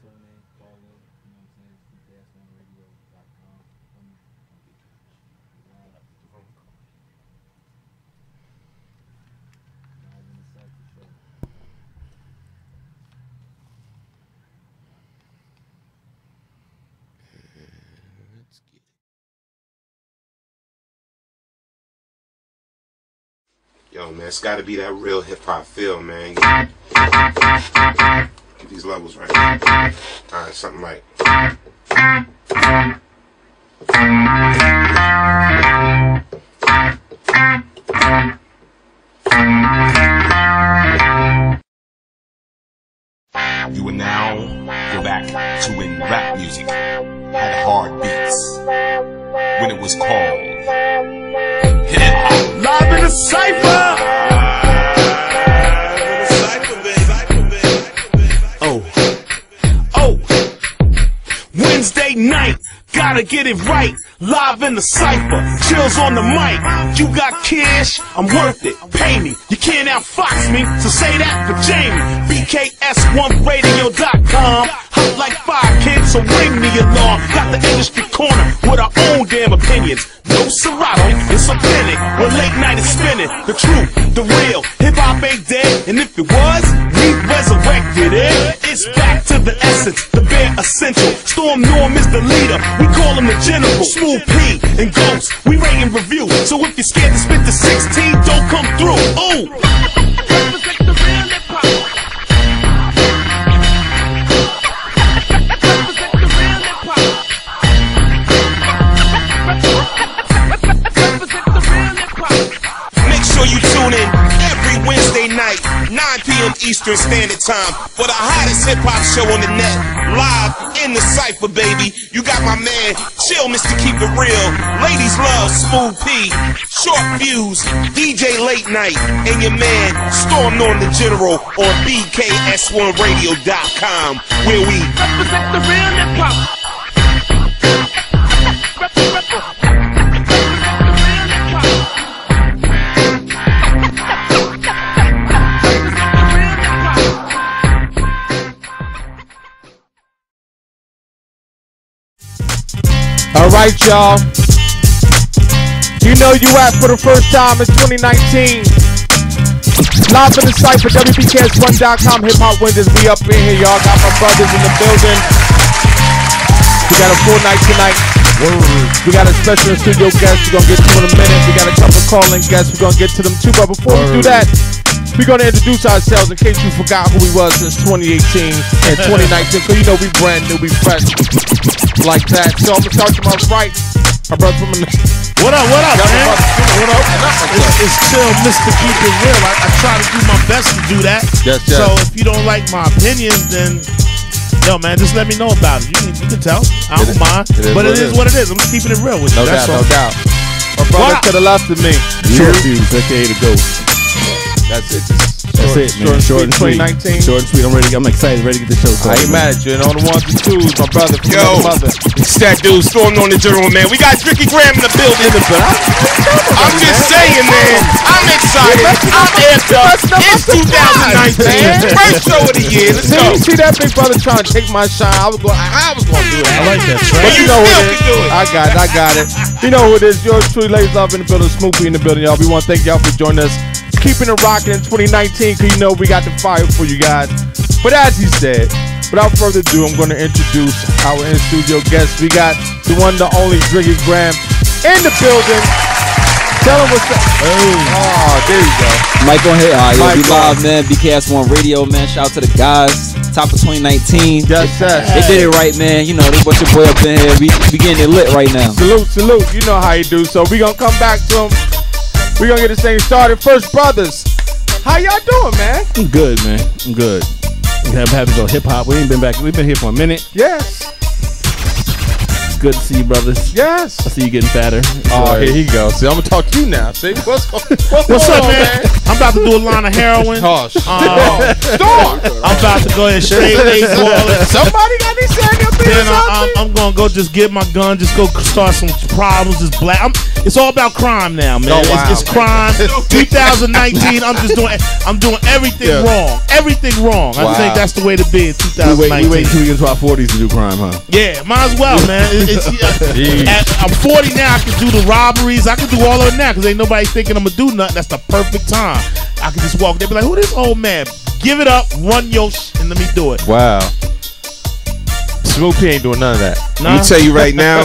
tune in, call in, you know what I'm saying? CPS1radio.com. Live in the Cipher show. Let's get it. Yo, man, it's got to be that real hip hop feel, man. Get these levels right. All right, something like. You will now go back to when rap music had hard beats. When it was called hip hop. Live in the Cipher! Oh, Wednesday night, gotta get it right. Live in the Cipher, chills on the mic. You got cash, I'm worth it, pay me. You can't outfox me, so say that for Jamie. BKS1radio.com. Hot like fire, kids, so ring the alarm. Got the industry corner with our own damn opinions. No Serato, it's authentic. When late night is spinning, the truth, the real. Hip-hop ain't dead, and if it was, we resurrected it. It's back to the essence, the bare essential. Storm Norm is the leader, we call him the general. Smooth P and Ghost, we rate and review. So if you're scared to spit the 16, don't come through. Ooh! Represent the real hip-hop. Represent the real hip-hop. Represent the real hip-hop. Make sure you tune in every Wednesday night, 9 p.m. Eastern Standard Time, for the hottest hip-hop show on the net. Live in the Cipher, baby. You got my man, Chill Mr. Keep It Real. Ladies love Smooth P. Short Fuse, DJ Late Night, and your man, Storm Norm the General on BKS1Radio.com, where we represent the real hip-hop. Alright, y'all. You know you at for the first time in 2019. Live in the Cipher, WBKS1.com, Hip Hop Windows. We up in here, y'all. Got my brothers in the building. We got a full night tonight. We got a special studio guest. We're going to get to in a minute. We got a couple calling guests. We're going to get to them too. But before we do that, we're going to introduce ourselves in case you forgot who we was since 2018 and 2019. Because you know we brand new, we fresh like that. So I'm going to start to my right. My brother from the... What up, man? What up? It's Chill, Mr. Keep It Real. I try to do my best to do that. Yes. So if you don't like my opinions, then... Yo, man, just let me know about it. You can tell. I don't mind. But it is what it is. I'm just keeping it real with you. No doubt. My brother to the left of me. Short Fuse, aka the Ghost. That's it. That's it, man. Short and sweet. 2019. Short and sweet. I'm excited, ready to get the show started. I ain't mad at you. And on the ones and twos, my brother from Yo, the mother. it's that dude, Storm Norm the General, man. We got Ricky Graham in the building. I'm just saying, man. I'm excited. I'm amped up. It's 2019. First show of the year. Let's go. See that big brother trying to take my shine. I was going to do it. I like that. But you you know still who it can do is. it. I got it. You know who it is. Yours truly, Ladies Love in the building. Smoopy in the building, y'all. We want to thank y'all for joining us. Keeping it rocking in 2019, because you know we got the fire for you guys. But as he said, without further ado, I'm going to introduce our in-studio guests. We got the one, the only Ricky Graham in the building. Tell him what's up. Oh, there you go. Mike on here. Mike We live, man. BKS1 Radio, man. Shout out to the guys. Top of 2019. Yes, sir. They did it right, man. You know, they brought your boy up in here. We getting it lit right now. Salute. You know how you do. So we going to come back to him. We're going to get this thing started. First, brothers, how y'all doing, man? I'm good, man. I'm good. I'm happy to go hip hop. We ain't been back. We've been here for a minute. Yes. good to see you, brothers. Yes. I see you getting fatter. Oh, here he goes. See, I'm gonna talk to you now. See, what's going What's up, on, man? I'm about to do a line of heroin. Oh, Start. I'm about to go ahead and straight ball it. Somebody got these second Then I'm gonna go just get my gun, just go start some problems. It's black. It's all about crime now, man. Oh, wow. It's crime. 2019. I'm doing everything wrong. Everything wrong. I think that's the way to be in 2019. We wait until we get into our 40s to do crime, huh? Yeah, might as well, man. I'm 40 now. I can do the robberies. I can do all of it now because ain't nobody thinking I'm gonna do nothing. That's the perfect time. I can just walk there, be like, "Who this old man?" Give it up, run your and let me do it. Wow. Smooth P ain't doing none of that. Nah. Let me tell you right now,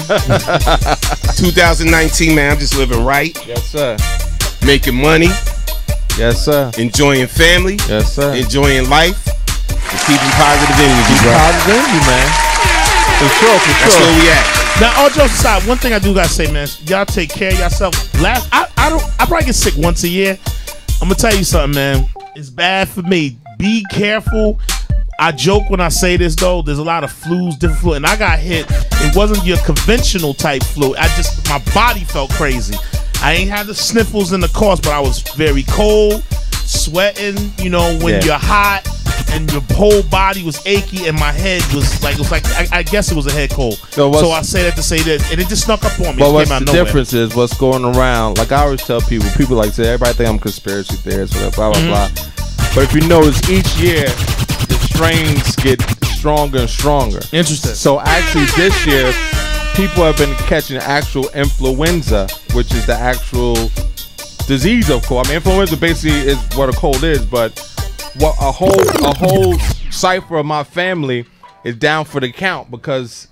2019, man, I'm just living right. Yes, sir. Making money. Yes, sir. Enjoying family. Yes, sir. Enjoying life. And keeping positive energy, bro. Positive energy, man. For sure, for That's sure. where we at. Now, all jokes aside, one thing I do gotta say, man, y'all take care of yourself. I probably get sick once a year. I'm gonna tell you something, man. It's bad for me. Be careful. I joke when I say this though. There's a lot of flus, different flu, and I got hit. It wasn't your conventional type flu. My body felt crazy. I ain't had the sniffles and the coughs, but I was very cold, sweating. You know, when you're hot and your whole body was achy, and my head was like, I guess it was a head cold. So I say that to say this, and it just snuck up on me. But what's the difference is what's going around. Like I always tell people like say everybody think I'm a conspiracy theorist, whatever, blah blah blah. But if you notice, each year the strains get stronger and stronger. Interesting. So actually, this year people have been catching actual influenza, which is the actual disease of cold. I mean, influenza basically is what a cold is, but what a whole cipher of my family is down for the count because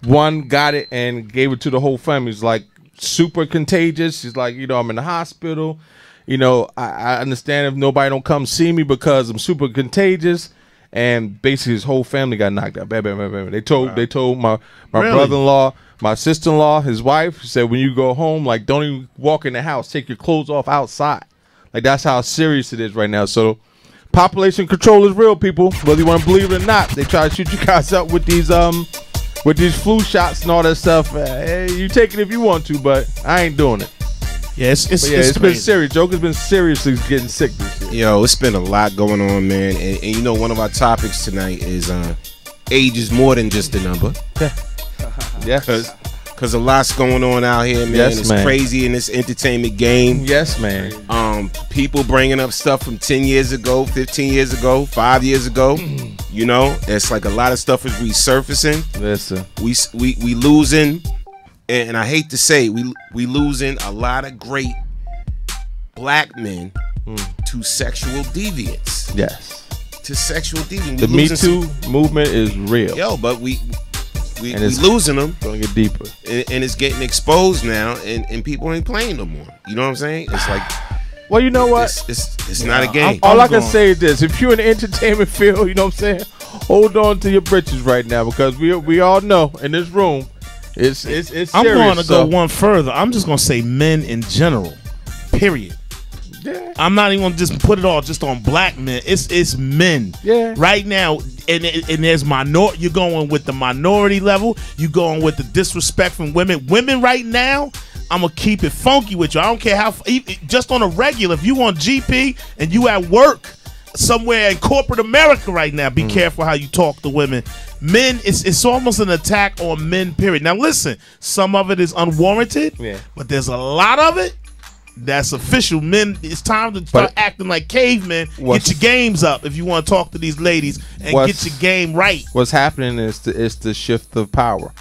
one got it and gave it to the whole family. It's like super contagious. She's like, I'm in the hospital. I understand if nobody don't come see me because I'm super contagious. And basically his whole family got knocked out. Bam, bam, bam, bam. They told my brother-in-law, my sister-in-law, his wife, said when you go home, like don't even walk in the house. Take your clothes off outside. Like that's how serious it is right now. So population control is real, people. Whether you want to believe it or not, they try to shoot you guys up with these flu shots and all that stuff. You take it if you want to, but I ain't doing it. Yeah, it's been serious. Joker's been seriously getting sick this year. Yo, it's been a lot going on, man. And one of our topics tonight is age is more than just a number. Yeah. Because a lot's going on out here, man. Yes, it's man. crazy in this entertainment game. Yes, man. People bringing up stuff from 10 years ago, 15 years ago, 5 years ago. It's like a lot of stuff is resurfacing. Listen. We losing, and I hate to say, we losing a lot of great black men to sexual deviance. Yes. To sexual deviance. The Me Too movement is real. Yo, but we losing them. Gonna get deeper. And it's getting exposed now, and people ain't playing no more. You know what I'm saying? It's like, well, you know what? It's not a game. All I can say is this: if you're in the entertainment field, you know what I'm saying, hold on to your britches right now because we all know in this room, it's serious. I'm going to go one further. I'm just going to say men in general. Period. Yeah. I'm not even gonna just put it all just on black men. It's men. Yeah. Right now, and there's you're going with the minority level. You're going with the disrespect from women. Women right now, I'm gonna keep it funky with you. I don't care how. Just on a regular, if you on GP and you at work somewhere in corporate America right now, be careful how you talk to women. Men, it's almost an attack on men. Period. Now listen, some of it is unwarranted, but there's a lot of it that's official. Men, it's time to start acting like cavemen. Get your games up if you want to talk to these ladies and get your game right. What's happening is the shift of power,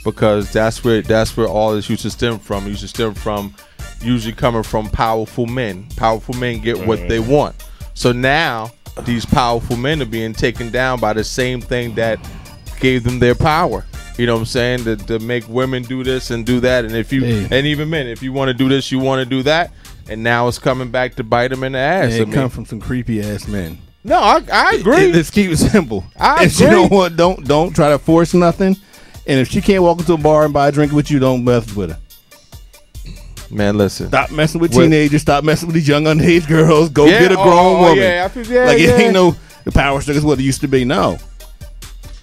because that's where all this used to stem from. It used to stem from usually coming from powerful men. Powerful men get what they want. So now these powerful men are being taken down by the same thing that gave them their power. You know what I'm saying? To make women do this and do that, and and even men, if you want to do this, you want to do that, and now it's coming back to bite them in the ass. It come from some creepy ass men. No, I agree. Let's keep it simple. If she don't try to force nothing, and if she can't walk into a bar and buy a drink with you, don't mess with her. Man, listen. Stop messing with teenagers. Stop messing with these young underage girls. Go get a grown woman. Yeah, it ain't no the power struggles what it used to be. No.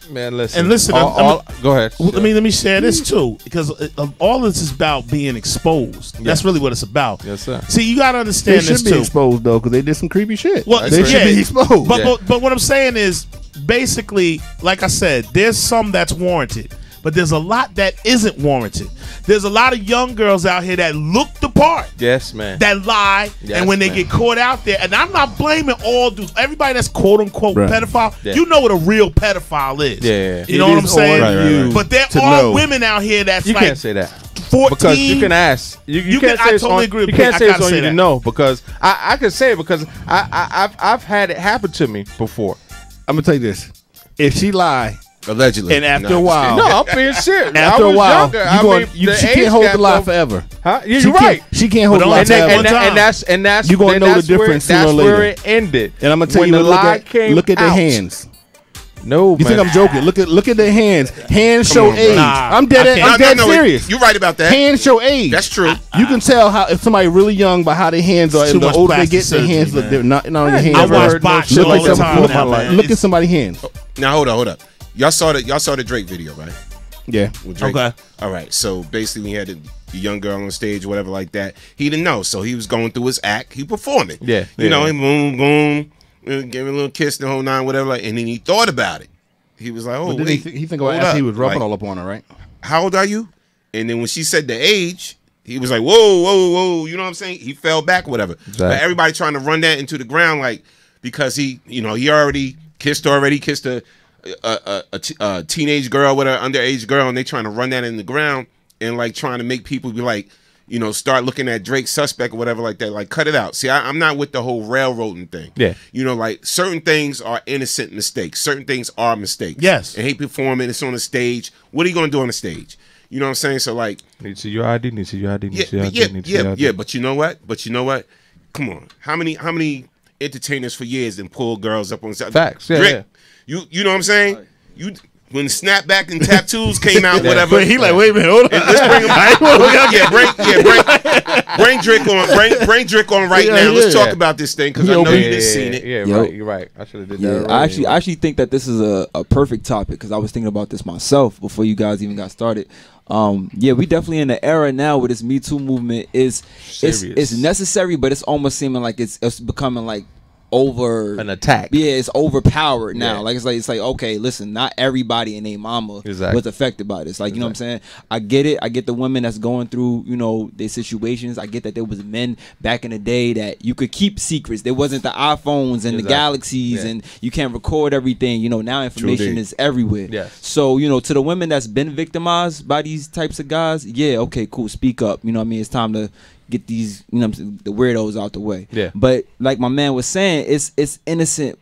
Man, listen. And listen, go ahead. Let me share this too, because all this is about being exposed. That's really what it's about. Yes, sir. See, you gotta understand They this should be too. exposed though, because they did some creepy shit. Well, They should be exposed. But what I'm saying is, basically, like I said, there's some that's warranted, but there's a lot that isn't warranted. There's a lot of young girls out here that look the part. Yes, man. That lie, Yes, and when they man. get caught out there, and I'm not blaming all dudes. Everybody that's quote unquote Right. pedophile, Yeah. you know what a real pedophile is. Yeah. You know It what I'm is saying? on you But there to are know. women out here that's You like can't say that. 14. Because you can ask. You can't I say it's totally on, agree with you Pete. can't I say it's gotta on say you to that. know, because I can say it because I've had it happen to me before. I'm gonna tell you this: if she lie, Allegedly. and after a while, No, I'm being serious. after I was a while, younger. you I going, mean, you, the she age can't hold gap the lie don't- forever. Huh? Yeah, She you're right. can't, she can't hold But the lie only take forever. one time. And that's You gonna know the that's where- difference sooner or That's where later. it ended. And I'm gonna tell when you, the lie look came at their out. hands. No, You man. think I'm joking? Look at their hands. Hands show on, bro. age. Nah, I'm dead. I can't. I'm dead No, serious. You're right about that. Hands show age. That's true. You can tell how if somebody really young by how their hands are. Too And the much older they plastic get, their surgery, hands look man. different. Not on your hands. I Never watch heard no boxing shit all like the that time before in now, my life. man. Look at somebody's hands. Now hold up. Y'all saw the Drake video, right? Yeah. With Drake. Okay. All right. So basically, we had the young girl on stage, or whatever like that. He didn't know, so he was going through his act. He performing. Yeah, You know, yeah. he boom, boom, gave him a little kiss, the whole nine, whatever. Like, and then he thought about it. He was like, "Oh, But did wait, he think hold about after he up. was rubbing Like, all up on her, right? How old are you?" And then when she said the age, he was like, "Whoa, whoa, whoa!" You know what I'm saying? He fell back, whatever. Exactly. But everybody trying to run that into the ground, like, because he already kissed a teenage girl with an underage girl, and they trying to run that in the ground and like trying to make people be like, start looking at Drake suspect or whatever like that. Like, cut it out. See, I'm not with the whole railroading thing. Yeah. Like certain things are innocent mistakes. Certain things are mistakes. Yes. And he performing, it's on the stage. What are you going to do on the stage? You know what I'm saying? So like, Need to see your ID. Need to see your ID. Need to see your ID. yeah, need to see your ID. yeah. But you know what? Come on. How many entertainers for years and pull girls up on stage? Facts, yeah, Drake, you know what I'm saying? When Snapback and Tattoos came out, whatever. He like, wait a minute, hold on. Let's bring him. Bring Drake on right now. Let's talk about this thing because I know you didn't seen it. Yeah, Yo. right. You're right. I should have did that. Yeah, earlier. I actually think that this is a perfect topic because I was thinking about this myself before you guys even got started. Yeah, we definitely in the era now where this Me Too movement is Serious. it's necessary, but it's almost seeming like it's becoming like over An attack. Yeah, it's overpowered now. Yeah. Like it's like okay, listen, not everybody and their mama Exactly. was affected by this. Like you know what I'm saying? I get it. I get the women that's going through their situations. I get that there was men back in the day that you could keep secrets. There wasn't the iPhones and the Exactly. galaxies Yeah. and you can't record everything. Now information indeed. is everywhere. Yes. So to the women that's been victimized by these types of guys, yeah, okay, cool, speak up. You know what I mean? It's time to get these, the weirdos out the way. Yeah. But like my man was saying, it's innocent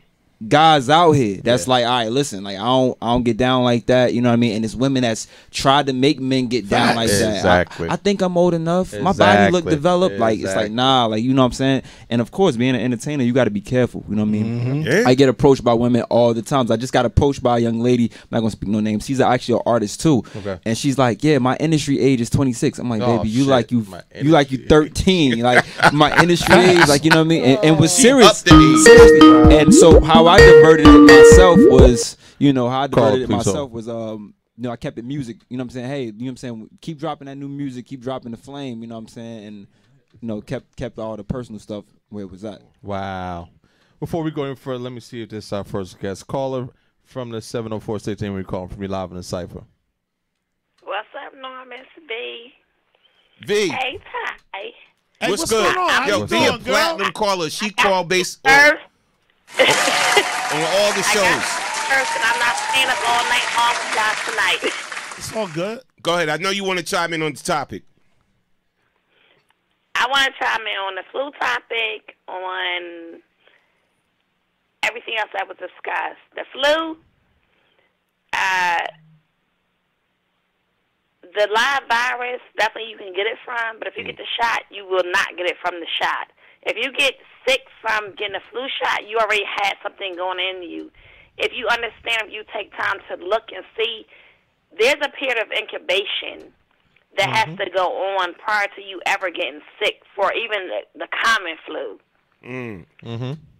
guys out here that's like, all right, listen, like I don't get down like that. You know what I mean? And it's women that's tried to make men get down like that. Exactly. I think I'm old enough. My body look Exactly. developed. Like it's Exactly. like nah, like you know what I'm saying. And of course, being an entertainer, you got to be careful. You know what I mean? Yeah. I get approached by women all the times. I just got approached by a young lady. I'm not gonna speak no names. She's actually an artist too. Okay. And she's like, yeah, my industry age is 26. I'm like, Oh, baby, you shit. like you My you like you industry 13. Like my industry age, like you know what I mean. And was She serious. upped the age. Seriously. And so how I diverted it myself was, I kept it music. You know what I'm saying? Hey, you know what I'm saying? Keep dropping that new music. Keep dropping the flame. You know what I'm saying? And kept all the personal stuff where it was at. Wow. Before we go any further, let me see if this is our first guest. Caller from the 704 station. We're calling from you live in the Cipher. What's up, Norman? It's B. V, Hey, Ty. Hey, what's what's good? going on? How Yo, you V, doing, a girl? platinum caller. She called based on Earth. all the I got shows. Earth, and I'm not staying up all night long with y'all tonight. It's all good. Go ahead. I know you want to chime in on the topic. I want to chime in on the flu topic, on everything else that was discussed. The flu, the live virus, definitely you can get it from, but if you get the shot, you will not get it from the shot. If you get sick from getting a flu shot, you already had something going in you. If you understand, if you take time to look and see, there's a period of incubation that has to go on prior to you ever getting sick for even the common flu.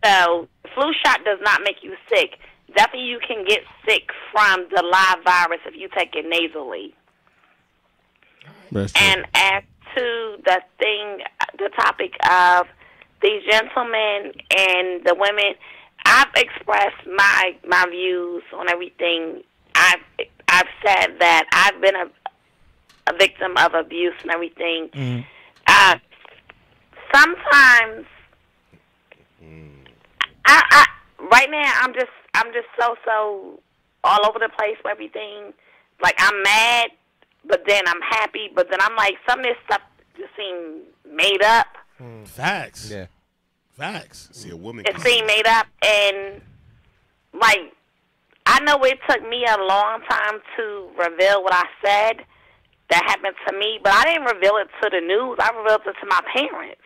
So, flu shot does not make you sick. definitely you can get sick from the live virus if you take it nasally. That's true. And as to the topic of these gentlemen and the women, I've expressed my views on everything. I've said that I've been a victim of abuse and everything. Sometimes, I right now I'm just so all over the place with everything. Like, I'm mad, but then I'm happy, but then I'm like, some of this stuff just seems made up. Facts. Yeah. Facts. See, a woman. It seemed made up, and like, I know it took me a long time to reveal what I said that happened to me, but I didn't reveal it to the news. I revealed it to my parents.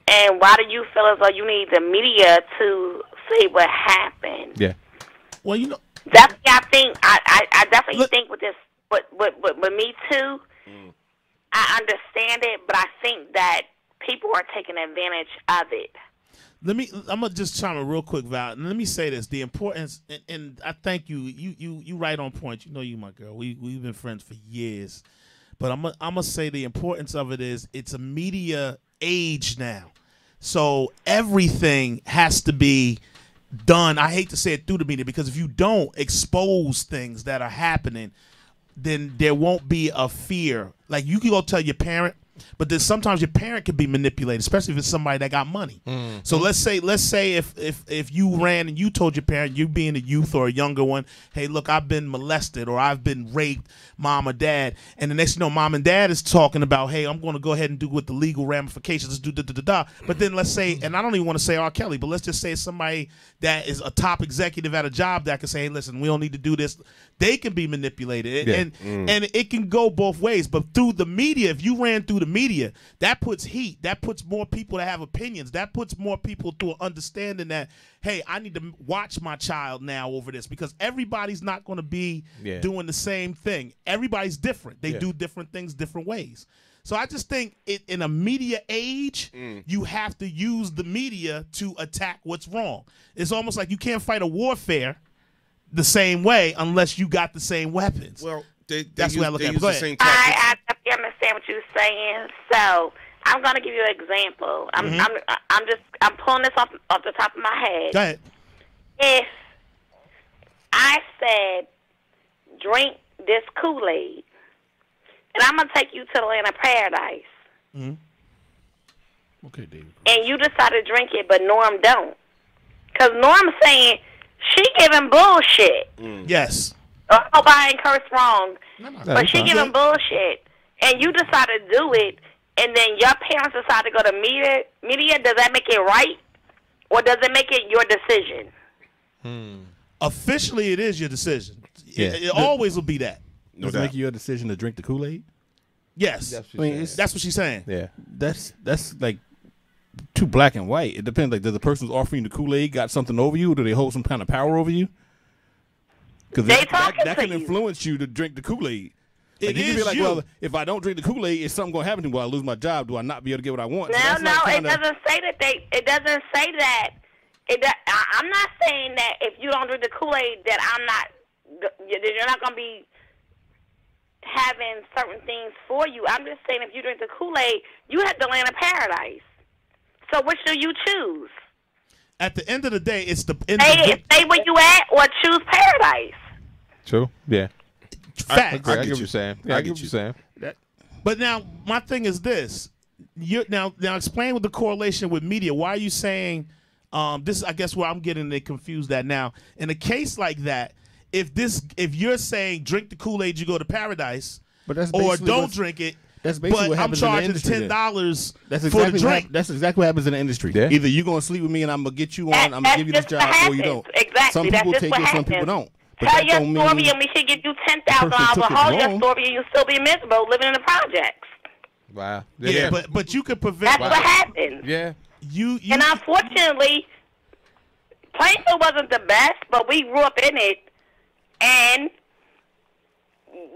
And why do you feel as though you need the media to say what happened? Yeah. Well, you know, Definitely, I definitely think with this, with Me Too, I understand it, but I think that people are taking advantage of it. I'm gonna just chime in real quick, Val, and let me say this: the importance, and I thank you. You right on point. You know, you my girl. We've been friends for years, but I'm gonna say the importance of it is it's a media age now, so everything has to be done. I hate to say it through the media, because if you don't expose things that are happening, then there won't be a fear. Like, you can go tell your parent, but then sometimes your parent can be manipulated, especially if it's somebody that got money. So let's say if you ran and you told your parent, you being a youth or a younger one, hey, look, I've been molested or I've been raped, mom or dad, and the next thing you know, mom and dad is talking about, hey, I'm going to go ahead and do with the legal ramifications, let's do da-da-da-da. But then let's say, and I don't even want to say R. Kelly, but let's just say somebody that is a top executive at a job that can say, hey, listen, we don't need to do this. They can be manipulated, and it can go both ways. But through the media, if you ran through the media, that puts heat. That puts more people that have opinions. That puts more people to an understanding that, hey, I need to watch my child now over this, because everybody's not going to be doing the same thing. Everybody's different. They do different things different ways. So I just think in a media age, you have to use the media to attack what's wrong. It's almost like you can't fight a warfare the same way unless you got the same weapons. Well, that's what I look at. Go ahead. I definitely understand what you're saying. So I'm going to give you an example. I'm pulling this off the top of my head. Go ahead. If I said, drink this Kool-Aid, and I'm going to take you to the land of paradise. Okay, David. And you decide to drink it, but Norm don't. Because Norm's saying, she giving bullshit. Yes. I hope I ain't cursed wrong. But she fine. giving bullshit. And you decide to do it, and then your parents decide to go to media, does that make it right? Or does it make it your decision? Officially, it is your decision. Yeah. It always will be that. No Does it doubt. make your decision to drink the Kool-Aid? Yes. That's what she's saying. Yeah. That's like too black and white. It depends. Like, does the person who's offering you the Kool-Aid got something over you? Or do they hold some kind of power over you? Because that can influence you to drink the Kool-Aid. Like, you can be like, well, if I don't drink the Kool-Aid, is something going to happen to me? Will I lose my job? Do I not be able to get what I want? No, it doesn't say that. It doesn't say that. I'm not saying that if you don't drink the Kool-Aid, that you're not going to be having certain things for you. I'm just saying, if you drink the Kool-Aid, you have the land of paradise. So which do you choose? At the end of the day, it's the stay where you at or choose paradise. True. Yeah. Fact. I get what you're saying. Yeah, I get what you're saying. But now, my thing is this. Now explain with the correlation with media. Why are you saying this is, I guess, where I'm getting it confused at now. In a case like that, if you're saying drink the Kool-Aid, you go to paradise, or don't drink it, that's basically what happens in the industry. I'm charging $10 for the drink. That's exactly what happens in the industry. Yeah. Either you're going to sleep with me and I'm going to get you on, I'm going to give you this job, or you don't. Exactly. Some people take it, some people don't. But tell your story and we should give you $10,000 for all your story and you'll still be miserable living in the projects. Wow. Yeah, but you could prevent. That's what happens. Yeah. And unfortunately, Plainfield wasn't the best, but we grew up in it, and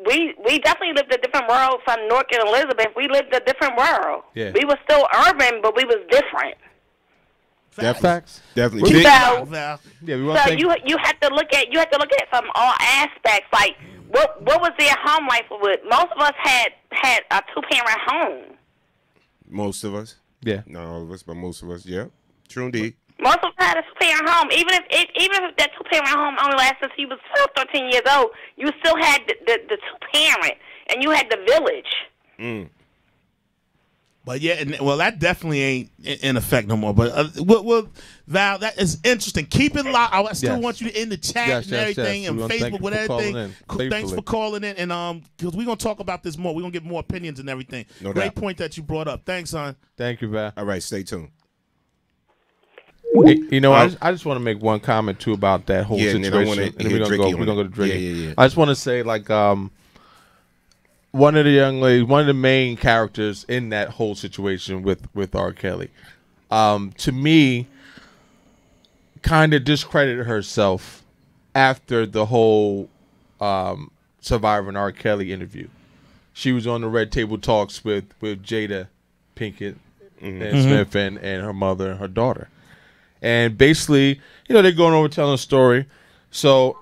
we definitely lived a different world from Newark and Elizabeth. We lived a different world. Yeah. We were still urban, but we was different. Facts. Definitely. So, Yeah, we want so to you have to look at it from all aspects. Like what was their home life with? Most of us had a 2-parent home. Most of us. Yeah. Not all of us, but most of us. Yeah. True indeed. Most of us had a 2-parent home. Even if that 2-parent home only lasted since you was 12, 13 years old, you still had the 2-parent, and you had the village. Mm. But yeah, well, that definitely ain't in effect no more. But well, Val, that is interesting. Keep it locked. I still want you to in the chat and everything, and Facebook with everything. Thanks for calling in, and because we're gonna talk about this more. We're gonna get more opinions and everything. No Great doubt. point that you brought up. Thanks, son. Thank you, Val. All right, stay tuned. Hey, you know, I just want to make one comment too about that whole situation. And then we're gonna go to drinking. Yeah. I just want to say, like, one of the young ladies, one of the main characters in that whole situation with R. Kelly, to me, kind of discredited herself after the whole Survivor and R. Kelly interview. She was on the Red Table Talks with Jada Pinkett and Smith and her mother and her daughter. And basically, you know, they're going over telling a story. So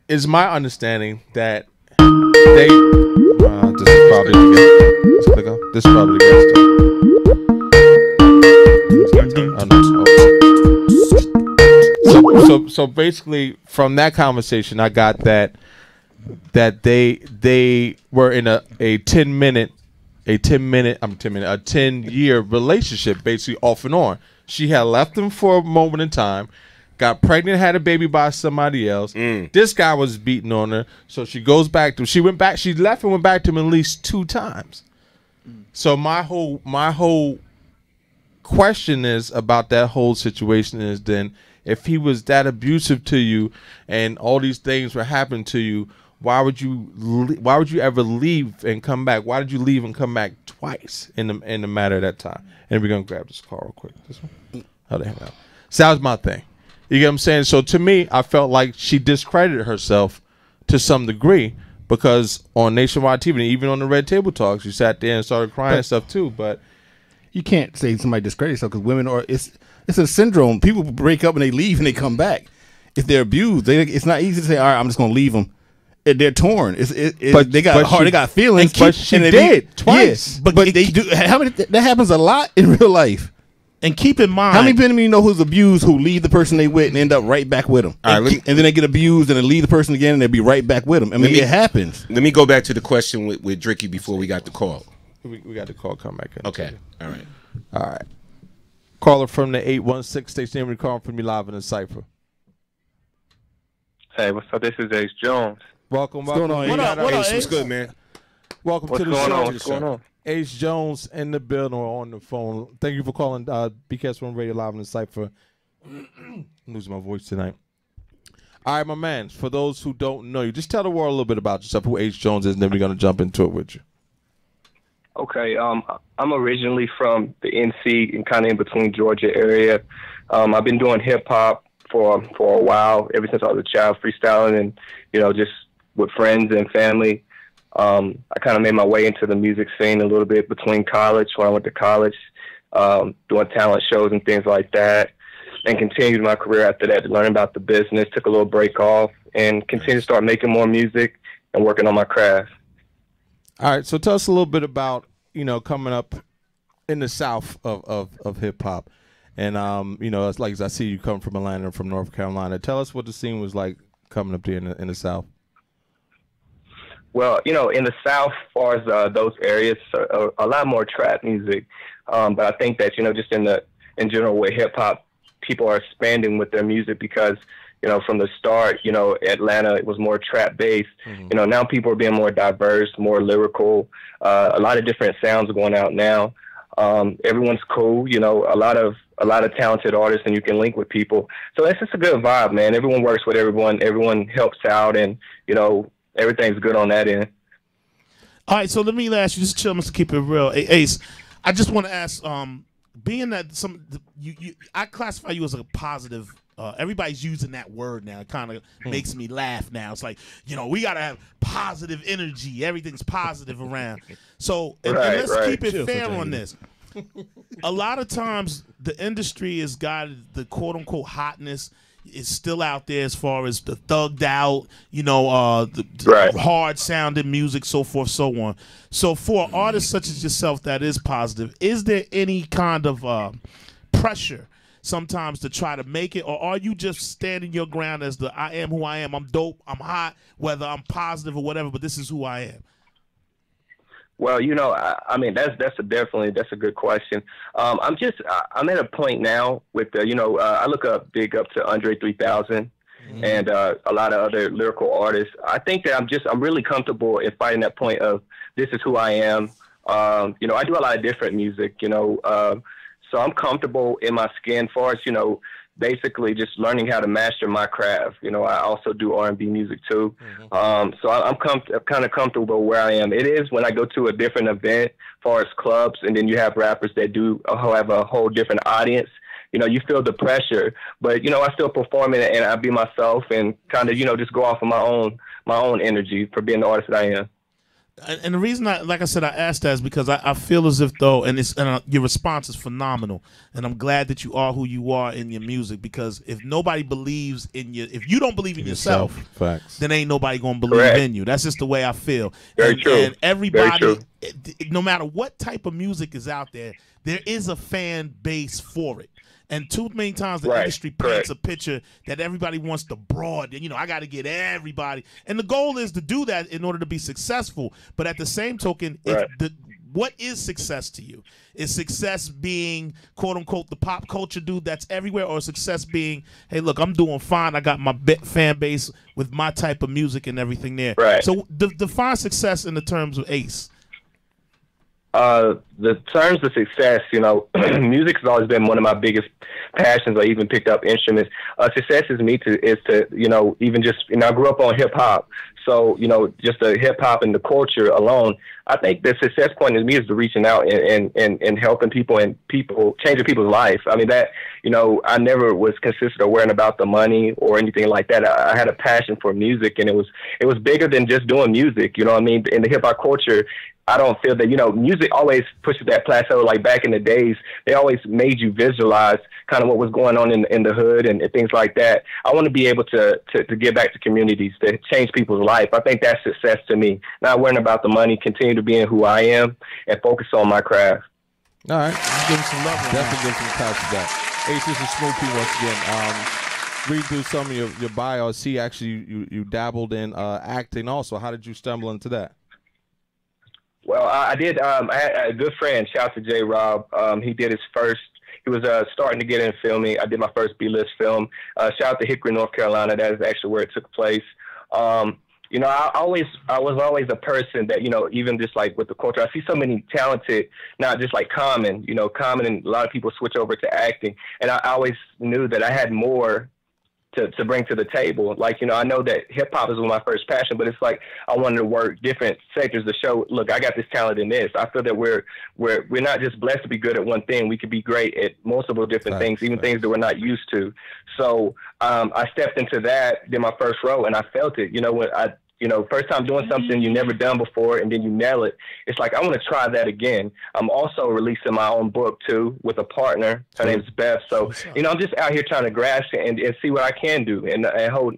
it's my understanding that they this is probably the guest. So basically, from that conversation, I got that they were in a 10-year relationship, basically off and on. She had left him for a moment in time, got pregnant, had a baby by somebody else. This guy was beating on her, so she goes back to him. She left and went back to him at least 2 times. So my whole question is about that whole situation is then, if he was that abusive to you and all these things were happening to you, why would you ever leave and come back? Why did you leave and come back twice in the matter of that time? And we're gonna grab this call real quick. This one. How the hell out? So that was my thing. You get what I'm saying? So to me, I felt like she discredited herself to some degree, because on nationwide TV, and even on the Red Table Talks, she sat there and started crying and stuff too. But you can't say somebody discredits herself, because women are it's a syndrome. People break up and they leave and they come back. If they're abused, it's not easy to say, all right, I'm just gonna leave them. They're torn. But they got heart. They got feelings. But she did twice. Yes, but they do. How many? That happens a lot in real life. And keep in mind, how many people you know who's abused, who leave the person they with and end up right back with them, and then they get abused and then leave the person again and they be right back with them. I mean, it happens. Let me go back to the question with Dricky before we got the call. We got the call. Come back in. Okay. All right. Caller from the 816 station. We're calling from you live in the Cipher. Hey, what's up? This is Ace Jones. Welcome. What up, Ace? What's good, man? Welcome to the show. What's going on? Ace Jones in the building or on the phone. Thank you for calling BKS1 Radio Live in the Cipher. I'm losing my voice tonight. All right, my man. For those who don't know you, just tell the world a little bit about yourself, who Ace Jones is, and then we're going to jump into it with you. Okay. I'm originally from the NC and kind of in between Georgia area. I've been doing hip hop for a while, ever since I was a child, freestyling and, you know, just with friends and family. I kind of made my way into the music scene a little bit between college, when I went to college, doing talent shows and things like that, and continued my career after that to learn about the business, took a little break off, and continued to start making more music and working on my craft. All right, so tell us a little bit about, you know, coming up in the South of hip-hop. And, you know, it's like I see you come from Atlanta and from North Carolina. Tell us what the scene was like coming up there in the South. Well, you know, in the South, as far as those areas, a lot more trap music. But I think that, you know, just in general with hip hop, people are expanding with their music because, you know, from the start, you know, Atlanta, it was more trap based. You know, now people are being more diverse, more lyrical. A lot of different sounds going out now. Everyone's cool, you know, a lot of talented artists, and you can link with people. So it's just a good vibe, man. Everyone works with everyone. Everyone helps out, and, you know, everything's good on that end. All right, so let me ask you, just chill, Mr. Keep It Real. Hey, Ace, I just want to ask, being that I classify you as a positive. Everybody's using that word now. It kind of makes me laugh now. It's like, you know, we got to have positive energy. Everything's positive around. So and let's keep it fair on this. A lot of times the industry has got the quote unquote hotness is still out there as far as the thugged out, the hard sounding music, so forth, so on. So for artists such as yourself that is positive, is there any kind of pressure sometimes to try to make it, or are you just standing your ground as the I am who I am, I'm dope, I'm hot, whether I'm positive or whatever, but this is who I am? Well, I mean, that's a good question. I'm at a point now with I look big up to Andre 3000 and a lot of other lyrical artists. I think that I'm really comfortable in finding that point of this is who I am. I do a lot of different music, so I'm comfortable in my skin as far as, basically just learning how to master my craft. I also do R&B music too. So I'm kind of comfortable where I am. It is when I go to a different event, as far as clubs, and then you have rappers that do have a whole different audience. You feel the pressure, but I still perform it and I be myself and kind of just go off of my own energy for being the artist that I am. And the reason like I said, I asked that is because I feel as if though, and your response is phenomenal, and I'm glad that you are who you are in your music, because if nobody believes in you, if you don't believe in yourself, facts, then ain't nobody gonna believe in you. That's just the way I feel. Very true. And everybody, no matter what type of music is out there is a fan base for it. And too many times the industry paints a picture that everybody wants to broaden. I got to get everybody. And the goal is to do that in order to be successful. But at the same token, what is success to you? Is success being, quote unquote, the pop culture dude that's everywhere, or success being, hey, look, I'm doing fine. I got my fan base with my type of music and everything there. Right. So define success in the terms of Ace. The terms of success, music has always been one of my biggest passions. I even picked up instruments. Success is to even just, I grew up on hip hop. So, just the hip hop and the culture alone, I think the success point in me is to reaching out and helping people and changing people's life. I mean, that, I never was consistent or worrying about the money or anything like that. I had a passion for music, and it was bigger than just doing music. In the hip hop culture, I don't feel that, music always pushes that plateau. Like back in the days, they always made you visualize kind of what was going on in the hood and things like that. I want to be able to give back to communities, to change people's life. I think that's success to me. Not worrying about the money, continue to be in who I am, and focus on my craft. All right. Give him some love. Definitely give some props to that. Ace, this is Smooth P once again. Read through some of your bio. See, actually, you dabbled in acting also. How did you stumble into that? Well, I did. I had a good friend. Shout out to J. Rob. He did his first. He was starting to get in filming. I did my first B-list film. Shout out to Hickory, North Carolina. That is actually where it took place. I was always a person that, even just like with the culture, I see so many talented, not just like Common, Common, and a lot of people switch over to acting. And I always knew that I had more to bring to the table. Like, I know that hip hop is my first passion, but it's like I wanted to work different sectors to show, look, I got this talent in this. I feel that we're not just blessed to be good at one thing. We could be great at multiple different things, even things that we're not used to. So I stepped into that, did my first role, and I felt it. When first time doing something you never done before, and then you nail it. It's like, I want to try that again. I'm also releasing my own book too with a partner. Her name's Bev. So, I'm just out here trying to grasp it and see what I can do, and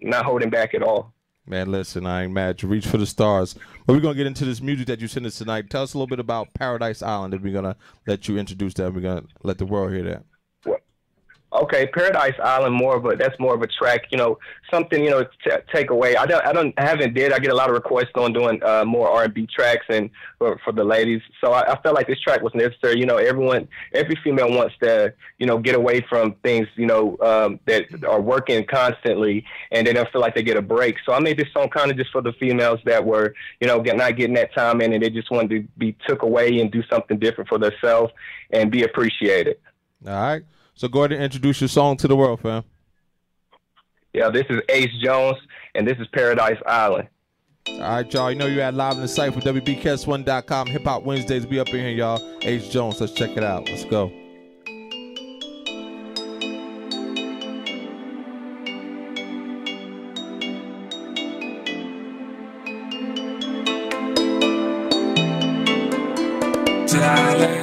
not holding back at all. Man, listen, I ain't mad. You reach for the stars. But we're going to get into this music that you sent us tonight. Tell us a little bit about Paradise Island, and we're going to let you introduce that. We're going to let the world hear that. Okay, Paradise Island, that's more of a track, something, to take away. I haven't did. I get a lot of requests on doing more R&B tracks and for the ladies. So I felt like this track was necessary. Every female wants to, get away from things, that are working constantly, and they don't feel like they get a break. So I made this song kind of just for the females that were, not getting that time in, and they just wanted to be took away and do something different for themselves and be appreciated. All right. So go ahead and introduce your song to the world, fam. Yeah, this is Ace Jones, and this is Paradise Island. All right, y'all. You're at Live in the Cipher, WBKS1.com. Hip Hop Wednesdays. Be up in here, y'all. Ace Jones. Let's check it out. Let's go. To the islands.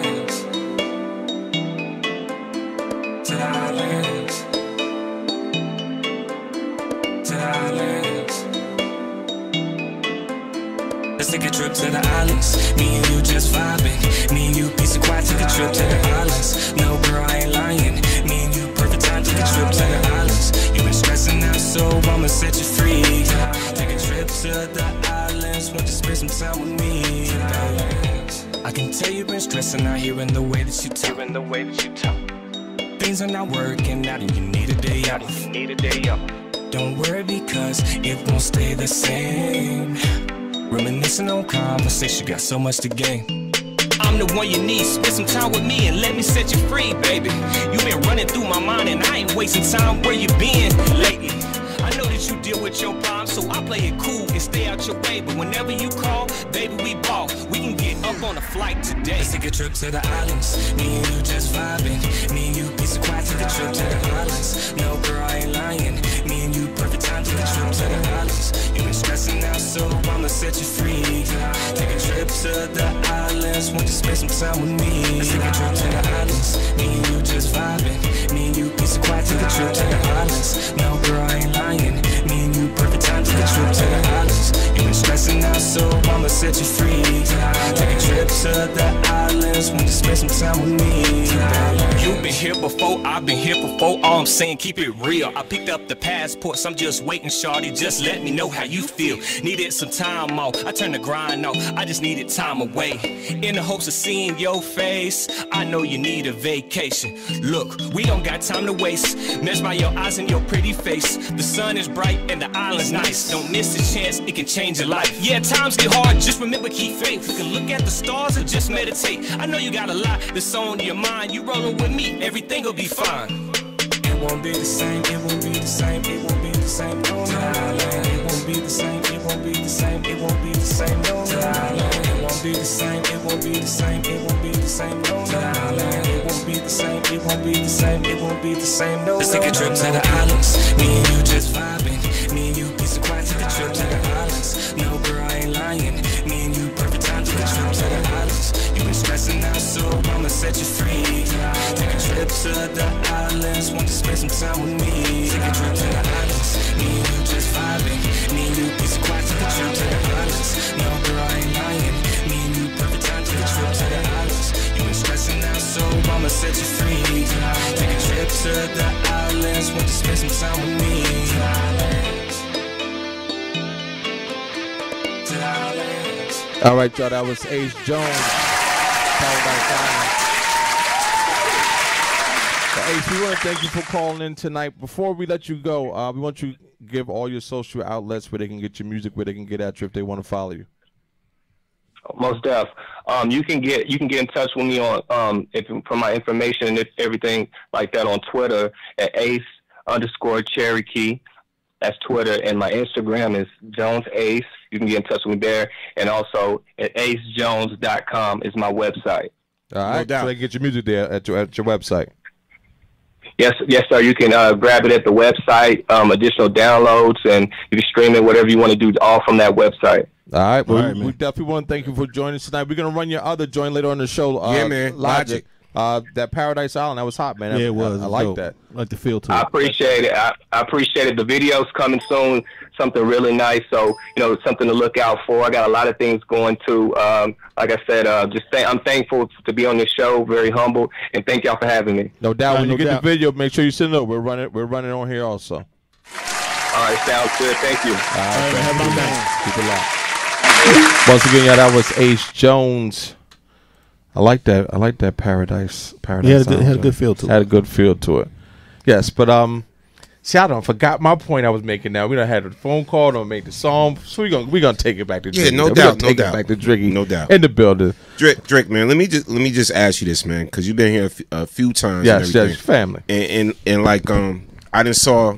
trip to the islands. Me and you just vibing. Me and you peace and quiet, take a trip to the islands. No, girl, I ain't lying. Me and you perfect time, take a trip to the islands. You been stressing out, so I'ma set you free. Take a trip to the islands, want to spend some time with me. I can tell you've been stressing out here in the way that you talk. Things are not working out and you need a day out. Don't worry because it won't stay the same. Reminiscing on conversation, got so much to gain. I'm the one you need, spend some time with me and let me set you free, baby. You been running through my mind and I ain't wasting time. Where you been lately? I know that you deal with your problems, so I play it cool and stay out your way. But whenever you call, baby, we ball. We can get up on a flight today. Let's take a trip to the islands. Me and you just vibing. Me and you peace and quiet, take a trip to the islands. No, girl, I ain't lying. Me and you perfect time, take a trip to the islands. You been stressing out, so I'ma set you free. Take a trip to the islands, want to spend some time with me. Let's take a trip to the islands. Me and you just vibing. Me and you peace and quiet, take a trip to the islands. No, girl, I ain't lying. Me and you perfect time, take a trip to the islands. You been stressing out, so I'ma set you free. Take a trip to the islands, want to spend some time with me. You've been here before, I've been here before. All I'm saying, keep it real. I picked up the passports, I'm just waiting, shawty. Just let me know how you feel. Needed some time off, I turned the grind off. I just needed time away. In the hopes of seeing your face, I know you need a vacation. Look, we don't got time to waste. Measured by your eyes and your pretty face. The sun is bright and the island's nice. Don't miss a chance, it can change your life. Yeah, times get hard, just remember keep faith. You can look at the stars and just meditate. I know you got a lot that's on your mind. You rolling with me, everything will be fine. It won't be the same, it won't be the same, it won't be the same, no, it won't be the same, it won't be the same, it won't be the same, no, it won't be the same, it won't be the same, it won't be the same, no, it won't be the same, it won't be the same, it won't be the same, no. Let's take a trip to the islands, me and you just vibing, me and you peace and quiet, take a trip to the islands. No, girl, I ain't lying, me and you perfect time, take a trip to the islands. You been stressing out, so I'ma set you free. Take a trip to the islands, want to spend some time with me. Take a trip to the islands, me and you just vibing. Me and you peace and quiet, take a trip to the islands. No, girl, I ain't lying, me and you perfect time, take a trip to the islands. You been stressing out, so I'ma set you free. Take a trip to the islands, want to spend some time with me. To the islands. All right, y'all, that was Ace Jones. Ace, we want to thank you for calling in tonight. Before we let you go, we want you to give all your social outlets where they can get your music, where they can get at you if they want to follow you. Most def. You can get in touch with me on for my information and everything like that on Twitter at Ace_Cherokee. That's Twitter, and my Instagram is Jones Ace. You can get in touch with me there, and also at acejones.com is my website. All right, so they can get your music there at your website. Yes, sir. You can grab it at the website. Additional downloads, and you can stream it, whatever you want to do, all from that website. All right, well, we definitely want to thank you for joining us tonight. We're gonna run your other joint later on the show. Yeah, man. Logic. That Paradise Island, that was hot, man. Yeah, it was. I like that. I like the feel to it. I appreciate it. I appreciate it. The video's coming soon. Something really nice. So, something to look out for. I got a lot of things going too. Like I said, I'm thankful to be on this show. Very humble, and thank y'all for having me. No doubt. When you get the video, make sure you send it over. We're running on here also. All right, sounds good. Thank you. All right, have a good night. Keep it locked. Once again, y'all, that was Ace Jones. I like that. I like that Paradise. Yeah, it had a good feel to it. Had a good feel to it. Yes, but see, I forgot my point I was making. Now we done had a phone call. Don't make the song. So we gonna take it back to Drake. Yeah, no doubt, take it back to Driggy. No doubt. In the building. Drake, man. Let me just ask you this, man, because you've been here a few times. Yes, family. And like I done saw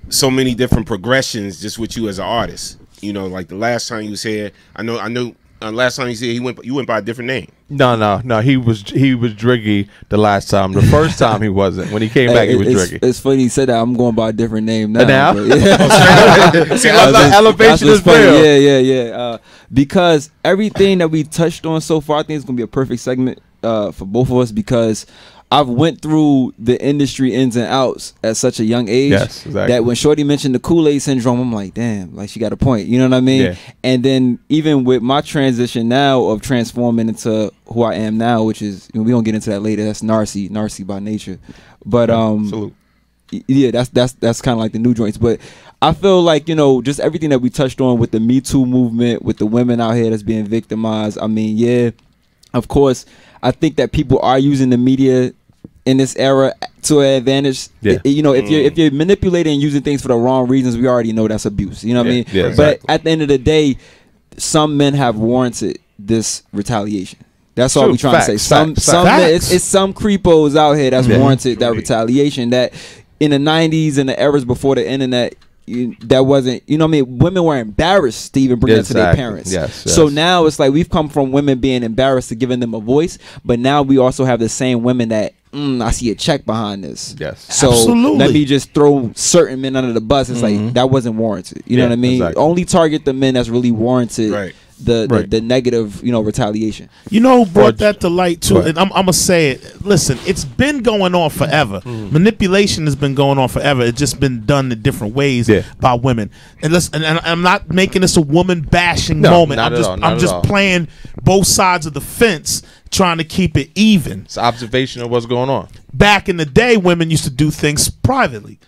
so many different progressions just with you as an artist. Like the last time you was here, I know. Last time you said you went by a different name. No. He was Driggy the last time. The first time he wasn't. When he came back, he was Driggy. It's funny you said that. I'm going by a different name now. See, elevation is real. Yeah. Because everything that we touched on so far, I think it's gonna be a perfect segment for both of us because I've went through the industry ins and outs at such a young age that when Shorty mentioned the Kool-Aid syndrome, I'm like, damn, like she got a point. You know what I mean? Yeah. And then even with my transition now of transforming into who I am now, which is, we gonna get into that later. That's Narcy by nature. But yeah, that's kind of like the new joints. But I feel like, just everything that we touched on with the Me Too movement, with the women out here that's being victimized. I mean, yeah, of course, I think that people are using the media in this era to an advantage. Yeah. If you're manipulating and using things for the wrong reasons, we already know that's abuse. You know what I mean? Yeah, exactly. But at the end of the day, some men have warranted this retaliation. That's all we're trying to say. Some men, it's some creepos out here that's warranted that retaliation. That in the 90s and the eras before the internet, that wasn't, women were embarrassed to even bring that to their parents. So now it's like we've come from women being embarrassed to giving them a voice, but now we also have the same women that I see a check behind this. So let me just throw certain men under the bus. It's like that wasn't warranted. You know what I mean? Only target the men that's really warranted. The negative, retaliation. Brought that to light too, and I'm gonna say it. Listen, it's been going on forever. Manipulation has been going on forever. It's just been done in different ways by women. And listen, and I'm not making this a woman bashing moment. I'm just playing both sides of the fence, trying to keep it even. It's observation of what's going on. Back in the day, women used to do things privately.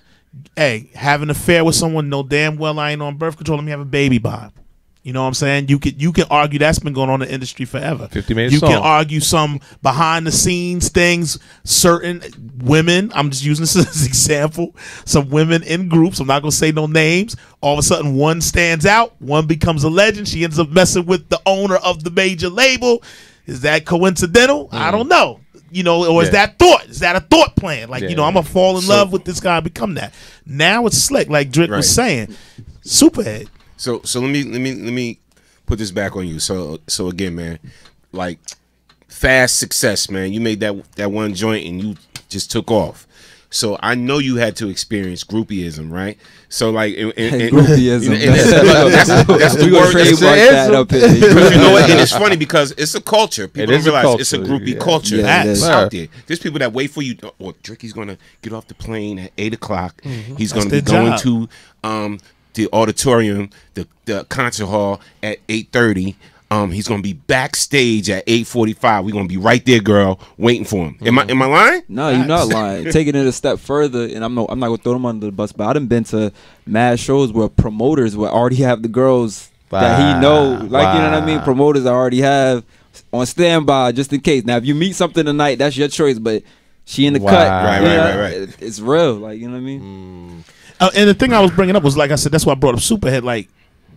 Hey, have an affair with someone, know damn well I ain't on birth control. Let me have a baby by. You know what I'm saying? You can argue that's been going on in the industry forever. 50 minutes. You can argue some behind the scenes things. Certain women, I'm just using this as an example. Some women in groups, I'm not gonna say no names. All of a sudden, one stands out. One becomes a legend. She ends up messing with the owner of the major label. Is that coincidental? I don't know. Or is that thought? Is that a thought plan? Like, I'm gonna fall in love with this guy and become that. Now it's slick, like Drake was saying. Superhead. So let me put this back on you. So again, man, like fast success, man. You made that one joint and you just took off. So I know you had to experience groupieism, right? So like groupieism. That's the word. But you know what? And it's funny because it's a culture. People don't realize it's a groupie culture out there. There's people that wait for you. Oh, Dricky's gonna get off the plane at 8 o'clock. He's gonna be going to the auditorium, the concert hall at 8:30. He's gonna be backstage at 8:45. We're gonna be right there, girl, waiting for him. Am I lying? No, you're not lying. Taking it a step further, and I'm not gonna throw them under the bus, but I done been to mad shows where promoters will already have the girls that he know, like you know what I mean. Promoters I already have on standby just in case. Now, if you meet something tonight, that's your choice, but she in the cut. Right. It's real, like you know what I mean. And the thing I was bringing up was, like I said, that's why I brought up Superhead. Like,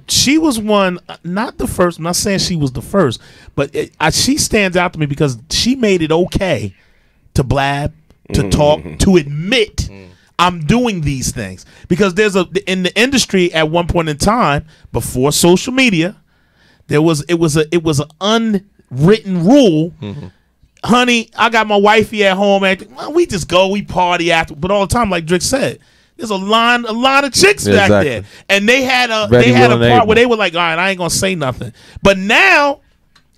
she was one, not the first. I'm not saying she was the first, but she stands out to me because she made it okay to blab, to talk, to admit I'm doing these things. Because there's in the industry at one point in time before social media, it was an unwritten rule. Honey, I got my wifey at home. We just go, we party after, but all the time, like Drake said. There's a lot of chicks back there, and they had a part where they were like, "All right, I ain't gonna say nothing." But now,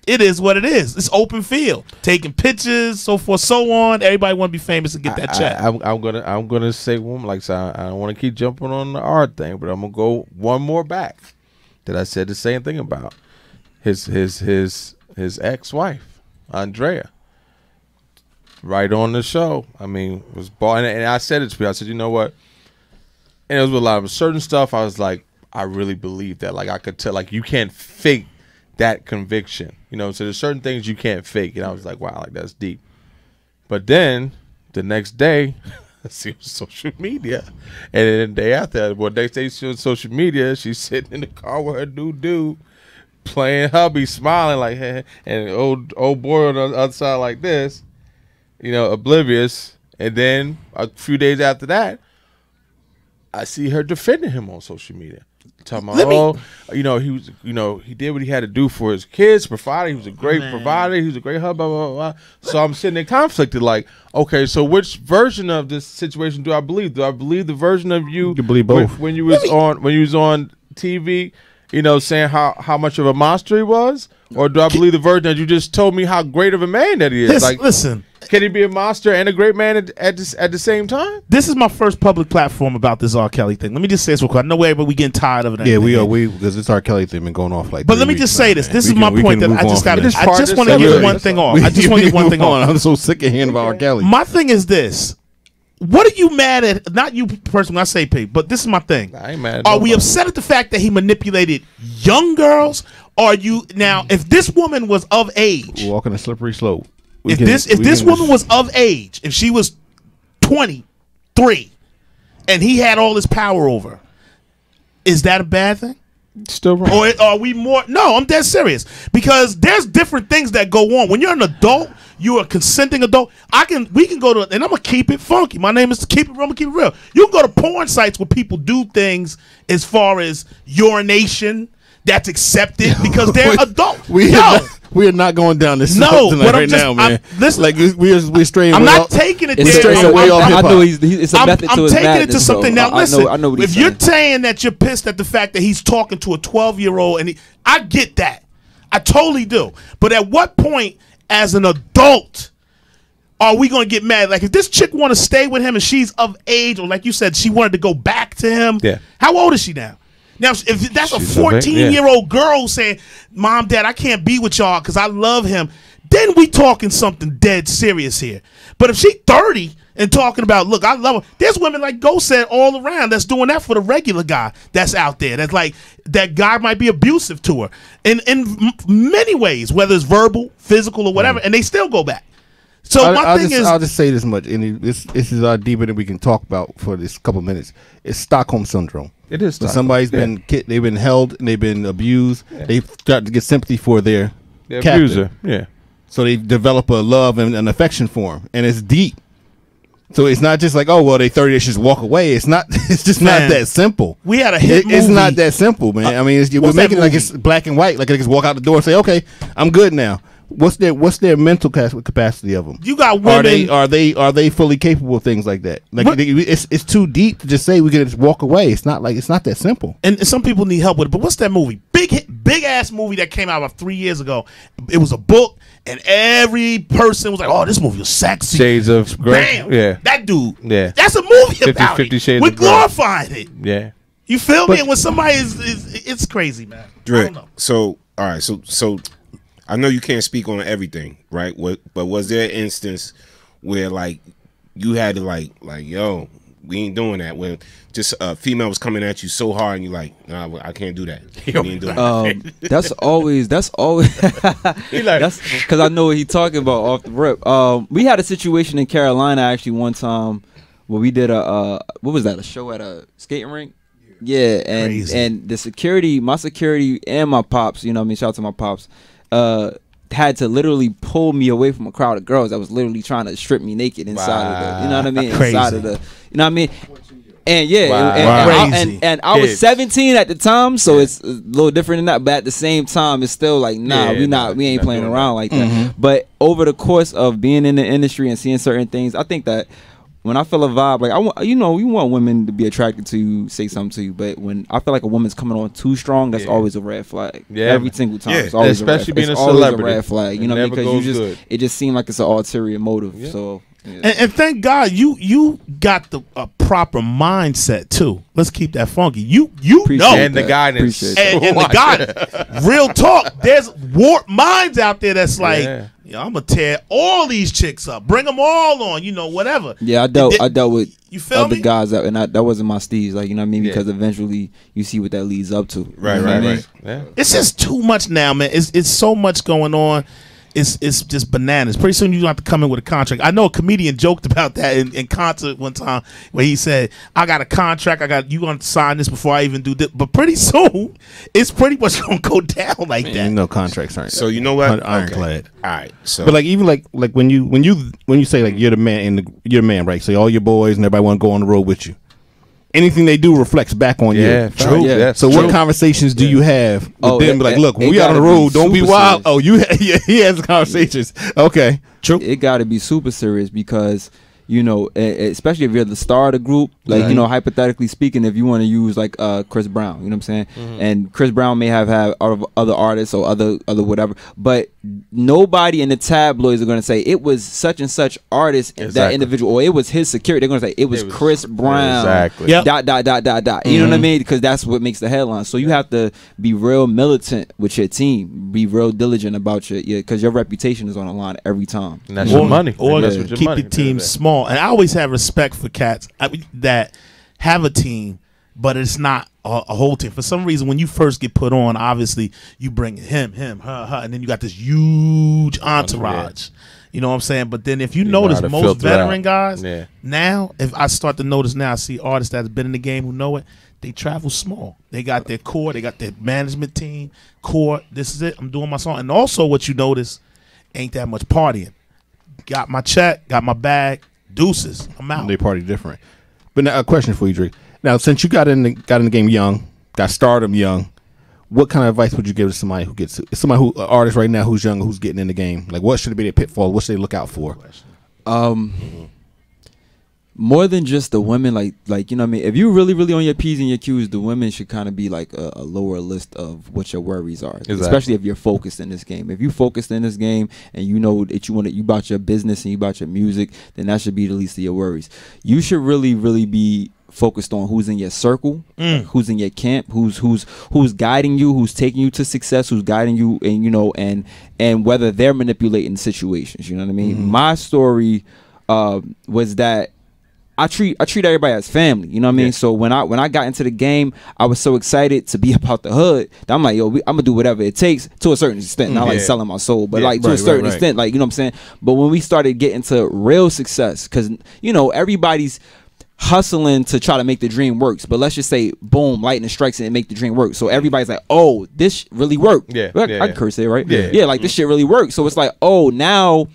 it is what it is. It's open field, taking pictures, so forth, so on. Everybody want to be famous and get that check. I'm gonna say one like I don't want to keep jumping on the art thing, but I'm gonna go one more back that I said the same thing about his ex-wife, Andrea. Right on the show. I mean, was bought, and I said it to people. I said, you know what? And it was a lot of certain stuff. I was like, I really believe that. Like I could tell, like you can't fake that conviction, So there's certain things you can't fake. And I was like, wow, like that's deep. But then the next day, I see it was social media, and then the day after, next day she was social media. She's sitting in the car with her new dude, playing hubby, smiling like, hey, and old boy on the other side like this, oblivious. And then a few days after that, I see her defending him on social media, talking about, he did what he had to do for his kids, provider. He was a great provider. He was a great husband. Blah, blah, blah. So I'm sitting there conflicted, like, okay, so which version of this situation do I believe? Do I believe the version of you? You can believe both. When you was on TV, you know, saying how much of a monster he was, or do I believe the version that you just told me how great of a man that he is? Listen, can he be a monster and a great man at the same time? This is my first public platform about this R. Kelly thing. Let me just say this real quick. I know everybody we getting tired of it. Yeah, we are. Because this R. Kelly thing been going off like. But let me just say this. This is my point that I just got. I just want to get one thing off. I just want to get one thing off. I'm so sick of hearing about R. Kelly. My thing is this. What are you mad at? Not you personally, I say Pete, but this is my thing. I ain't mad at Are we upset at the fact that he manipulated young girls? Are you now? If this woman was of age, we're walking a slippery slope. If this woman was of age, if she was 23, and he had all this power over her, is that a bad thing? Still wrong. Or are we more? No, I'm dead serious, because there's different things that go on when you're an adult. You're a consenting adult. We can go to, and I'm gonna keep it funky. My name is Keep It Real. I'm gonna keep it real. You can go to porn sites where people do things as far as urination that's accepted because they're adults. We are not going down this road right now, man. Listen, like we're straying. I'm not taking it there. I know it's a method to his I'm taking madness, it to something. though. Now listen, I know what he's if you're saying that you're pissed at the fact that he's talking to a 12-year-old, and I get that, I totally do. But at what point, as an adult, are we going to get mad? Like, if this chick want to stay with him and she's of age, or like you said, she wanted to go back to him. Yeah. How old is she now? Now, if that's a 14-year-old girl saying, "Mom, Dad, I can't be with y'all because I love him," then we talking something dead serious here. But if she 30 and talking about, "Look, I love him," there's women like Ghost said all around that's doing that for the regular guy that's out there. That's like, that guy might be abusive to her in many ways, whether it's verbal, physical, or whatever, and they still go back. So I'll just say this much, and this is deeper than we can talk about for this couple minutes. It's Stockholm syndrome. It is. When somebody's been they've been held and they've been abused. Yeah. They've started to get sympathy for their abuser. Yeah. So they develop a love and an affection for him, and it's deep. So it's not just like, oh well, they 30, they should just walk away. It's not. It's just not that simple. We had a hit movie. It's not that simple, man. I mean, we're making it like it's black and white. Like they just walk out the door and say, "Okay, I'm good now." What's their mental capacity of them? You got women. Are they fully capable of things like that? Like it's too deep to just say we can just walk away. It's not that simple. And some people need help with it. But what's that movie? Big ass movie that came out about 3 years ago. It was a book, and every person was like, "Oh, this movie was sexy." Shades of Grey. Bam, yeah, that dude. Yeah, that's a movie about 50 it. Shades We're of Grey. glorifying it. Yeah, you feel me? And when somebody it's crazy, man. Drake, I don't know. So all right, so I know you can't speak on everything, right? But was there an instance where like you had to like yo, we ain't doing that, when just a female was coming at you so hard and you like, nah, I can't do that. We ain't doing that. That's always that's because I know what he's talking about off the rip. We had a situation in Carolina actually one time where we did what was that, a show at a skating rink? Yeah, and the security, my security and my pops, you know what I mean, shout out to my pops, had to literally pull me away from a crowd of girls that was literally trying to strip me naked inside of the, you know what I mean? Inside of the, you know what I mean? And yeah, and I was 17 at the time, so it's a little different than that. But at the same time, it's still like, nah, we ain't playing around like that. But over the course of being in the industry and seeing certain things, I think that when I feel a vibe, like I want, you want women to be attracted to you, say something to you. But when I feel like a woman's coming on too strong, that's always a red flag. Yeah, every single time. It's always especially being a celebrity, red flag. You know, because it just seemed like it's an ulterior motive. Yeah. So. Yeah. And thank God you got a proper mindset too. Let's keep that funky. You know, and the guidance, and the guidance. Real talk. There's warped minds out there that's like, I'm gonna tear all these chicks up, bring them all on, whatever. Yeah, I dealt with other guys that wasn't my steez, like, you know what I mean, because eventually you see what that leads up to. Right. Yeah. It's just too much now, man. It's so much going on. It's just bananas. Pretty soon you don't have to come in with a contract. I know a comedian joked about that in concert one time where he said, I got a contract, you gonna sign this before I even do this. But pretty soon it's pretty much gonna go down like that. No contracts aren't. So you know what? Ironclad. All right. So but like even like when you say like you're the man you're the man, right? So all your boys and everybody wanna go on the road with you. Anything they do reflects back on you. True. Yeah. So what conversations do you have with them? Like, look, when we out on the road, don't be wild. Serious. Oh, he has conversations. Okay. True. It got to be super serious because You know, especially if you're the star of the group, like, you know, hypothetically speaking, if you want to use like Chris Brown, you know what I'm saying? And Chris Brown may have other artists or other whatever, but nobody in the tabloids are going to say it was such and such artist, that individual, or it was his security. They're going to say it was Chris Brown. Exactly. Yep. Dot. You know what I mean? Because that's what makes the headline. So you have to be real militant with your team, be real diligent about because your reputation is on the line every time. And that's your money. Or keep your team small. And I always have respect for cats that have a team, but it's not a whole team. For some reason, when you first get put on, obviously you bring him, her, and then you got this huge entourage. You know what I'm saying? But then if you notice, most veteran guys now, if I start to notice now, I see artists that have been in the game who know it. They travel small. They got their core. They got their management team core. This is it. I'm doing my song. And also, what you notice, ain't that much partying. Got my check, got my bag, deuces. I'm out. They party different. But now, a question for you, Drake. Now, since you got in the game young, got stardom young, what kind of advice would you give to somebody who gets an artist right now who's young, who's getting in the game? Like, what should be their pitfall? What should they look out for? More than just the women, like you know what I mean. If you really on your P's and your Q's, the women should kind of be like a lower list of what your worries are. Exactly. Especially if you're focused in this game. If you focused in this game and you know that you about your business and you about your music, then that should be the least of your worries. You should really be focused on who's in your circle, who's in your camp, who's guiding you, who's taking you to success, who's guiding you, and you know, and whether they're manipulating situations. You know what I mean? My story was that I treat everybody as family, you know what I mean? So when I got into the game, I was so excited to be about the hood that I'm like, yo, I'm gonna do whatever it takes to a certain extent. Not like selling my soul, but like to a certain extent, like, you know what I'm saying? But when we started getting to real success, because you know everybody's hustling to try to make the dream works, but let's just say boom, lightning strikes and make the dream work. So everybody's like, oh, this really worked. I can curse it, right? Like this shit really works. So it's like, oh, now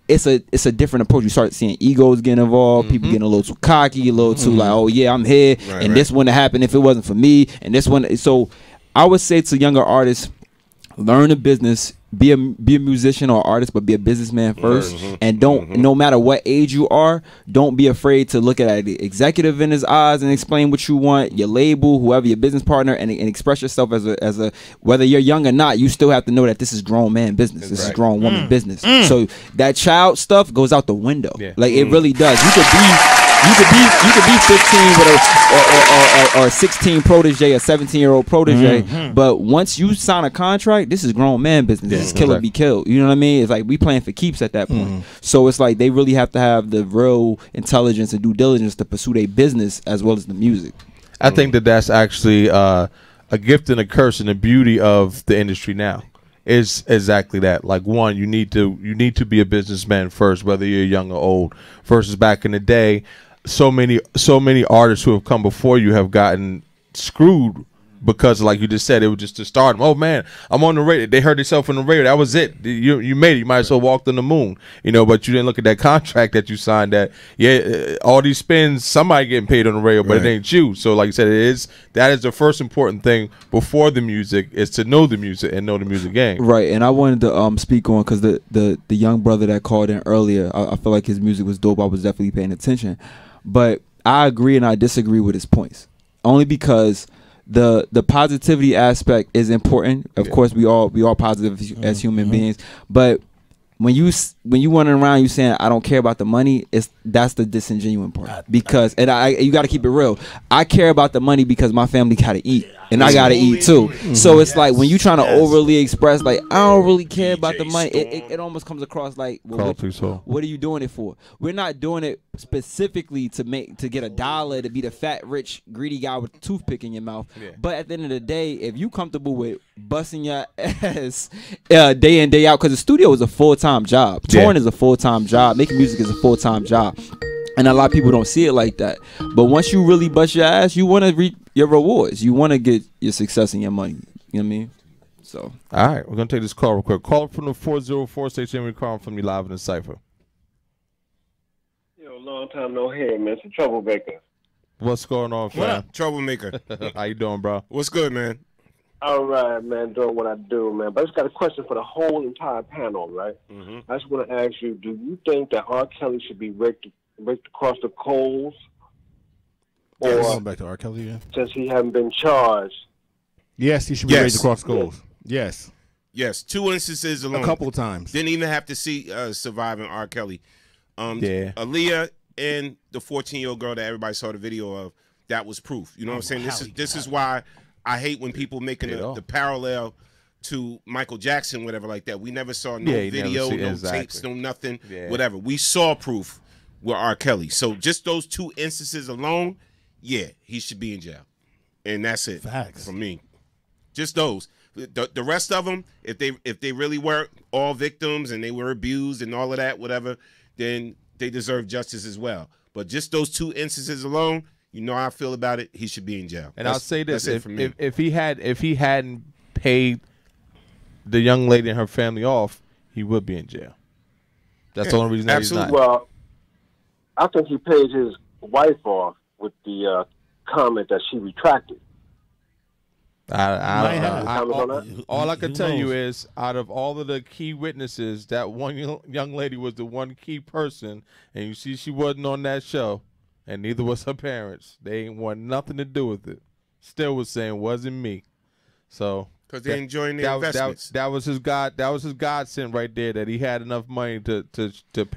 it's a different approach. You start seeing egos getting involved, people getting a little too cocky, a little too like, oh yeah, I'm here, and this wouldn't have happened if it wasn't for me, and this one. So I would say to younger artists, learn the business, be a musician or artist, but be a businessman first, and no matter what age you are, don't be afraid to look at the executive in his eyes and explain what you want, your label, whoever your business partner, and express yourself as a whether you're young or not. You still have to know that this is grown man business, this is grown woman business. So that child stuff goes out the window. Like it really does. You could be 15 with or 16 protege, a 17-year-old protege, but once you sign a contract, this is grown man business. This is kill or be killed. You know what I mean? It's like we playing for keeps at that point. So it's like they really have to have the real intelligence and due diligence to pursue their business as well as the music. I think that's actually a gift and a curse, and the beauty of the industry now is exactly that. Like, one, you need to be a businessman first, whether you're young or old. Versus back in the day, so many artists who have come before you have gotten screwed because, like you just said, it was just to start them. Oh man, I'm on the radio. They heard themselves on the radio. That was it. You made it. You might as well walked on the moon. You know, but you didn't look at that contract that you signed. That all these spins, somebody getting paid on the radio, but it ain't you. So, like you said, that is the first important thing before the music is to know the music and know the music game. Right. And I wanted to speak on because the young brother that called in earlier, I feel like his music was dope. I was definitely paying attention, but I agree and I disagree with his points only because the positivity aspect is important. Of course, we all positive as human beings, but when you running around you saying I don't care about the money, that's the disingenuous part. Because you got to keep it real. I care about the money because my family got to eat and I got to eat too. So it's like when you trying to overly express like I don't really care about the money, it almost comes across like, well, what are you doing it for? We're not doing it specifically to get $1 to be the fat, rich, greedy guy with a toothpick in your mouth. But at the end of the day, if you comfortable with busting your ass day in day out, because the studio is a full-time job, touring is a full-time job, making music is a full-time job, and a lot of people don't see it like that. But once you really bust your ass, you want to reap your rewards. You want to get your success and your money. You know what I mean? So all right, we're gonna take this call real quick. Call from the 404 station. We're calling from you live in the Cipher. Long time no hear, man. It's a troublemaker. What's going on, fam? What up, troublemaker? How you doing, bro? What's good, man? All right, man. Doing what I do, man. But I just got a question for the whole entire panel, right? I just want to ask you: do you think that R. Kelly should be raked across the coals? Or Going back to R. Kelly again? Since he hasn't been charged. Yes, he should be raised across the coals. Yes. Yes, 2 instances alone. A couple of times. Didn't even have to see surviving R. Kelly. Aaliyah and the 14-year-old girl that everybody saw the video of, that was proof. You know what I'm saying? This is why I hate when people making the parallel to Michael Jackson, whatever like that. We never saw no video, no tapes, no nothing, whatever. We saw proof with R. Kelly. So just those 2 instances alone, he should be in jail. And that's it. Facts. For me. Just those. The rest of them, if they really were all victims and they were abused and all of that, whatever, then they deserve justice as well. But just those 2 instances alone, you know how I feel about it. He should be in jail. And I'll say this: if he hadn't paid the young lady and her family off, he would be in jail. That's the only reason that he's not. Well, I think he paid his wife off with the comment that she retracted. All I can tell you is, out of all of the key witnesses, that one young lady was the one key person, and you see she wasn't on that show, and neither was her parents. They ain't want nothing to do with it. Still was saying, wasn't me. So because they're enjoying their investments. That was his God. That was his godsend right there. That he had enough money to pay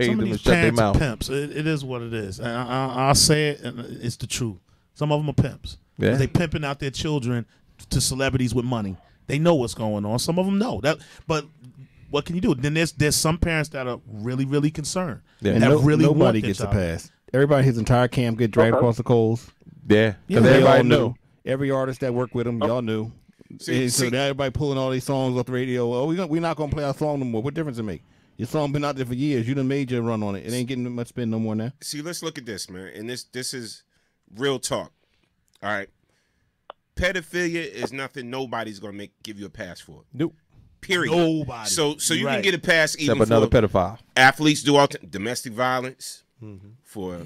Some them of to these shut their parents are mouth. pimps. It is what it is. And I'll say it, and it's the truth. Some of them are pimps. Yeah. They pimping out their children to celebrities with money. They know what's going on. Some of them know that, but what can you do? Then there's some parents that are really, really concerned. Yeah. And Nobody gets a pass. Everybody, his entire camp get dragged across the coals. Yeah, because everybody knew. Every artist that worked with him, y'all knew. So everybody pulling all these songs off the radio. Oh, we're not gonna play our song no more. What difference it make? Your song been out there for years. You done made your run on it. It ain't getting much spin no more now. See, let's look at this, man. And this is real talk. All right. Pedophilia is nothing nobody's gonna give you a pass for. Nope. Period. Nobody. So you can get a pass even Except another for pedophile. athletes do all domestic violence, for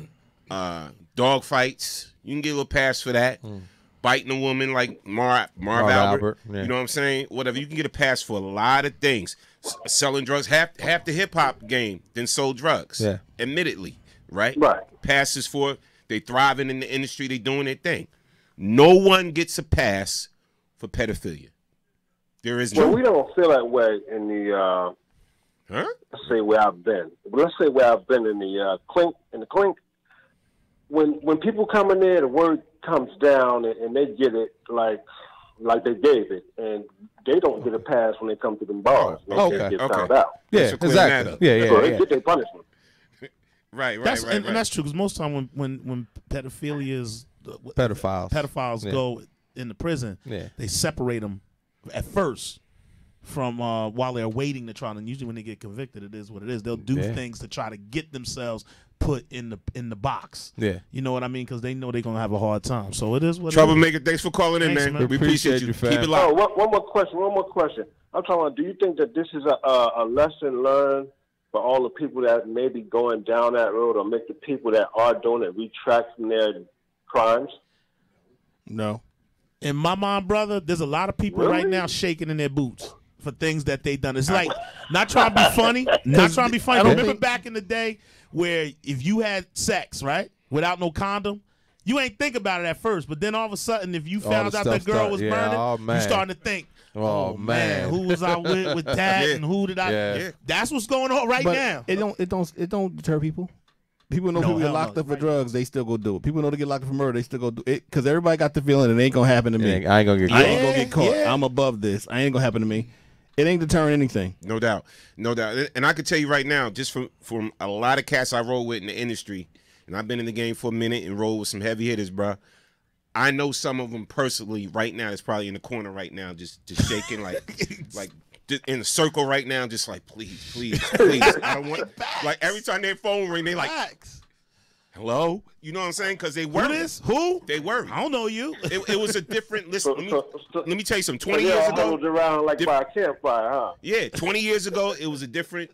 dog fights. You can get a little pass for that. Biting a woman like Marv Albert. Yeah. You know what I'm saying? Whatever. You can get a pass for a lot of things. Selling drugs. Half the hip hop game then sold drugs. Yeah. Admittedly. Right? Right. Passes for they thriving in the industry, they doing their thing. No one gets a pass for pedophilia. There is no. Well, we don't feel that way in the. Let's say where I've been. Let's say where I've been in the clink. In the clink, when people come in there, the word comes down and they get it like they gave it, and they don't get a pass when they come to them bars. They get found out. Yeah, exactly. Yeah. So they get their punishment. Right. And that's true, because most time when pedophilia is pedophiles go in the prison, they separate them at first from while they're waiting to try. And usually when they get convicted, it is what it is. They'll do things to try to get themselves put in the box. Yeah, you know what I mean? Because they know they're gonna have a hard time. So it is what Troublemaker, it is. thanks for calling in, man. We appreciate you. Fam. Keep it locked. One more question. I'm talking about, do you think that this is a lesson learned for all the people that may be going down that road, or make the people that are doing it retract from their crimes? No. In my mind, brother, there's a lot of people right now shaking in their boots for things that they done. It's like, not trying to be funny, Remember back in the day where if you had sex, right, without no condom, you ain't think about it at first, but then all of a sudden, if you found out that girl was burning, you starting to think, oh man, who was I with that, and who did I? Yeah. That's what's going on right now. It don't deter people. People know people get locked up for drugs, they still go do it. People know they get locked up for murder, they still go do it. Because everybody got the feeling it ain't going to happen to me. I ain't going to get caught. I ain't going to get caught. I'm above this. I ain't going to happen to me. It ain't deterring anything. No doubt. And I can tell you right now, just from a lot of cats I roll with in the industry, and I've been in the game for a minute and roll with some heavy hitters, bro. I know some of them personally right now that's probably in the corner right now, just shaking like in a circle right now, just like, please. I don't want, like, every time their phone ring, they like, hello? You know what I'm saying? Because they were. Who? They were. I don't know you. It was a different, listen, let me tell you something. 20 years ago. Around like by a campfire, huh? Yeah, 20 years ago, it was a different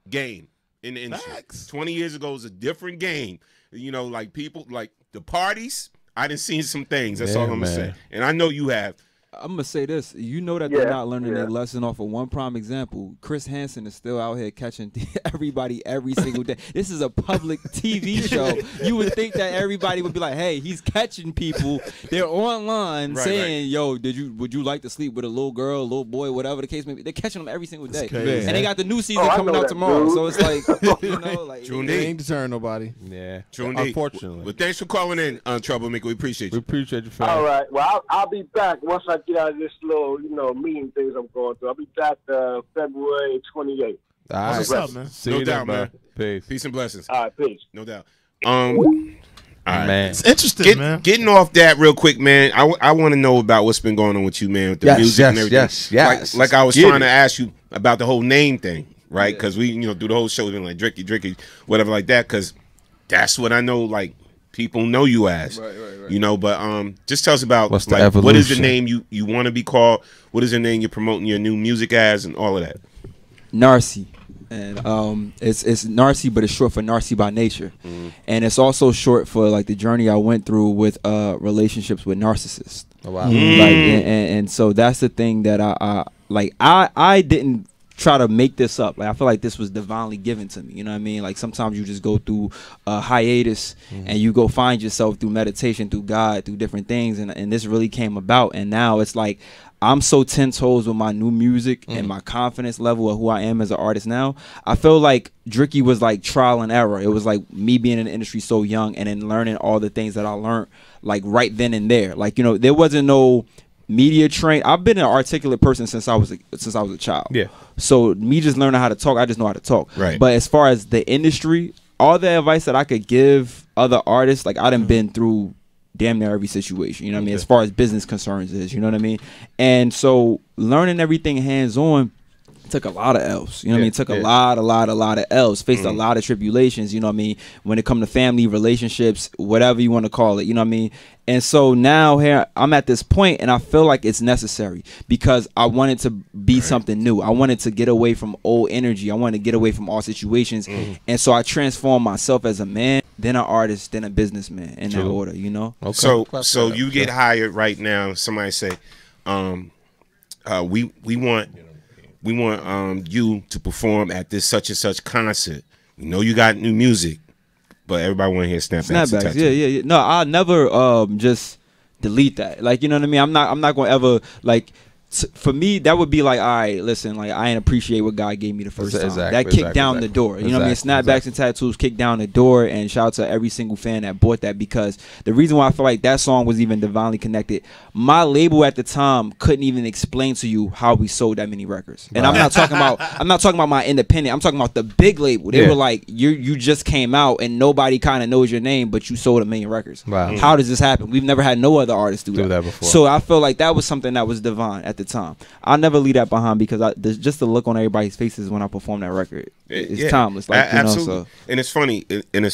game in the industry. 20 years ago, it was a different game. You know, like people, like the parties, I done seen some things. That's all I'm going to say. And I know you have. I'm gonna say this. You know that they're not learning their lesson off of one prime example. Chris Hansen is still out here catching everybody every single day. This is a public TV show. You would think that everybody would be like, "Hey, he's catching people." They're online saying, "Yo, would you like to sleep with a little girl, a little boy, whatever the case may be?" They're catching them every single day, and they got the new season coming out tomorrow. So it's like, you know, like they ain't deterring nobody. Yeah, unfortunately. Well, thanks for calling in, Troublemaker. We appreciate you. We appreciate you, fam. All right. Well, I'll be back once I get out of this little, meeting things I'm going through. I'll be back February 28th. All right. What's up, man? See No you doubt, then, man. Peace. Peace and blessings. All right, peace. No doubt. All right. Man. It's interesting, man. Getting off that real quick, man. I want to know about what's been going on with you, man, with the music and everything. Yes. Like I was trying to ask you about the whole name thing, right? Because we, do the whole show, been like Dricky, whatever like that. Because that's what I know. Like people know you as, right. But just tell us about what's the like evolution? What is the name you want to be called? What is the name you're promoting your new music as, and all of that? Narcy. And it's Narcy, but it's short for Narcy by Nature, and it's also short for like the journey I went through with relationships with narcissists. Oh, wow. Like, and so that's the thing that I didn't try to make this up. Like I feel like this was divinely given to me. You know what I mean? Like sometimes you just go through a hiatus and you go find yourself through meditation, through God, through different things, and this really came about. And now it's like I'm so 10 toes with my new music and my confidence level of who I am as an artist now. I feel like Dricky was like trial and error. It was like me being in the industry so young and then learning all the things that I learned like right then and there. Like, there wasn't no media train. I've been an articulate person since I was a child. Yeah. So me just learning how to talk, I just know how to talk. Right. But as far as the industry, all the advice that I could give other artists, like I done been through damn near every situation, you know what I mean, as far as business concerns is, you know what I mean? And so learning everything hands-on took a lot of L's, you know what I mean? Took a lot of L's, faced a lot of tribulations, you know what I mean, when it come to family, relationships, whatever you want to call it, you know what I mean? And so now here I'm at this point and I feel like it's necessary because I wanted to be something new. I wanted to get away from old energy. I wanted to get away from all situations. And so I transformed myself as a man, then an artist, then a businessman in that order, Okay. So you get hired right now. Somebody say, we want you to perform at this such and such concert. We know you got new music, but everybody want to hear snapbacks. Yeah. No, I'll never just delete that. Like, you know what I mean? I'm not going to ever like. For me, that would be like, all right, listen, like I ain't appreciate what God gave me the first time. That kicked down the door. You know what I mean? Snapbacks and tattoos kicked down the door, and shout out to every single fan that bought that, because the reason why I feel like that song was even divinely connected, my label at the time couldn't even explain to you how we sold that many records. And I'm not talking about my independent. I'm talking about the big label. They were like, you just came out and nobody kind of knows your name, but you sold 1 million records. Wow. How does this happen? We've never had no other artist do that before. So I feel like that was something that was divine at the time. I'll never leave that behind because just the look on everybody's faces when I perform that record, it's timeless. Like, absolutely. And it's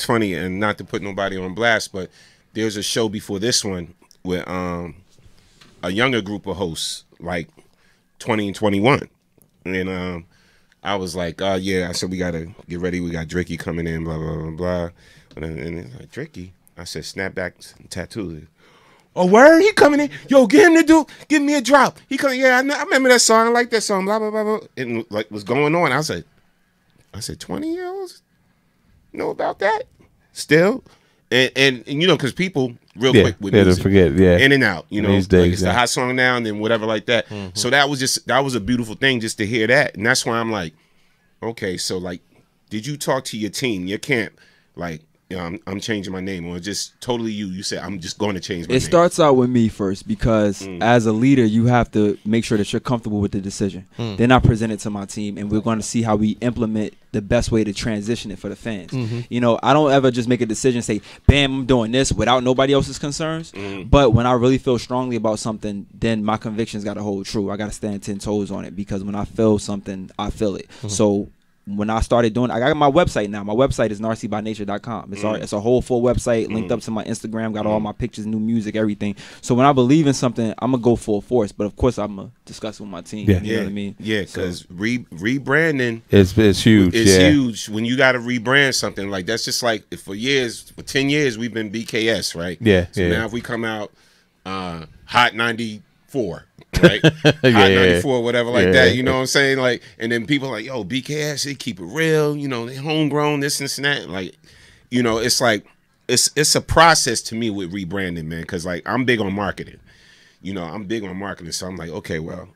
funny, and not to put nobody on blast, but there's a show before this one with a younger group of hosts, like 20 and 21, and I was like, I said we gotta get ready. We got Dricky coming in, blah blah blah blah, and it's like Dricky. I said snapbacks and tattoos. Oh, word? He coming in. Yo, get him to give me a drop. He coming. Yeah, I remember that song. I like that song. Blah blah blah blah. And like was going on. I said 20-year-olds know about that still, and because people real quick with music, forget, in and out. These days, like it's the hot song now and then whatever like that. So that was a beautiful thing just to hear that, and that's why I'm like, okay, so like, did you talk to your team, your camp, like? I'm changing my name, or just totally you said I'm just going to change my name. It starts out with me first because as a leader, you have to make sure that you're comfortable with the decision. Then I present it to my team, and we're going to see how we implement the best way to transition it for the fans. I don't ever just make a decision, say, bam, I'm doing this without nobody else's concerns. But when I really feel strongly about something, then my convictions got to hold true. I got to stand 10 toes on it, because when I feel something, I feel it. So when I started doing, I got my website now. My website is narcybynature.com. It's a whole full website linked up to my Instagram, got all my pictures, new music, everything. So when I believe in something, I'm gonna go full force. But of course, I'm gonna discuss with my team. You know what I mean? Yeah, because rebranding it's huge. It's huge when you got to rebrand something. Like that's just like for 10 years we've been BKS, right? Yeah. So now if we come out Hot 94. right? Hot 94, whatever, like that. You know what I'm saying? Like, and then people are like, yo, BKS, they keep it real. You know, they homegrown, this and that. Like, you know, it's like it's a process to me with rebranding, man. Because like I'm big on marketing. You know, I'm big on marketing, so I'm like, okay, well,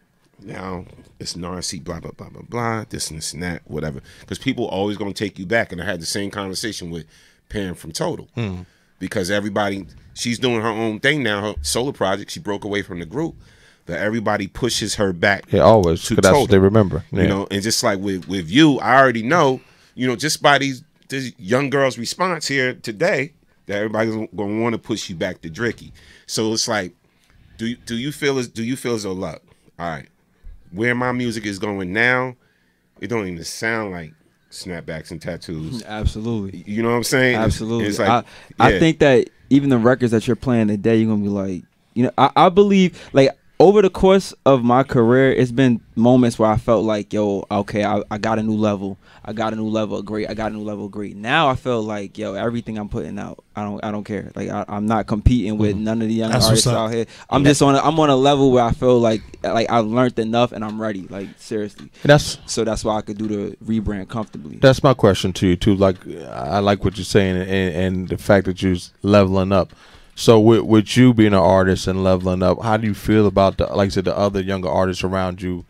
now it's Narcy, blah blah blah blah blah, this and that, whatever. Because people always gonna take you back, and I had the same conversation with Pam from Total, because everybody, she's doing her own thing now, her solo project. She broke away from the group, but everybody pushes her back. Yeah, always. To That's Total. what they remember. Yeah. You know, and just like with you, I already know. You know, just by these young girls' response here today, that everybody's gonna want to push you back to Dricky. So it's like, do you feel as though, look, all right, where my music is going now, it don't even sound like snapbacks and tattoos. Absolutely. You know what I'm saying? Absolutely. It's like, I think that even the records that you're playing today, you're gonna be like, you know, I believe like over the course of my career, it's been moments where I felt like, yo, okay, I got a new level. I got a new level of great. I got a new level of great. Now I feel like, yo, everything I'm putting out, I don't care. Like I'm not competing with none of the young artists out here. I'm on a level where I feel like I've learned enough and I'm ready. Like seriously. So that's why I could do the rebrand comfortably. That's my question to you too. Like I like what you're saying and the fact that you're leveling up. So with you being an artist and leveling up, how do you feel about the, like I said, the other younger artists around you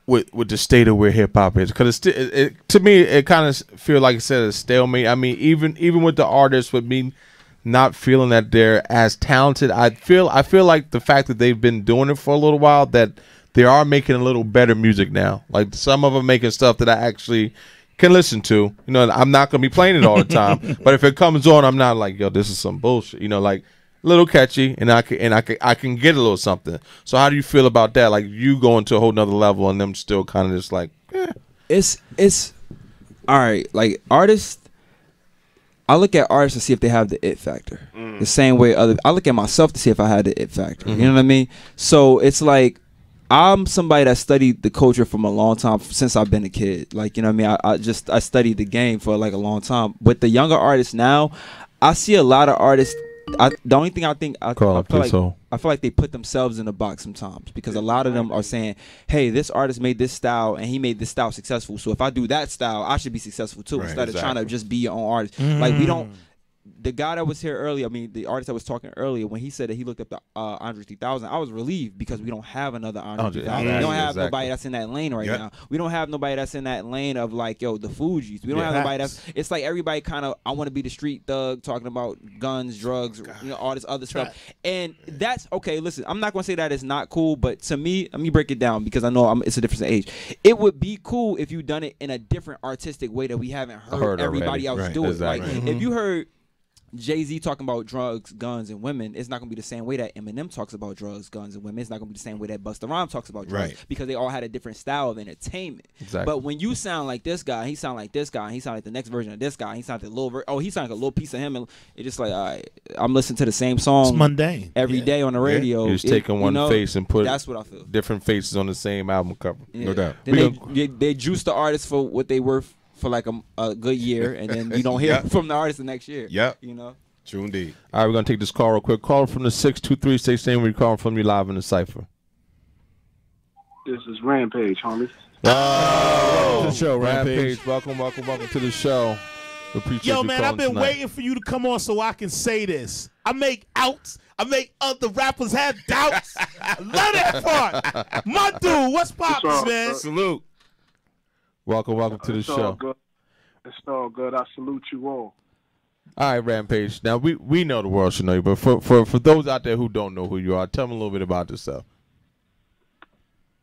with the state of where hip hop is? Because to me it kind of feel like I said a stalemate. I mean, even with the artists, with me not feeling that they're as talented, I feel like the fact that they've been doing it for a little while, that they are making a little better music now. Like some of them making stuff that I actually can listen to. You know, I'm not gonna be playing it all the time, but if it comes on, I'm not like, yo, this is some bullshit. You know, like a little catchy, and I can get a little something. So how do you feel about that? Like you going to a whole nother level, and them still kind of just like, it's all right. Like artists, I look at artists to see if they have the it factor. The same way I look at myself to see if I had the it factor. You know what I mean? So it's like, I'm somebody that studied the culture from a long time, since I've been a kid. Like, you know what I mean? I studied the game for like a long time. With the younger artists now, I see a lot of artists. The only thing I feel like they put themselves in a box sometimes, because a lot of them are saying, hey, this artist made this style and he made this style successful, so if I do that style, I should be successful too, instead of trying to just be your own artist. Like we don't. The guy that was here earlier, I mean, the artist that was talking earlier, when he said that he looked up the Andre 3000, I was relieved, because we don't have another Andre 3000. We don't have nobody that's in that lane right now. We don't have nobody that's in that lane of like, yo, the Fugees. We don't have nobody that's. It's like everybody kind of, I want to be the street thug, talking about guns, drugs, you know, all this other stuff. And that's okay. Listen, I'm not gonna say that it's not cool, but to me, let me break it down, because I know it's a difference in age. It would be cool if you done it in a different artistic way that we haven't heard everybody else do it. Like if you heard Jay-Z talking about drugs, guns, and women, it's not going to be the same way that Eminem talks about drugs, guns, and women. It's not going to be the same way that Busta Rhymes talks about drugs, because they all had a different style of entertainment. Exactly. But when you sound like this guy, he sound like this guy, and he sound like the next version of this guy, and he sound like he sound like a little piece of him, and it's just like, all right, I'm listening to the same song. It's mundane. Every day on the radio. You're just taking one face and put that's what I feel. Different faces on the same album cover. No doubt. Then they juice the artists for what they worth for like a good year, and then you don't hear from the artist the next year. You know? True indeed. All right, we're going to take this call real quick. Call from the 623 station. We're calling from you live in the Cipher. This is Rampage, homie. Oh, the show, Rampage. Welcome to the show. We appreciate Yo, you man, I've been tonight. waiting for you to come on so I can say this. I make outs. I make other rappers have doubts. I love that part. My dude, what's poppin', man? Salute. Welcome to the show. Good. It's all good. I salute you all. All right, Rampage. Now, we know the world should know you, but for those out there who don't know who you are, tell them a little bit about yourself.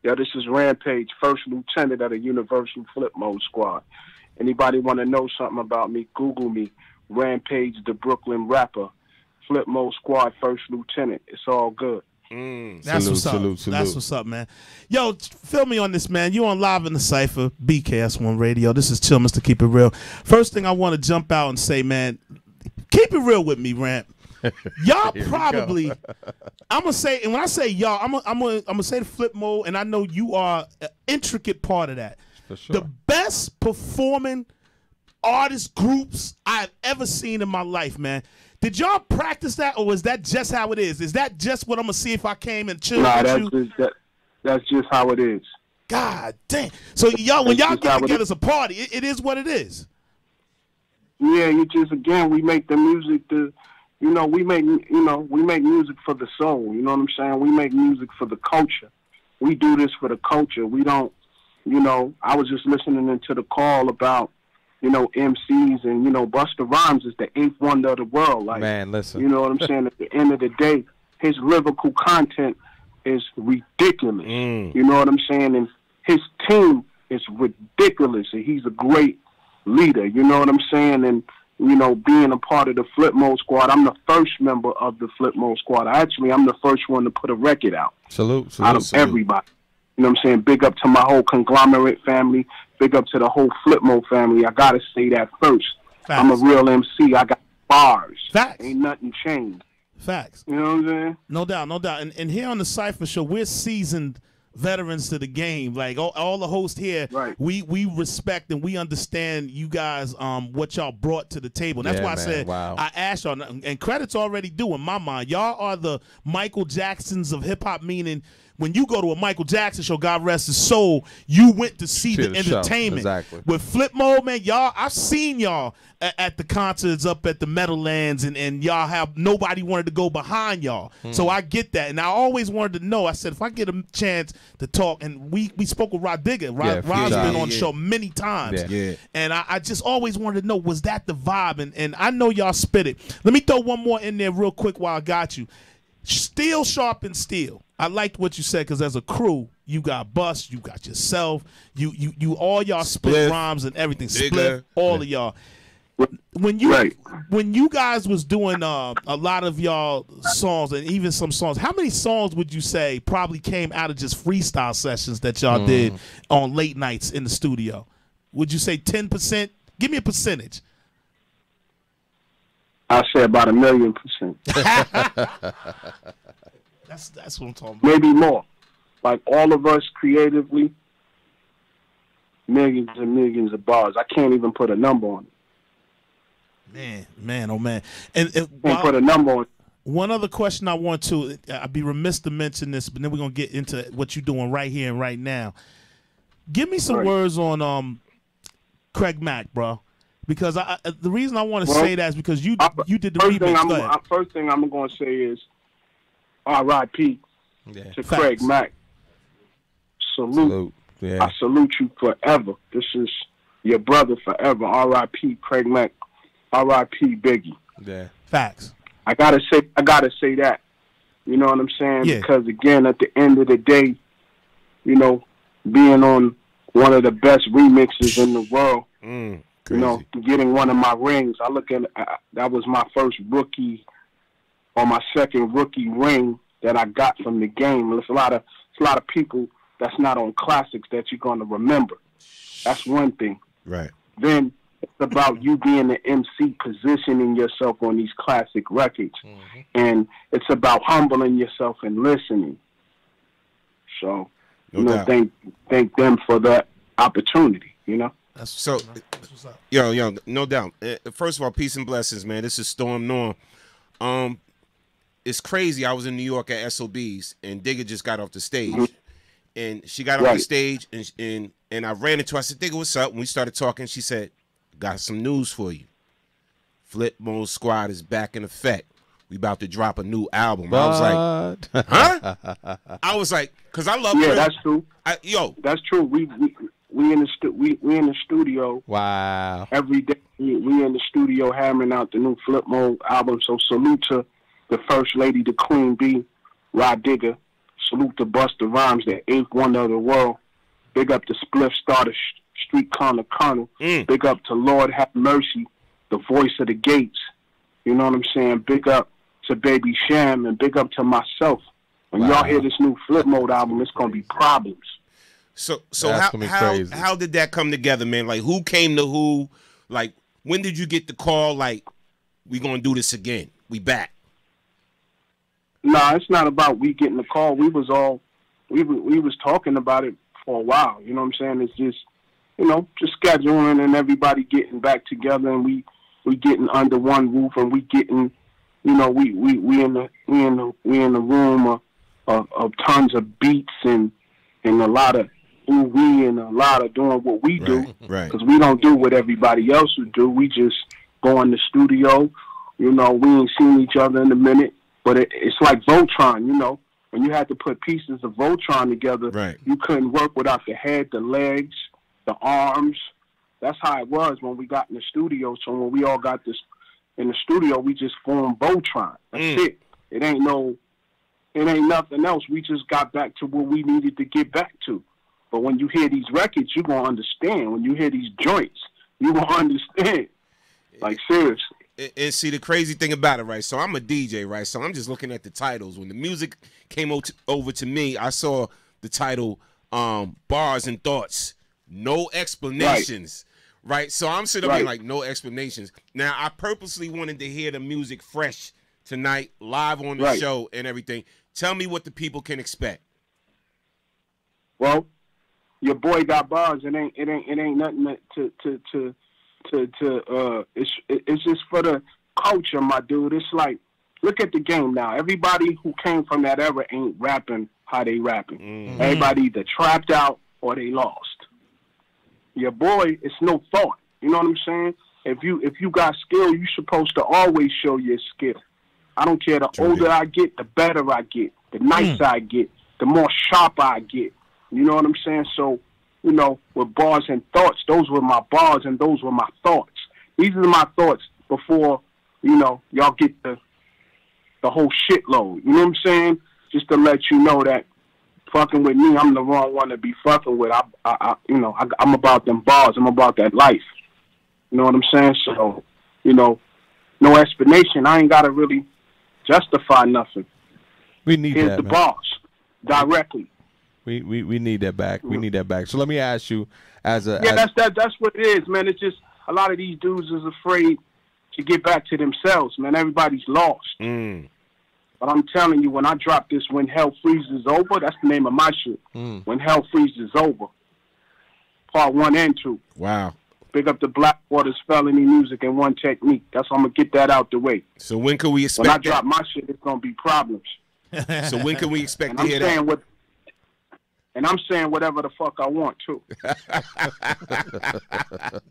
Yeah, this is Rampage, first lieutenant of the Universal Flip Mode Squad. Anybody want to know something about me, Google me, Rampage the Brooklyn rapper, Flip Mode Squad, first lieutenant. It's all good. That's what's up. That's what's up, man. Yo, fill me on this, man. You on Live in the Cipher, BKS1 Radio. This is Chill, Mr. Keep It Real. First thing I want to jump out and say, man, keep it real with me, Ramp. Y'all probably, I'm gonna say, and when I say y'all, I'm gonna say the Flip Mode, and I know you are an intricate part of that. For sure. The best performing artist groups I've ever seen in my life, man. Did y'all practice that, or is that just how it is? Is that just what I'm gonna see if I came and chill with you? That's just how it is. God damn. So y'all, when y'all get together as a party, it is what it is. Yeah, you just again we make the music we make music for the soul. You know what I'm saying? We make music for the culture. We do this for the culture. We don't, I was just listening into the call about, MCs and, Busta Rhymes is the 8th wonder of the world. Like, man, listen. You know what I'm saying? At the end of the day, his lyrical content is ridiculous. You know what I'm saying? And his team is ridiculous. And he's a great leader. You know what I'm saying? And, being a part of the Flip Mode Squad, I'm the first member of the Flip Mode Squad. I'm the first one to put a record out. Salute. Out of everybody. You know what I'm saying? Big up to my whole conglomerate family. Big up to the whole Flip Mode family. I got to say that first. Facts. I'm a real MC. I got bars. Facts. Ain't nothing changed. Facts. You know what I'm saying? No doubt, no doubt. And here on the Cipher Show, we're seasoned veterans to the game. Like all the hosts here, right. we respect and we understand you guys what y'all brought to the table. That's why I said I asked y'all, and credit's already due in my mind. Y'all are the Michael Jacksons of hip hop, meaning when you go to a Michael Jackson show, God rest his soul, you went to see the entertainment. Exactly. With Flip Mode, man, y'all, I've seen y'all at the concerts up at the Meadowlands, and y'all have nobody wanted to go behind y'all. So I get that, and I always wanted to know. I said if I get a chance to talk, and we spoke with Rod Digger. Rod's been on the show many times, and I just always wanted to know, was that the vibe? And I know y'all spit it. Let me throw one more in there real quick while I got you. Steel sharpens steel. I liked what you said because as a crew, you got Bust, you got yourself, you all y'all split rhymes and everything. Split all of y'all. When you guys was doing a lot of y'all songs and even some songs, how many songs would you say probably came out of just freestyle sessions that y'all did on late nights in the studio? Would you say 10%? Give me a percentage. I say about 1,000,000%. That's what I'm talking about. Maybe more. Like all of us creatively, millions and millions of bars. I can't even put a number on it. Man, oh man. And can't put a number on it. One other question I want to, I'd be remiss to mention this, but then we're going to get into what you're doing right here and right now. Give me some words on Craig Mack, bro. Because the reason I want to say that is because you did the remix. First thing I'm going to say is R.I.P. to Craig Mack. Salute. Yeah. I salute you forever. This is your brother forever. R.I.P. Craig Mack. R.I.P. Biggie. Yeah. Facts. I gotta say that. You know what I'm saying? Yeah. Because again, at the end of the day, being on one of the best remixes in the world. Getting one of my rings. I look at that was my first rookie or my second rookie ring that I got from the game. It's a lot of people that's not on classics that you're gonna remember. That's one thing. Right. Then it's about you being the MC, positioning yourself on these classic records, and it's about humbling yourself and listening. So, thank them for that opportunity. So, yo, no doubt. First of all, peace and blessings, man. This is Storm Norm. It's crazy. I was in New York at SOBs, and Digger just got off the stage, and she got off the stage, and I ran into her. I said, Digger, what's up? And we started talking. She said, got some news for you. Flip Mode Squad is back in effect. We about to drop a new album. I was like, huh? I was like, because I love Flip. That's true. That's true. We in the studio. Wow. Every day we in the studio hammering out the new Flip Mode album. So salute to the First Lady, the Queen Bee, Rod Digger. Salute to Busta Rhymes, the 8th wonder of the world. Big up to Spliff Starter, Street Corner Colonel. Big up to Lord Have Mercy, the voice of the gates. You know what I'm saying? Big up to Baby Sham, and big up to myself. When y'all hear this new Flip Mode album, it's gonna be problems. So how did that come together, man? Like, who came to who? Like, when did you get the call? Like, we gonna do this again? We back? Nah, it's not about we getting the call. We was talking about it for a while. You know what I'm saying? It's just, just scheduling and everybody getting back together, and we getting under one roof, and we getting you know, we in the room of tons of beats and a lot of ooh-wee and a lot of doing what we do. Right. Because we don't do what everybody else would do. We just go in the studio. You know, we ain't seen each other in a minute. But it's like Voltron, you know. When you had to put pieces of Voltron together, you couldn't work without the head, the legs, the arms. That's how it was when we got in the studio. So when we all got this in the studio, we just formed Voltron. That's it. It ain't nothing else. We just got back to what we needed to get back to. But when you hear these records, you're going to understand. When you hear these joints, you're going to understand. Like, seriously. And see, the crazy thing about it, right? So I'm a DJ, right? So I'm just looking at the titles. When the music came over to me, I saw the title Bars and Thoughts. No explanations. Right? So I'm sitting there like, no explanations. Now, I purposely wanted to hear the music fresh tonight, live on the show and everything. Tell me what the people can expect. Well, your boy got bars. It ain't nothing it's just for the culture, my dude. It's like, look at the game now. Everybody who came from that era ain't rapping how they rapping. Everybody either trapped out or they lost. Your boy, it's no thought. You know what I'm saying? If you got skill, you supposed to always show your skill. I don't care. The older I get, the better I get. The nicer I get, the more sharp I get. You know what I'm saying? So, you know, with bars and thoughts, those were my bars and those were my thoughts. These are my thoughts before, you know, y'all get the whole shitload. You know what I'm saying? Just to let you know that fucking with me, I'm the wrong one to be fucking with. I'm about them bars. I'm about that life. You know what I'm saying? So, you know, no explanation. I ain't got to really justify nothing. We need Here's that, the man. bars directly. We need that back. We need that back. So let me ask you, that's what it is, man. It's just a lot of these dudes is afraid to get back to themselves, man. Everybody's lost. But I'm telling you, when I drop this, When Hell Freezes Over, that's the name of my shit. When Hell Freezes Over, part 1 and 2. Wow. Big up the Blackwater's Felony Music and One Technique. That's why I'm gonna get that out the way. So when can we expect? When I drop my shit, it's gonna be problems. So when can we expect and to hear that? And I'm saying whatever the fuck I want too.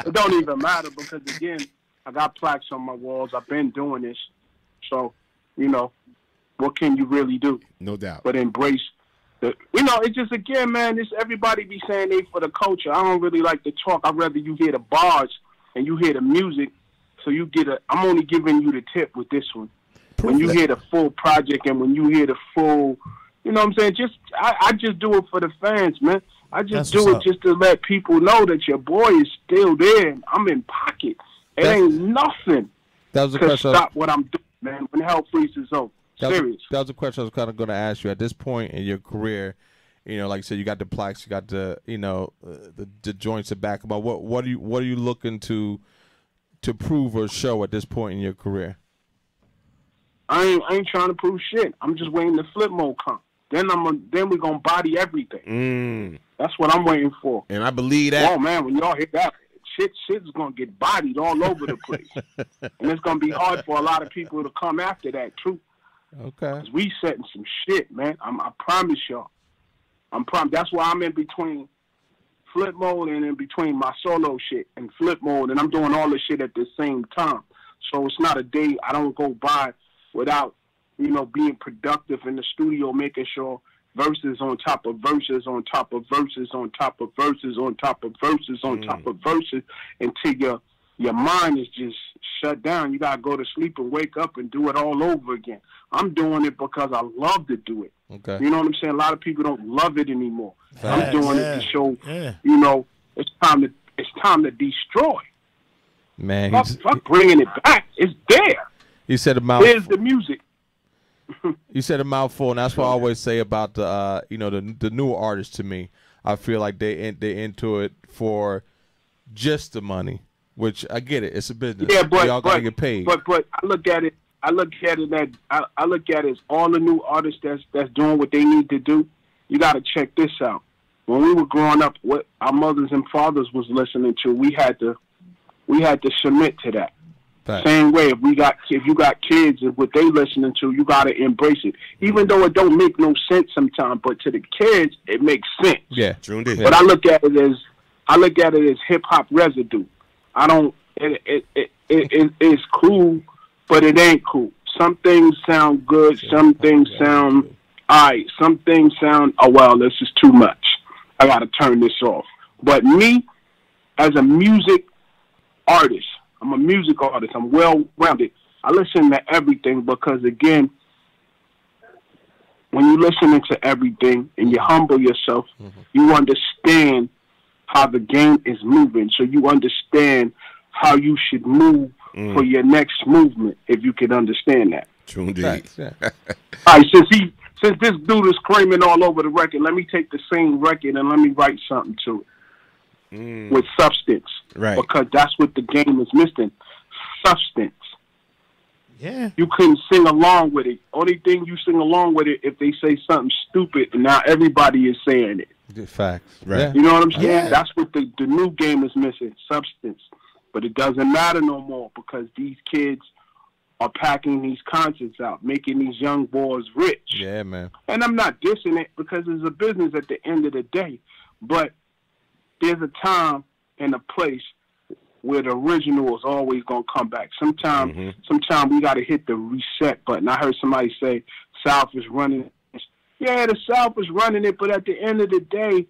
It don't even matter because again, I got plaques on my walls. I've been doing this, so you know, what can you really do? No doubt. But embrace the. You know, it's just again, man. This everybody be saying they for the culture. I don't really like to talk. I'd rather you hear the bars and you hear the music, so you get a. I'm only giving you the tip with this one. When you hear the full project and when you hear the full. You know what I'm saying? I just do it for the fans, man. I just do it just to let people know that your boy is still there. And I'm in pocket. It ain't nothing to stop what I'm doing, man. When Hell Freezes Over. Serious. That was a question I was kind of going to ask you. At this point in your career, you know, like I said, you got the plaques, you got the, you know, the joints to back them up. What are you looking to prove or show at this point in your career? I ain't trying to prove shit. I'm just waiting to flip mode come. Then we're gonna body everything. That's what I'm waiting for. And I believe that. Oh man, when y'all hit that, shit's gonna get bodied all over the place, and it's gonna be hard for a lot of people to come after that too. Okay. 'Cause we setting some shit, man. I promise y'all. That's why I'm in between flip mode and in between my solo shit and flip mode, and I'm doing all this shit at the same time. So it's not a day I don't go by without, you know, being productive in the studio, making sure verses on top of verses on top of verses on top of verses on top of verses on top of verses until your mind is just shut down. You gotta go to sleep and wake up and do it all over again. I'm doing it because I love to do it. Okay. You know what I'm saying? A lot of people don't love it anymore. I'm doing it to show, you know, it's time to destroy. Man, fuck bringing it back. It's there. You said a mouthful. Here's the music. You said a mouthful, and that's what I always say about the you know, the newer artists. To me, I feel like they into it for just the money, which I get it. It's a business. Yeah, but y'all gotta get paid. But I look at it as all the new artists that's doing what they need to do. You got to check this out. When we were growing up, what our mothers and fathers was listening to, we had to submit to that. Same way, if you got kids and what they listening to, you gotta embrace it. Even though it don't make no sense sometimes, but to the kids, it makes sense. Yeah, true indeed. But I look at it as hip hop residue. I don't. It's cool, but it ain't cool. Some things sound good. Some things sound alright. Some things sound, oh well, this is too much. I gotta turn this off. But me, as a music artist, I'm a music artist. I'm well-rounded. I listen to everything because, again, when you're listening to everything and you humble yourself, you understand how the game is moving. So you understand how you should move for your next movement, if you can understand that. True indeed. All right, since this dude is screaming all over the record, let me take the same record and let me write something to it with substance. Right. Because that's what the game is missing. Substance. Yeah. You couldn't sing along with it. Only thing you sing along with it if they say something stupid, and now everybody is saying it. Facts. Right. Yeah. You know what I'm saying? Yeah. That's what the new game is missing, substance. But it doesn't matter no more because these kids are packing these concerts out, making these young boys rich. Yeah, man. And I'm not dissing it because it's a business at the end of the day. But there's a time and a place where the original is always going to come back. Sometime we got to hit the reset button. I heard somebody say South is running. Yeah, the South is running it, but at the end of the day,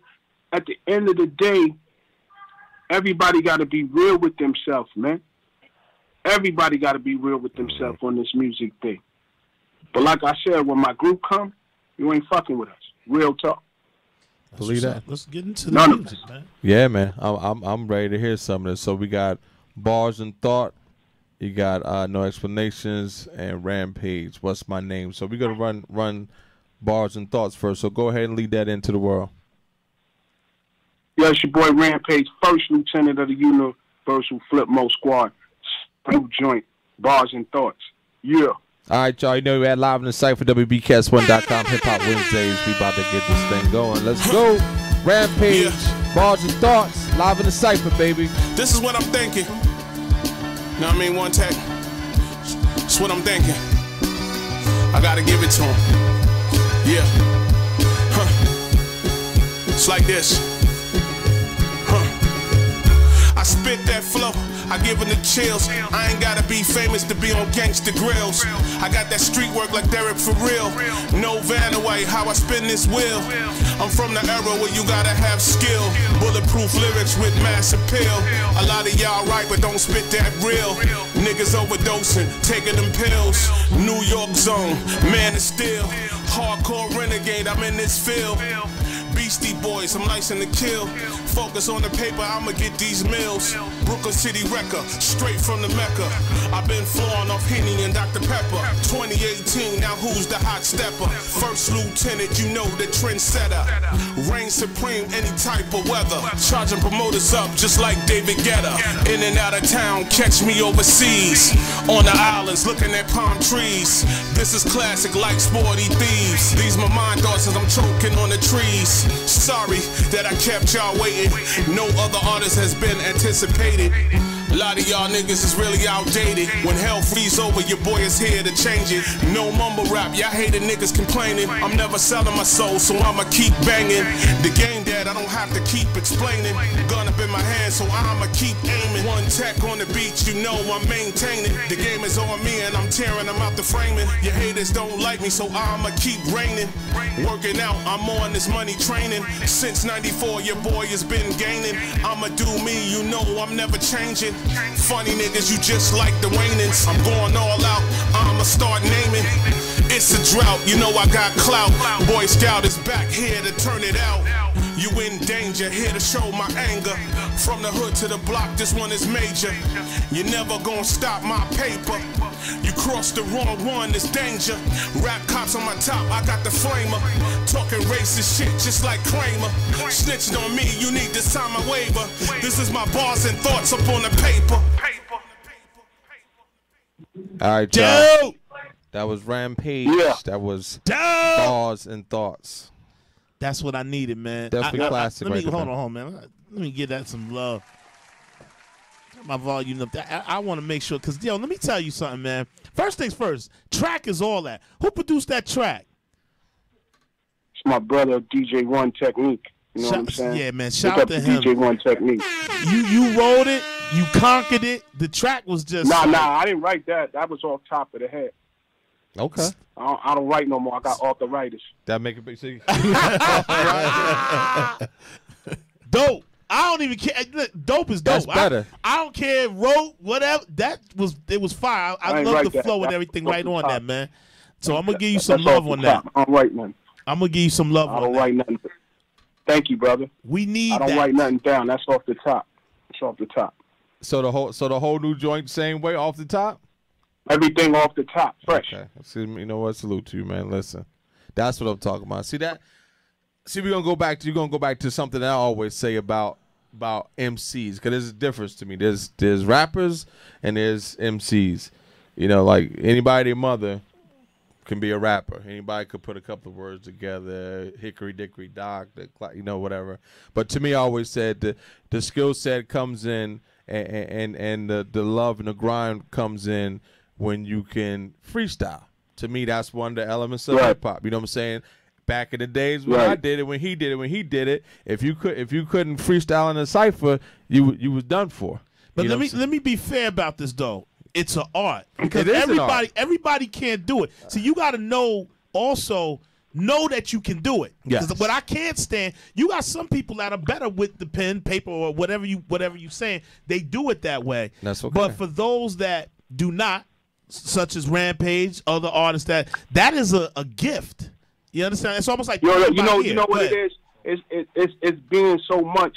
everybody got to be real with themselves, man. Everybody got to be real with themselves on this music thing. But like I said, when my group come, you ain't fucking with us. Real talk. Believe that. Let's get into the music, man. Yeah, man. I'm ready to hear some of this. So we got Bars and Thought. You got No Explanations and Rampage. What's My Name? So we're gonna run Bars and Thoughts first. So go ahead and lead that into the world. Yeah, it's your boy Rampage, first lieutenant of the Universal Flipmo Squad. New joint, Bars and Thoughts. Yeah. All right, y'all. You know we're at live in the Cipher, WBcast1.com, Hip Hop Wednesdays. We about to get this thing going. Let's go. Rampage, Bars and Thoughts, live in the Cipher, baby. This is what I'm thinking. Know what I mean? One take. It's what I'm thinking. I gotta give it to him. Yeah. Huh. It's like this. I spit that flow, I give them the chills. I ain't gotta be famous to be on gangsta grills. I got that street work like Derek for real. No Vanaway, how I spin this wheel. I'm from the era where you gotta have skill. Bulletproof lyrics with mass appeal. A lot of y'all right, but don't spit that real. Niggas overdosing, taking them pills. New York zone, man is still. Hardcore renegade, I'm in this field. Beastie Boys, I'm licensed to kill. Focus on the paper, I'ma get these mills. Brooklyn City Wrecker, straight from the Mecca. I've been flowing off Henny and Dr. Pepper. 2018, now who's the hot stepper? First lieutenant, you know the trendsetter. Reign supreme, any type of weather. Charging promoters up, just like David Guetta. In and out of town, catch me overseas. On the islands, looking at palm trees. This is classic, like Sporty Thieves. These my mind thoughts as I'm choking on the trees. Sorry that I kept y'all waiting. No other artist has been anticipated. A lot of y'all niggas is really outdated. When hell frees over, your boy is here to change it. No mumble rap, y'all hated niggas complaining. I'm never selling my soul, so I'ma keep banging. The game dead, I don't have to keep explaining. Gun up in my hand, so I'ma keep aiming. One tech on the beat, you know I'm maintaining. The game is on me and I'm tearing them out the framing. Your haters don't like me, so I'ma keep raining. Working out, I'm on this money training. Since 94, your boy has been gaining. I'ma do me, you know I'm never changing. Funny niggas, you just like the Waynans. I'm going all out, I'ma start naming. It's a drought, you know I got clout. Boy Scout is back here to turn it out. You in danger, here to show my anger. From the hood to the block, this one is major. You never gonna stop my paper. You crossed the wrong one, it's danger. Rap cops on my top, I got the flamer. Talking racist shit just like Kramer. Snitching on me, you need to sign my waiver. This is my bars and thoughts up on the paper. All right, y'all. That was Rampage. Yeah. That was Bars and Thoughts. That's what I needed, man. Definitely classic. Let me right hold on, man. Let me give that some love. My volume up. I want to make sure, because, yo, let me tell you something, man. First things first, track is all that. Who produced that track? It's my brother, DJ One Technique. You know what I'm saying? Yeah, man. Shout out to him. DJ One Technique. You wrote it. You conquered it. The track was just... Nah, I didn't write that. That was off top of the head. Okay. I don't write no more. I got arthritis. That make a big thing. Dope. I don't even care. Dope is dope. That's better. I don't care. Wrote whatever. It was fire. I love the flow and everything right on that, man. So I'm gonna give you some love on that. I don't write nothing. I'm gonna give you some love on that. I don't write nothing. Thank you, brother. We need. I don't write nothing down. That's off the top. It's off the top. So the whole new joint same way off the top. Everything off the top, fresh. Okay. See, you know what? Salute to you, man. Listen, that's what I'm talking about. See that? See, you're gonna go back to something that I always say about MCs, because there's a difference to me. There's rappers and there's MCs. You know, like anybody, their mother can be a rapper. Anybody could put a couple of words together, hickory dickory dock, you know, whatever. But to me, I always said the skill set comes in, and the love and the grind comes in when you can freestyle. To me, that's one of the elements of hip hop. You know what I'm saying? Back in the days when I did it, when he did it, if you couldn't freestyle in a cipher, you was done for. But let me be fair about this though. It's an art, because everybody can't do it. So you got to know that you can do it. Because what I can't stand, you got some people that are better with the pen, paper, or whatever you saying. They do it that way. That's okay. But for those that do not, such as Rampage, other artists, that is a gift. You understand? It's almost like you know what it is. It's being so much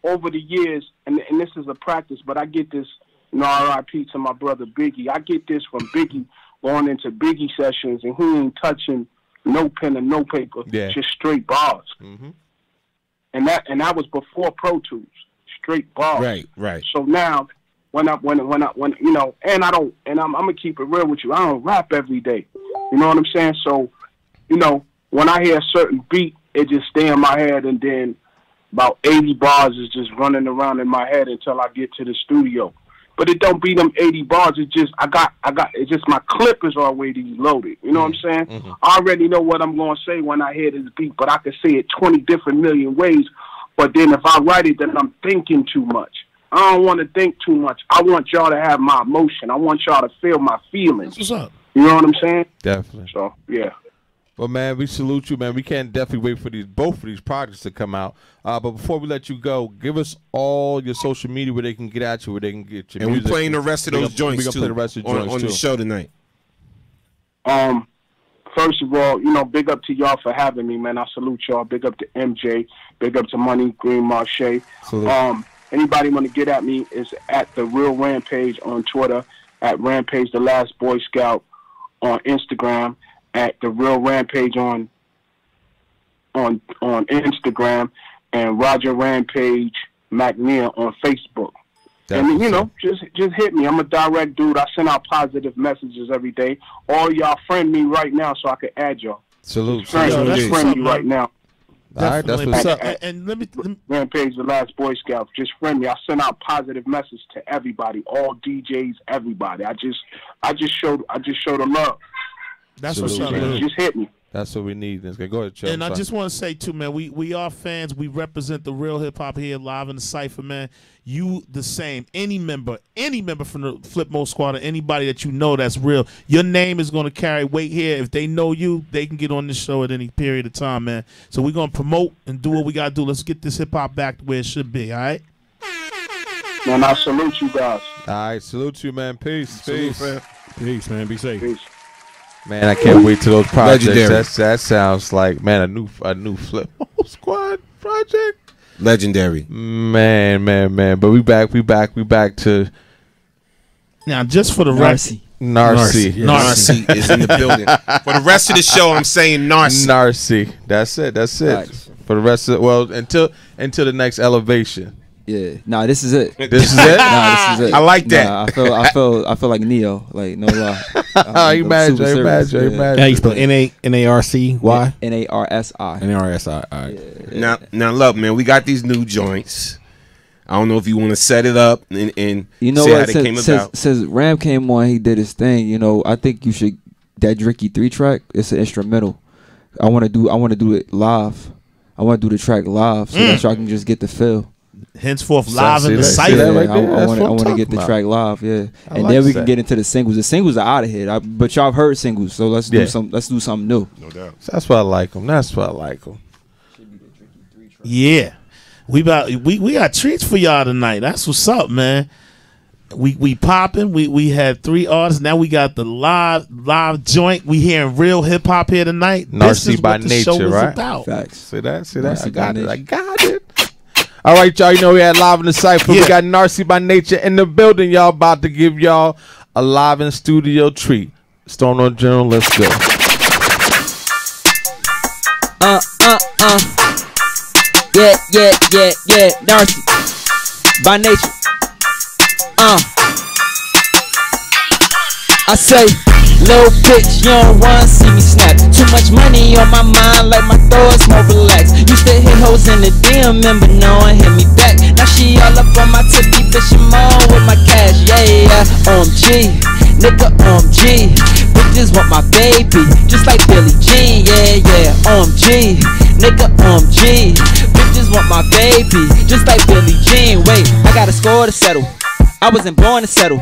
over the years, and this is a practice. But I get this, R.I.P. to my brother Biggie. I get this from Biggie going into Biggie sessions, and he ain't touching no pen and no paper, just straight bars. Mm-hmm. And that was before Pro Tools, straight bars. Right. So now, when I'm gonna keep it real with you. I don't rap every day. You know what I'm saying? So, when I hear a certain beat, it just stay in my head, and then about 80 bars is just running around in my head until I get to the studio. But it don't be them 80 bars. It's just it's just my clip is already loaded. You know what I'm saying? Mm-hmm. I already know what I'm gonna say when I hear this beat, but I can say it 20 different million ways. But then if I write it, then I'm thinking too much. I don't want to think too much. I want y'all to have my emotion. I want y'all to feel my feelings. What's up? You know what I'm saying? Definitely. So yeah. Well, man, we salute you, man. We can't definitely wait for both of these projects to come out. But before we let you go, give us all your social media where they can get at you, where they can get your music. And we're playing the rest of those joints too. Play the rest of the joints on the show tonight. First of all, big up to y'all for having me, man. I salute y'all. Big up to MJ. Big up to Money Green Marche. Anybody want to get at me is at The Real Rampage on Twitter, at Rampage the Last Boy Scout on Instagram, at The Real Rampage on Instagram, and Roger Rampage McNeil on Facebook. Definitely. And just hit me. I'm a direct dude. I send out positive messages every day. All y'all friend me right now so I can add y'all. Salute. Friend me right now. All right, that's what's up. And let me Rampage the Last Boy Scout. Just friend me. I send out positive messages to everybody, all DJs, everybody. I just showed the love. That's what's up. Just hit me. That's what we need. Let's go ahead, Chuck. And I just want to say too, man, we are fans. We represent the real hip hop here live in the Cipher, man. You the same. Any member from the Flip Mode Squad, or anybody that you know that's real, your name is going to carry weight here. If they know you, they can get on this show at any period of time, man. So we're going to promote and do what we got to do. Let's get this hip hop back to where it should be, all right? Man, I salute you guys. All right, salute you, man. Peace. Peace, man. Be safe. Peace. Man, I can't wait to those projects. Legendary. That sounds like, man, a new Flip Mode Squad project. Legendary. Man. But we back to now. Just for the record, Narcy. Narcy is in the building. For the rest of the show, I'm saying Narcy. Narcy. That's it. Nice. For the rest of until the next elevation. Yeah, this is it. This is it. This is it. I like that. I feel like Neo. Like no lie. Imagine. How you spell NARCY? NARSI. NARSI. All right. Now, look, man, we got these new joints. I don't know if you want to set it up and you know say what? how they came about. Since Ram came on, he did his thing. You know, I think you should that Dricky 3 track. It's an instrumental. I want to do it live. I want to do the track live so that y'all can just get the feel. Henceforth, live in the Cipher. Yeah, I want to get the track live, and then we can get into the singles. The singles are out of here, but y'all have heard singles, so let's do something new. No doubt. That's why I like them. That's why I like them. Yeah, we got treats for y'all tonight. That's what's up, man. We popping. We had 3 artists. Now we got the live joint. We hearing real hip hop here tonight. Narcy by Nature, right? About. Facts. See that? I got it. All right, y'all. You know we had live in the Cipher. We got Narcy by Nature in the building. Y'all about to give y'all a live in studio treat. Stone on General. Let's go. Yeah. Narcy by Nature. I say, little bitch, you don't wanna see me snap. Too much money on my mind, like my thoughts more relaxed. Used to hit hoes in the DM, but no one hit me back. Now she all up on my tip, keep bitchin' more with my cash. Yeah, OMG, nigga, OMG. Bitches want my baby, just like Billie Jean. Yeah, OMG, nigga, OMG. Bitches want my baby, just like Billie Jean. Wait, I got a score to settle. I wasn't born to settle.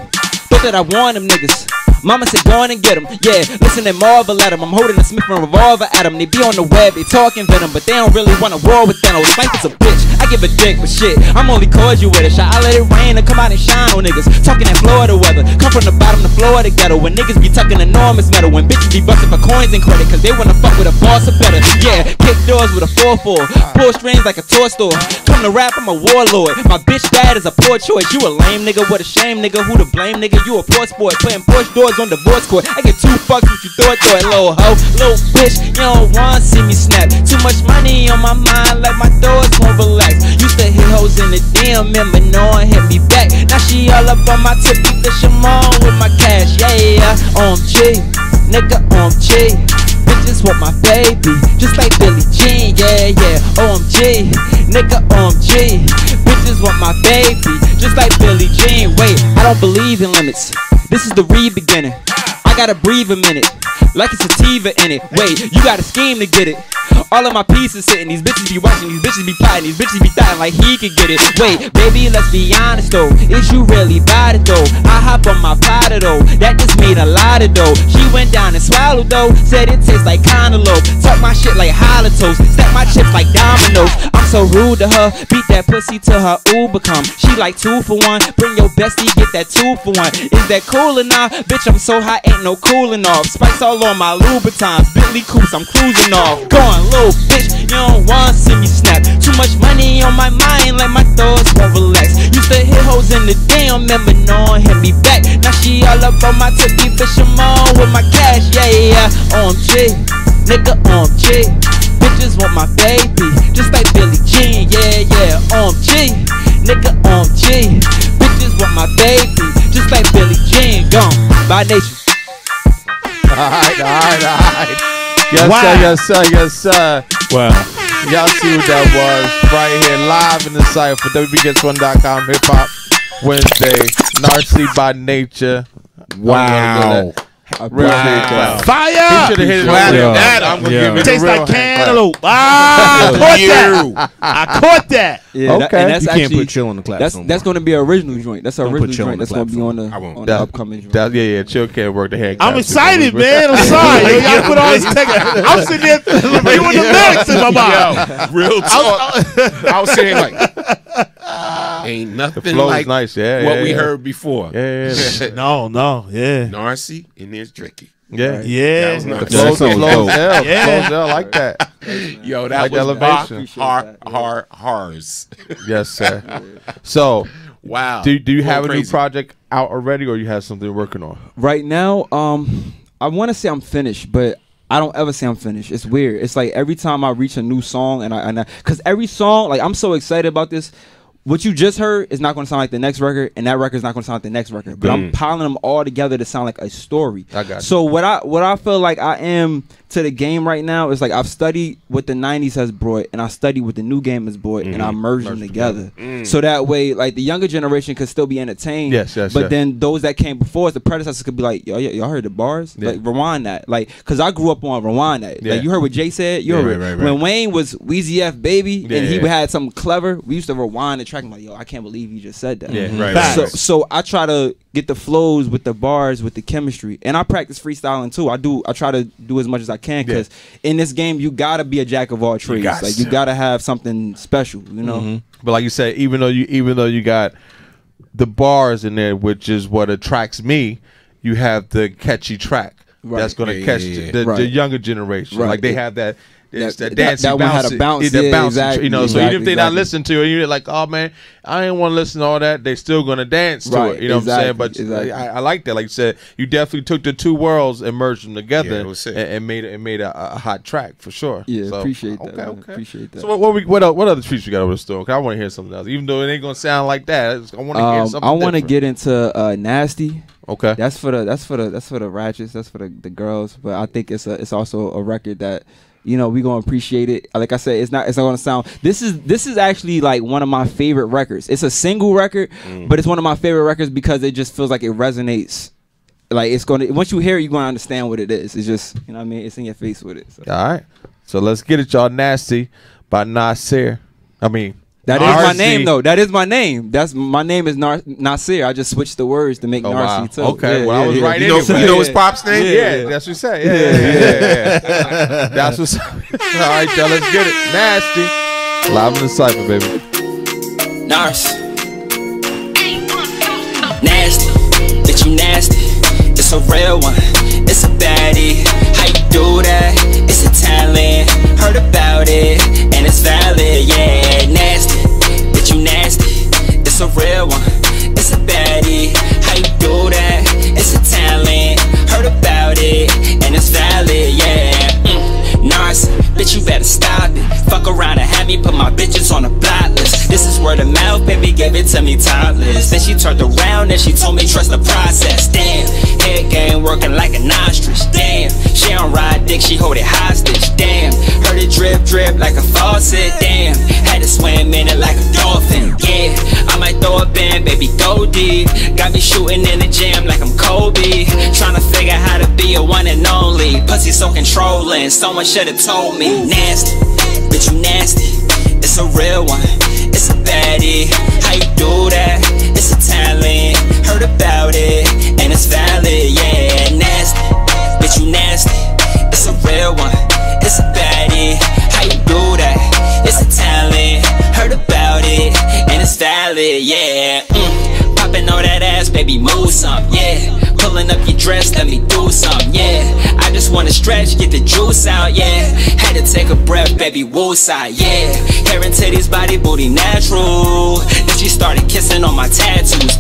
Thought that I won them niggas. Mama said go on and get them. Yeah, listen and marvel at them. I'm holding a Smith & revolver at them. They be on the web, they talking venom, but they don't really want a war with Thanos. Life is a bitch, I give a dick, but shit, I'm only cordial with a shot. I let it rain and come out and shine on niggas. Talking that Florida weather, come from the bottom to Florida ghetto. When niggas be tucking enormous metal, when bitches be busting for coins and credit, cause they wanna fuck with a boss or better. Yeah, kick doors with a 4-4, pull strings like a toy store. Come to rap, I'm a warlord. My bitch dad is a poor choice. You a lame nigga, what a shame nigga. Who to blame nigga? You a poor sport, playing Porsche doors on divorce court. I get 2 fucks what you thought, little hoe. Little bitch, you don't wanna see me snap. Too much money on my mind, like my thoughts won't relax. Used to hit hoes in the DM, but no one hit me back. Now she all up on my tip, keep the Shimon with my cash. Yeah, OMG, nigga, OMG. Bitches want my baby, just like Billie Jean. Yeah, OMG, nigga, OMG. Bitches want my baby, just like Billie Jean. Wait, I don't believe in limits. This is the re-beginning. I gotta breathe a minute, like it's sativa in it. Wait, you gotta scheme to get it. All of my pieces sitting, these bitches be watching, these bitches be plotting, these bitches be thotting like he could get it. Wait, baby, let's be honest though, is you really bought it though? I hop on my Prada though, that just made a lot of dough. She went down and swallowed though, said it tastes like cantaloupe. Talk my shit like holotos, stack my chips like dominoes. I'm so rude to her, beat that pussy till her Uber come. She like 2 for 1, bring your bestie, get that 2 for 1. Is that cool or not? Bitch, I'm so hot, ain't no cooling off. Spikes all on my Louboutins, Bentley coupes, I'm cruising off. Go on, little bitch, you don't wanna see me snap. Too much money on my mind, like my thoughts won't relax. Used to hit hoes in the damn, remember no one hit me back. Now she all up on my tip, keep the Shimon with my cash. Yeah, OMG, nigga, OMG. Bitches want my baby, just like Billie Jean. Yeah, OMG, nigga, OMG. Bitches want my baby, just like Billie Jean. Gone by nature. Alright. Yes, sir. Wow. Y'all see what that was right here live in the Cipher. WBGets1.com Hip Hop Wednesday. Narcy by Nature. Wow. Wow. Fire! He should have hit it that. I'm gonna give it Tastes a real like cantaloupe. I caught that. Yeah, okay. And that's You actually, can't put chill on the clap. that's going to be an original joint. That's an Don't put original chill on joint. the That's going to be on clap. the upcoming joint. Yeah, chill can't work the head. I'm excited, man. I'm sorry. Yo, y'all put all this I'm sitting there doing the lyrics in my mind. Yo, real talk. I was saying like, ain't nothing like nice. what we heard before. Yeah. No, yeah. Narcy and there's Dricky. Yeah. That was nice. Flows L like that. Yo, that Like was elevation. hars. Yes, sir. So, Wow. do you have a crazy. new project out already, or you have something you're working on? Right now, I want to say I'm finished, but I don't ever say I'm finished. It's weird. It's like every time I reach a new song, and I because every song, like I'm so excited about this. what you just heard is not going to sound like the next record, and that record is not going to sound like the next record. But I'm piling them all together to sound like a story. I got you. So what I feel like I am to the game right now is like I've studied what the 90s has brought, and I studied what the new game has brought, and I merged them together. So that way, like the younger generation could still be entertained. But then those that came before us, the predecessors, could be like, yo, y'all heard the bars? Like rewind that. Like, cause I grew up on rewind that. Like you heard what Jay said. You heard when Wayne was Weezy F Baby, and he had something clever. We used to rewind the track. I'm like, yo, I can't believe you just said that. So I try to get the flows with the bars, with the chemistry, and I practice freestyling too. I try to do as much as I can, because in this game you gotta be a jack of all trades. Like you gotta have something special, you know. But like you said, even though you got the bars in there, which is what attracts me, you have the catchy track that's gonna catch the younger generation. Like they have that. That dancing, that one had a bounce, exactly, you know. So even if they not listen to it, you're like, oh man, I ain't want to listen to all that. They still gonna dance to it. You know what I'm saying? But I like that. Like you said, you definitely took the two worlds and merged them together and made a hot track for sure. Yeah, so, appreciate that. Okay. Appreciate that. So what other treats you got over the store? I want to hear something else, even though it ain't gonna sound like that. I want to hear something. I want to get into Nasty. Okay, that's for the ratchets. That's for the girls. But I think it's also a record that, you know, we gonna appreciate it. Like I said, it's not gonna sound. This is actually like one of my favorite records. It's a single record, but it's one of my favorite records because it just feels like it resonates. Like it's gonna, once you hear it, you're gonna understand what it is. It's just, you know what I mean? It's in your face with it. So. All right, so let's get it, y'all. Nasty by Nasir. I mean, that is my name though. That is my name. My name is Nasir. I just switched the words to make Narcy too. Okay, I was right. You know his pop's name? Yeah, that's what you say. Yeah. That's what's. All right, y'all, let's get it. Nasty, live in the Cipher, baby. Nars. Nasty, bitch, you nasty. It's a real one. It's a baddie. How you do that? It's a talent. Heard about it, and it's valid. Yeah, nasty, bitch, you nasty. It's a real one. It's a baddie. How you do that? It's a talent. Heard about it, and it's valid. Yeah. Nars, bitch, you better stop it. Fuck around and have me put my bitches on a block list. This is word of mouth, baby, give it to me topless. Then she turned around and she told me trust the process. Damn, head game working like an ostrich. Damn, she don't ride dick, she hold it hostage. Damn, heard it drip drip like a faucet. Damn, had to swim in it like a dolphin. Yeah, I might throw a band, baby, go deep. Got me shooting in the gym like I'm Kobe. Trying to figure how to be a one and only. Pussy so controlling, someone should've told me. Nasty, bitch, you nasty. It's a real one, it's a baddie. How you do that? It's a talent. Heard about it, and it's valid. Yeah, nasty, bitch, you nasty. It's a real one, it's a baddie. How you do that? It's a talent. Heard about it, and it's valid. Yeah, popping on that ass, baby, move some. Yeah, pulling up your dress, let me do some. Yeah, I just wanna stretch, get the juice out. Yeah, had to take a breath, baby, woosah. Yeah, hair and titties, body, booty, natural. Then she started kissing on my tattoos.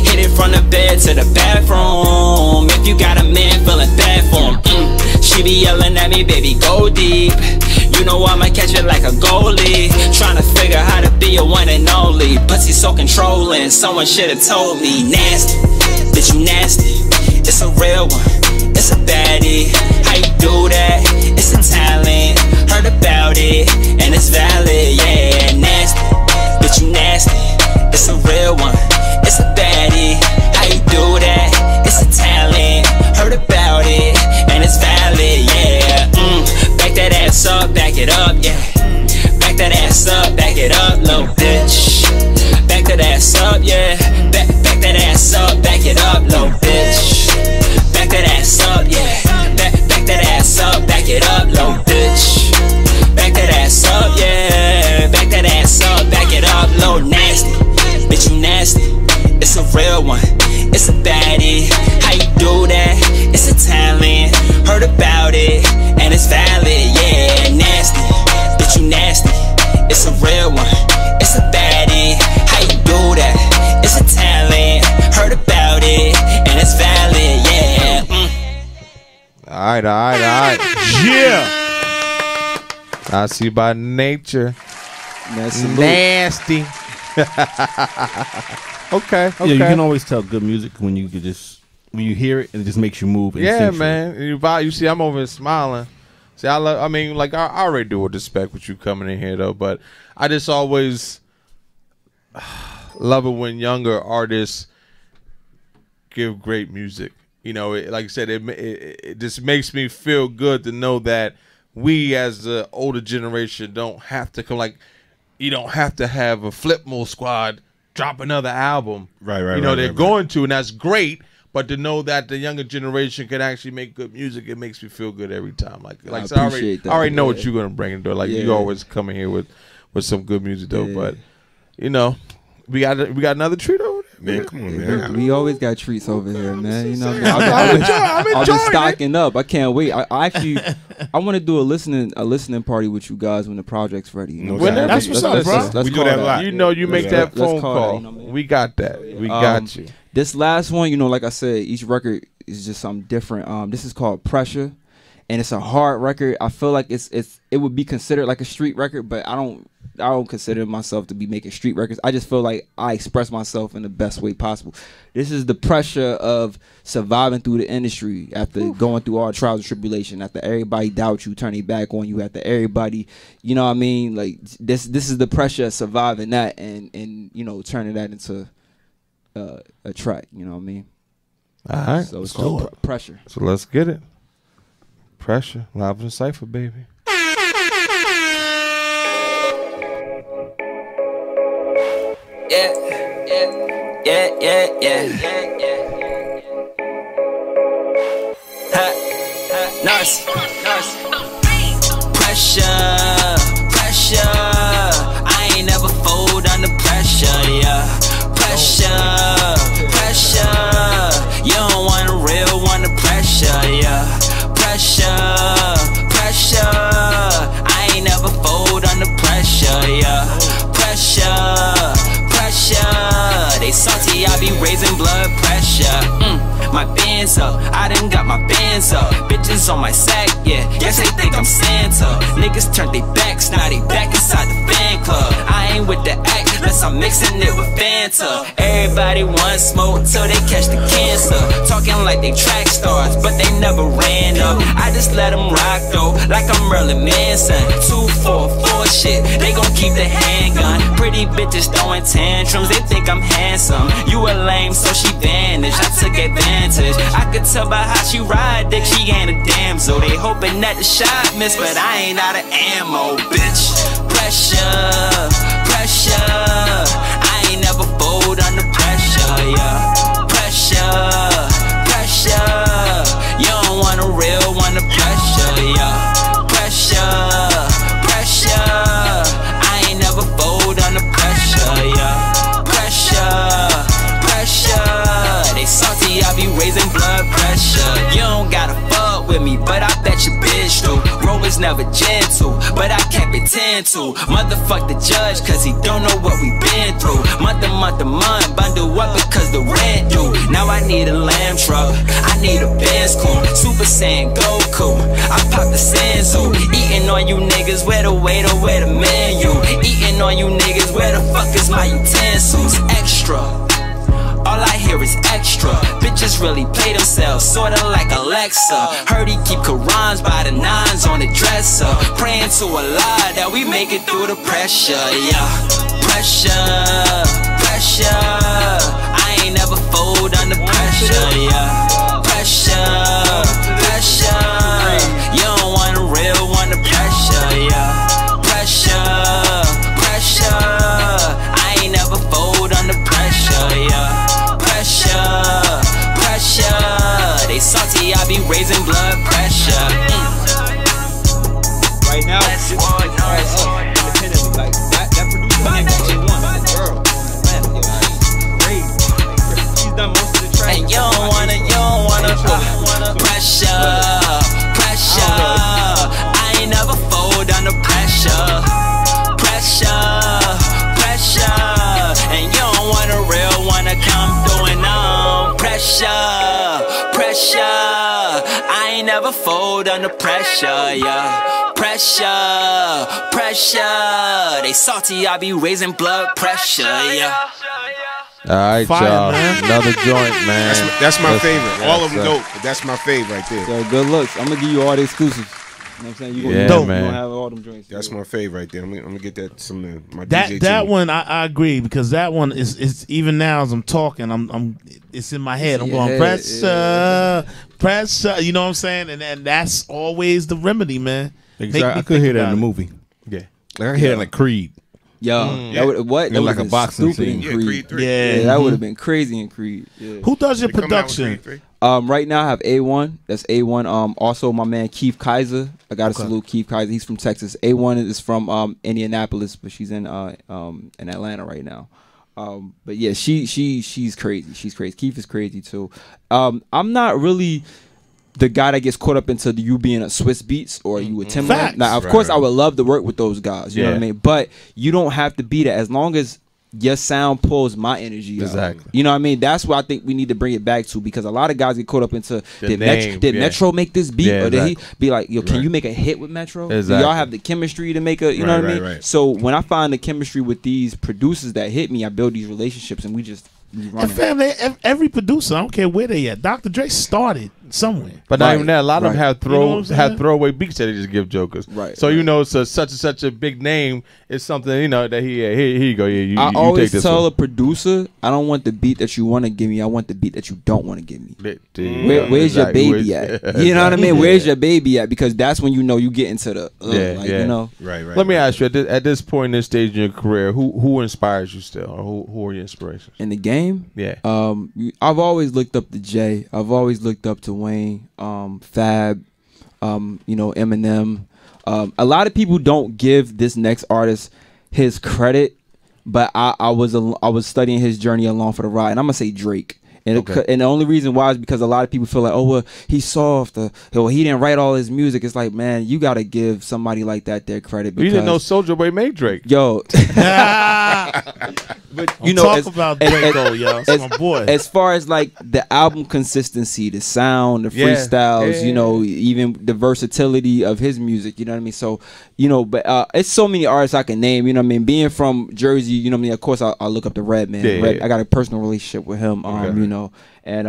Hit it from the bed to the bathroom. If you got a man feeling bad for him, she be yelling at me, baby, go deep. You know I'ma catch it like a goalie. Trying to figure how to be a one and only. Pussy so controlling, someone should've told me. Nasty, bitch, you nasty. It's a real one, it's a baddie. How you do that? It's a talent. Heard about it, and it's valid. Yeah, nasty, bitch, you nasty. It's a real one, it's a baddie. How you do that? It's a talent. Heard about it, and it's valid. Yeah, back that ass up, back it up. Yeah, back that ass up, back it up, little bitch. Back that ass up, yeah. Back that ass up, back it up, little bitch. Back that ass up, yeah. Back that ass up, back it up, little bitch. Back that ass up, yeah. Back that ass up, back it up, little nasty. Bitch, you nasty. It's a real one, it's a baddie. How you do that? It's a talent. Heard about it, and it's valid. Yeah, nasty. Bitch, you nasty. It's a real one, it's a baddie. How you do that? It's a talent. Heard about it, and it's valid. Yeah. All right. Yeah. I see by nature. Nasty. Nasty. Okay. Yeah, you can always tell good music when you hear it and it just makes you move. Yeah, man. You see, I'm over here smiling. See, I already do respect with you coming in here though, but I just always love it when younger artists give great music. You know, like I said, it just makes me feel good to know that we as the older generation don't have to come, like, you don't have to have a Flipmo Squad drop another album. Right. You know, they're going to, and that's great. But to know that the younger generation can actually make good music, it makes me feel good every time. Like so I already know what you're gonna bring into it. Like you always come in here with some good music though. Yeah. But you know, we got another treat over there. Man, come on, man. We always got treats over here, man. You know, I've been stocking up. I can't wait. I want to do a listening party with you guys when the project's ready. You know, that's what's up, bro. We do that a lot. You know, you make that phone call. We got that. We got you. This last one, you know, like I said, each record is just something different. This is called Pressure, and it's a hard record. I feel like it would be considered like a street record, but I don't consider myself to be making street records. I just feel like I express myself in the best way possible. This is the pressure of surviving through the industry after going through all trials and tribulation, after everybody doubt you, turning back on you, after everybody, you know what I mean? Like this is the pressure of surviving that and you know, turning that into a track, you know what I mean? All right. So it's called Pressure. So let's get it. Pressure. Live in the Cipher, baby. Nice. Pressure. I ain't never fold under pressure, yeah. Pressure. You don't want a real one to pressure, yeah. Pressure. I ain't never fold under pressure, yeah. Pressure. They salty, I be raising blood pressure. My bands up, I done got my bands up. Bitches on my sack, yeah. Yes, they think I'm Santa. Niggas turn they backs, now they back inside the fan club. I ain't with the act, unless I'm mixing it with Fanta. Everybody wants smoke till they catch the cancer. Talking like they track stars, but they never ran up. I just let them rock though, like I'm Merlin Manson. 244 shit, they gon' keep the handgun. Pretty bitches throwing tantrums, they think I'm handsome. You a lame, so she vanished, I took advantage. I could tell by how she ride dick, she ain't a damsel. They hoping that the shot miss, but I ain't out of ammo, bitch. Pressure. I ain't never fold under pressure, yeah. Pressure. You don't want a real one to pressure, yeah. Pressure. I ain't never fold under pressure, yeah. Pressure. They salty, I be raising blood pressure. You don't gotta fuck with me, but I bet your bitch do. Bro is never gentle, but I can't pretend to. Motherfuck the judge, cause he don't know what we been through. Month to month, bundle up because the rent due. Now I need a lamb truck, I need a Benz coupe. Super Saiyan Goku, I pop the Senzu. Eating on you niggas, where the waiter, where the menu. Eating on you niggas, where the fuck is my utensils? Extra. All I hear is extra. Bitches really play themselves, sorta like Alexa. Heard he keep Qurans by the nines on the dresser. Praying to Allah that we make it through the pressure, yeah. Pressure. I ain't never fold under pressure, yeah. Pressure. You don't want a real one to pressure, yeah. Pressure. I ain't never fold under pressure, yeah. Pressure. They salty, I be raising blood pressure. Right now, independently, like that producer nigga one girl. Man, crazy. She's done most of the tracks. And you don't wanna pressure. I ain't never fold under pressure. And you don't want a real one to come doing on. Pressure. I we never fold under pressure, yeah. Pressure, pressure. They salty, I be raising blood pressure, yeah. All right, y'all. Another joint, man. That's my favorite. All of them dope, but that's my favorite right there. So good looks. I'm gonna give you all the exclusives. You know what I'm saying? You Yeah, dope. man. You gonna have all them joints. That's my favorite right there. I'm gonna get that some my That DJ that team. one I agree, because that one is even now as I'm talking, I'm it's in my head. I'm going pressure, pressure. You know what I'm saying? And that's always the remedy, man. Exactly. I could hear that in the movie. Yeah, like I hear that like Creed. Yo, that would what? That like a boxing stupid in scene. Creed. Creed 3. Yeah, that would have been crazy in Creed. Yeah. Who does your They coming out with production? Creed 3? Right now I have A1. That's A1. Also my man Keith Kaiser. I gotta salute Keith Kaiser. He's from Texas. A1 is from Indianapolis, but she's in Atlanta right now. But yeah, she's crazy. She's crazy. Keith is crazy too. I'm not really the guy that gets caught up into you being a Swiss Beats or you a Timbaland. Now, of course, I would love to work with those guys. You know what I mean? But you don't have to be that as long as your sound pulls my energy. Exactly. You know what I mean? That's what I think we need to bring it back to, because a lot of guys get caught up into did Metro make this beat, or did he be like, yo, can you make a hit with Metro? Exactly. Do y'all have the chemistry to make a, you know what I mean? Right. So when I find the chemistry with these producers that hit me, I build these relationships and we just run And fam, every producer, I don't care where they at. Dr. Dre started somewhere. But not even that. A lot of them have You know what I'm saying? throwaway beats that they just give jokers. Right. So you know, so such a big name is something, you know, that here you go. Yeah, I you always take this tell one. a producer, I don't want the beat that you want to give me. I want the beat that you don't want to give me. Where's your baby at? You know what I mean? Where's your baby at? Because that's when you know you get into the you know. Right. Let me ask you, at this point in this stage in your career, who inspires you still, or who are your inspirations in the game? Yeah. I've always looked up to Jay. I've always looked up to Wayne, Fab, you know, Eminem. A lot of people don't give this next artist his credit, but I was studying his journey along for the ride, and I'm gonna say Drake. And, and the only reason why is because a lot of people feel like, oh, well, he's soft. Well, he didn't write all his music. It's like, man, you got to give somebody like that their credit. You didn't know Soulja Boy made Drake. Yo. But, you know, talk about Draco, y'all. That's my boy. As far as like the album consistency, the sound, the freestyles, you know, even the versatility of his music, you know what I mean? So, you know, but it's so many artists I can name, you know what I mean? Being from Jersey, you know what I mean? Of course, I look up to Redman. I got a personal relationship with him, you know, and,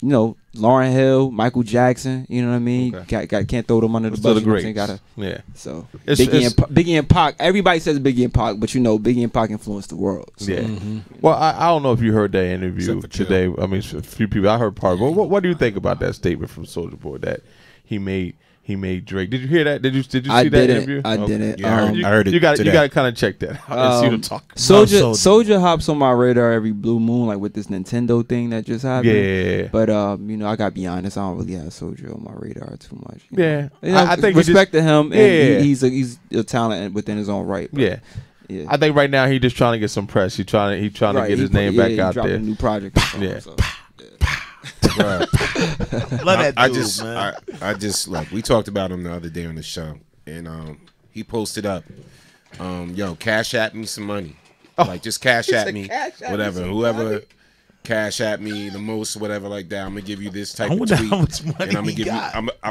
you know, Lauryn Hill, Michael Jackson, you know what I mean? Can't throw them under the bus. You know, so Biggie and Pac. Everybody says Biggie and Pac, but you know Biggie and Pac influenced the world. So. Yeah. Well, I don't know if you heard that interview today. I mean, a few people. I heard part of it. What do you think about that statement from Soulja Boy that he made Drake? Did you hear that? Did you see that interview? I didn't. Yeah, I heard it. You got to kind of check that out and see them talk. Soulja hops on my radar every blue moon, like with this Nintendo thing that just happened. Yeah. But you know, I gotta be honest. I don't really have Soulja on my radar too much. Yeah. You know, I think respect to him. And he's a talent within his own right. Yeah. I think right now he's just trying to get some press. He's trying to get his name back out there. A new project. Right. Love that dude, man. I just like, we talked about him the other day on the show, and he posted up, yo, cash at me some money, like just cash at me, whatever, whoever cash at me the most, whatever, like that. I'm gonna give you this type of tweet, how much money and I'm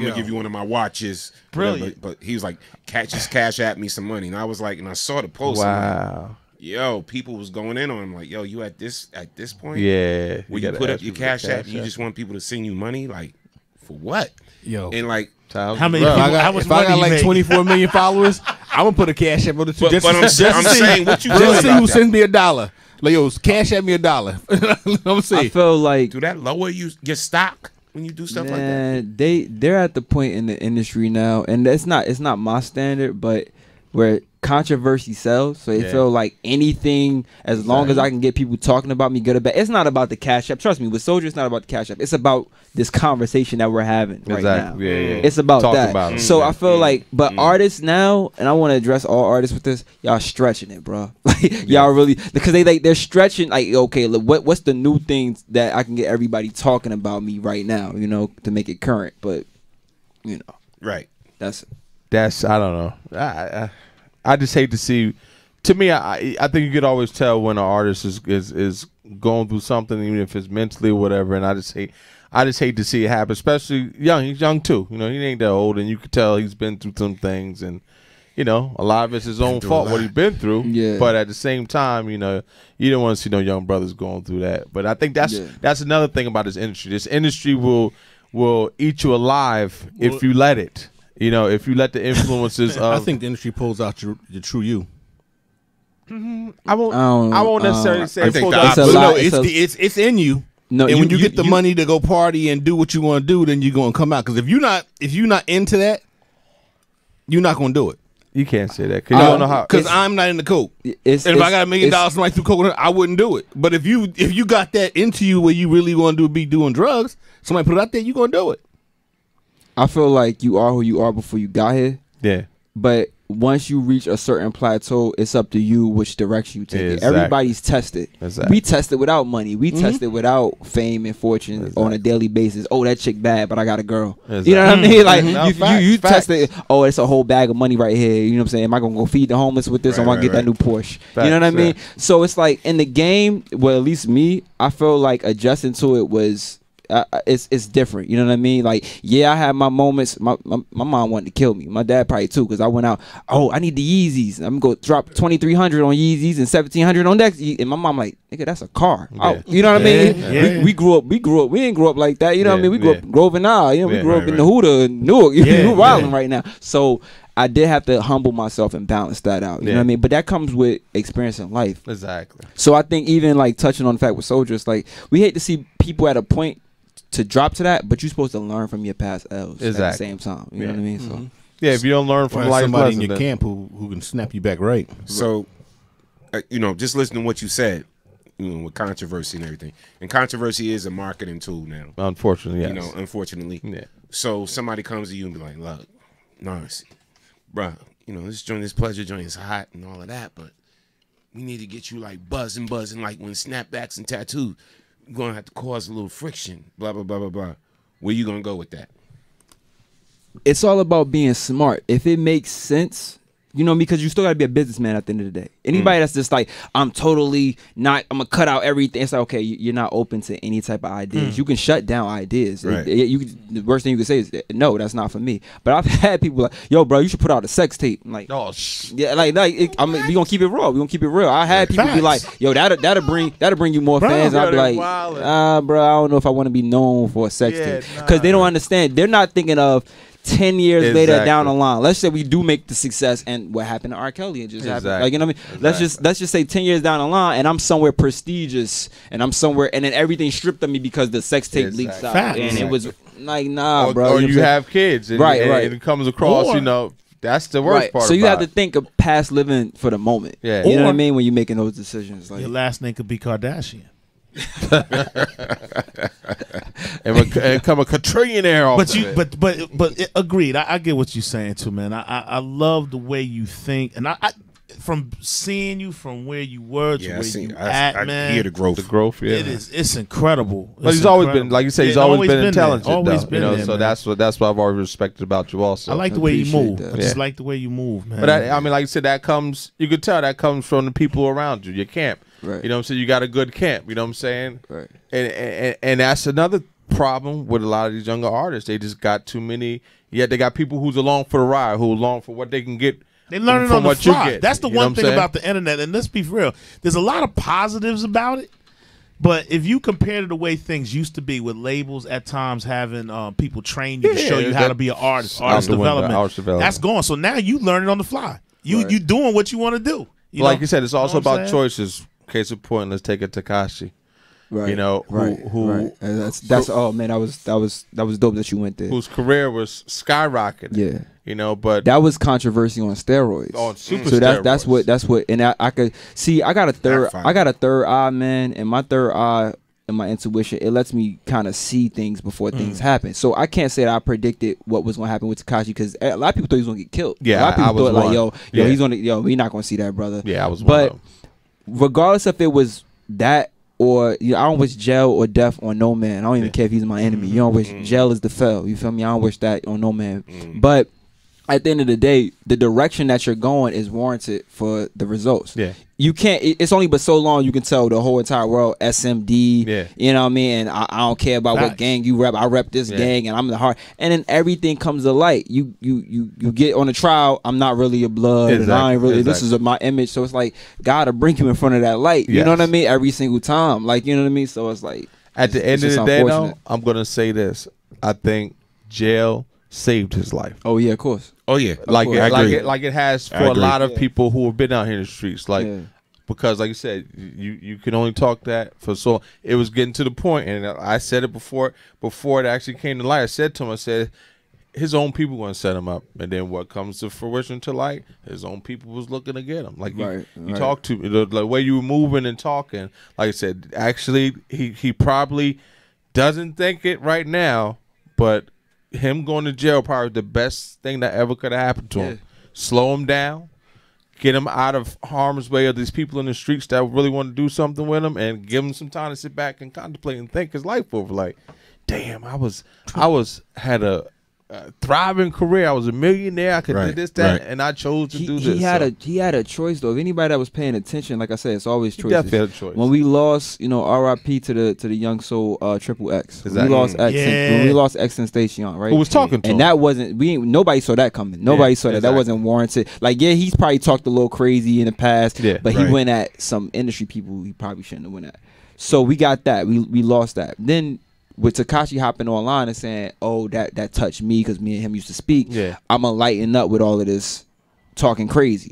gonna give you one of my watches. Brilliant. But he was like, just cash at me some money, and I was like, and I saw the post. Wow. Yo, people was going in on him like, yo, you at this point? Yeah. Where you put up your cash app, you just want people to send you money, like, for what? Yo, and like, how many? People, if I got like 24 million followers, I'm gonna put a cash app on the two. But I'm saying, what you just see who sends me $1. Like, yo, cash at me $1. I'm saying. I feel like, do that lower your stock when you do stuff like that? They're at the point in the industry now, and it's not my standard, but where controversy sells, so they feel like anything, as long as I can get people talking about me good or bad. It's not about the cash app. Trust me, with Soulja, it's not about the cash app. It's about this conversation that we're having right now. Yeah. It's about Talk that. About so I feel like, but artists now, and I want to address all artists with this, y'all stretching it, bro. Like y'all really, because they're stretching. Like, okay, look, what's the new things that I can get everybody talking about me right now? You know, to make it current. But you know, right. That's I don't know. I just hate to see. To me, I think you could always tell when an artist is going through something, even if it's mentally or whatever. And I I just hate to see it happen, especially young. He's young too. You know, he ain't that old, and you can tell he's been through some things, and you know, a lot of it's his own fault what he's been through. Yeah. But at the same time, you know, you don't want to see no young brothers going through that. But I think that's another thing about this industry. This industry will eat you alive if you let it. You know, if you let the influences I think the industry pulls out your true you. I won't necessarily say it's in you. No, and when you get the money to go party and do what you want to do, then you're gonna come out. Because if you're not into that, you're not gonna do it. You can't say that because you don't know how. Because I'm not into coke. And if I got $1 million somebody through coke, I wouldn't do it. But if you got that into you where you really want to be doing drugs, somebody put it out there, you gonna do it. I feel like you are who you are before you got here. Yeah. But once you reach a certain plateau, it's up to you which direction you take it. Everybody's tested. Exactly. We tested without money. We tested without fame and fortune on a daily basis. Oh, that chick bad, but I got a girl. Exactly. You know what I mean? Like you tested. Oh, it's a whole bag of money right here. You know what I'm saying? Am I gonna go feed the homeless with this? Or am I gonna get that new Porsche? You know what I mean? So it's like in the game. Well, at least me, I feel like adjusting to it was. It's different, you know what I mean? Like, yeah, I had my moments. My mom wanted to kill me. My dad probably too, because I went out. Oh, I need the Yeezys. I'm gonna go drop 2,300 on Yeezys and 1,700 on next. And my mom like, nigga, that's a car. Yeah. Oh, you know what I mean? Yeah. We grew up. We didn't grow up like that. You know what I mean? We grew up Grove and Isle. You know, we grew up in the Huda, Newark. We're wilding right now. So I did have to humble myself and balance that out. You know what I mean? But that comes with experience in life. Exactly. So I think even like touching on the fact with soldiers, like we hate to see people at a point to drop to that, but you're supposed to learn from your past L's at the same time. You know what I mean? So yeah, if you don't learn from life, somebody in your camp who can snap you back right. So, you know, just listening to what you said, you know, with controversy and everything, and controversy is a marketing tool now. Unfortunately, yes. You know, unfortunately. Yeah. So somebody comes to you and be like, "Look, Norris, bro, you know, this pleasure joint is hot and all of that, but we need to get you like buzzing like when snapbacks and tattoos. You're going to have to cause a little friction, blah, blah, blah, blah, blah." Where you going to go with that? It's all about being smart. If it makes sense, you know, because you still got to be a businessman at the end of the day. Anybody that's just like, I'm totally not, I'm going to cut out everything. It's like, okay, you're not open to any type of ideas. You can shut down ideas. Right. The worst thing you can say is, no, that's not for me. But I've had people like, yo, bro, you should put out a sex tape. I'm like, oh, yeah, I mean, we going to keep it raw. We going to keep it real. I had people be like, yo, that'll bring you more fans. And I'll be like, bro, I don't know if I want to be known for a sex tape. Because they don't understand. They're not thinking of 10 years later down the line. Let's say we do make the success, and what happened to R. Kelly, it just happened. Like, you know what I mean? Let's just say 10 years down the line, and I'm somewhere prestigious, and I'm somewhere, and then everything stripped of me because the sex tape leaks out, and it was like, nah, bro. Or you have kids, and, and it comes across, you know, that's the worst part. So you have to think of past living for the moment. Yeah, you know what I mean? When you're making those decisions, like your last name could be Kardashian. and become a quadrillionaire off but agreed. I get what you're saying too, man. I love the way you think, and I from seeing you from where you were to where you at, man. I hear the growth. Yeah, it's incredible. But he's always been, like you say, he's always been intelligent. Always been you know, there, so man. that's what I've always respected about you. Also, I like the way you move. I just like the way you move, man. But I mean, like you said, that comes. You could tell that comes from the people around you, your camp. Right. You know what I'm saying? You got a good camp. You know what I'm saying? Right. And that's another problem with a lot of these younger artists. They just got too many. Yet they got people who's along for the ride, who along for what they can get. They learning on the fly. That's the one thing about the internet. And let's be real. There's a lot of positives about it. But if you compare to the way things used to be with labels at times having people train you to show you how to be an artist development, that's gone. So now you learn it on the fly. You doing what you want to do. Like you said, it's also about choices. Case in point, let's take a Tekashi. Right. You know, who that's oh man, that was dope that you went there. Whose career was skyrocketing. Yeah. You know, but that was controversy on steroids. On super so steroids. that's what and I could see I got a third eye, man, and my third eye and my intuition, it lets me kind of see things before things happen. So I can't say that I predicted what was going to happen with Tekashi, because a lot of people thought he was going to get killed. Yeah, a lot of people thought like, he's gonna, we're not going to see that, brother. Yeah, I was one But of them. Regardless if it was that or I don't wish jail or death on no man. I don't even care if he's my enemy. You don't wish jail is the fell. You feel me? I don't wish that on no man. But at the end of the day, the direction that you're going is warranted for the results. Yeah. You can't. It's only but so long you can tell the whole entire world SMD. Yeah. You know what I mean? And I don't care about what gang you rep. I rep this gang, and I'm the heart. And then everything comes to light. You get on a trial. I'm not really a blood, and I ain't really. This is my image. So it's like God to bring you in front of that light. You know what I mean? Every single time, like, you know what I mean. So it's like at the end of the day, though, I'm gonna say this. I think jail saved his life. Oh yeah, of course. Oh yeah, like it has for a lot of people who have been out here in the streets. Like because, like you said, you can only talk that for so. It was getting to the point, and I said it before it actually came to light. I said to him, I said, his own people going to set him up, and then what comes to fruition to light, his own people was looking to get him. Like you talk to the way you were moving and talking. Like I said, actually, he probably doesn't think it right now, but him going to jail probably the best thing that ever could have happened to him. Slow him down, get him out of harm's way of these people in the streets that really want to do something with him, and give him some time to sit back and contemplate and think his life over. Like, damn, I had a thriving career. I was a millionaire. I could do this, that, and I chose to do this. He had a choice though. If anybody that was paying attention, like I said, it's always choices. Definitely had a choice. When we lost, R.I.P. to the young soul Triple X. Exactly. We lost X. When we lost X and Station, right? Who was talking to him? And that wasn't nobody saw that coming. Nobody saw that. That wasn't warranted. Like, he's probably talked a little crazy in the past, but he went at some industry people he probably shouldn't have went at. So we got that. We lost that. Then with Tekashi hopping online and saying, "Oh, that touched me because me and him used to speak," I'm gonna lighten up with all of this talking crazy.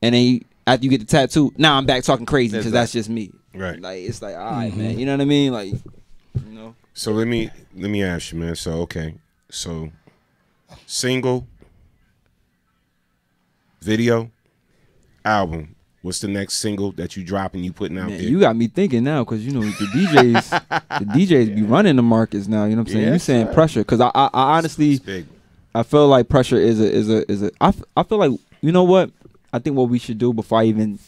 And then after you get the tattoo, now I'm back talking crazy because that's just me. Right. Like, it's like, all right, man. You know what I mean? Like, So let me ask you, man. So single, video, album. What's the next single that you drop and you putting out there? You got me thinking now because, the DJs be running the markets now. You know what I'm saying? You saying pressure because I honestly, I feel like pressure is a. I feel like, you know what? I think what we should do before I even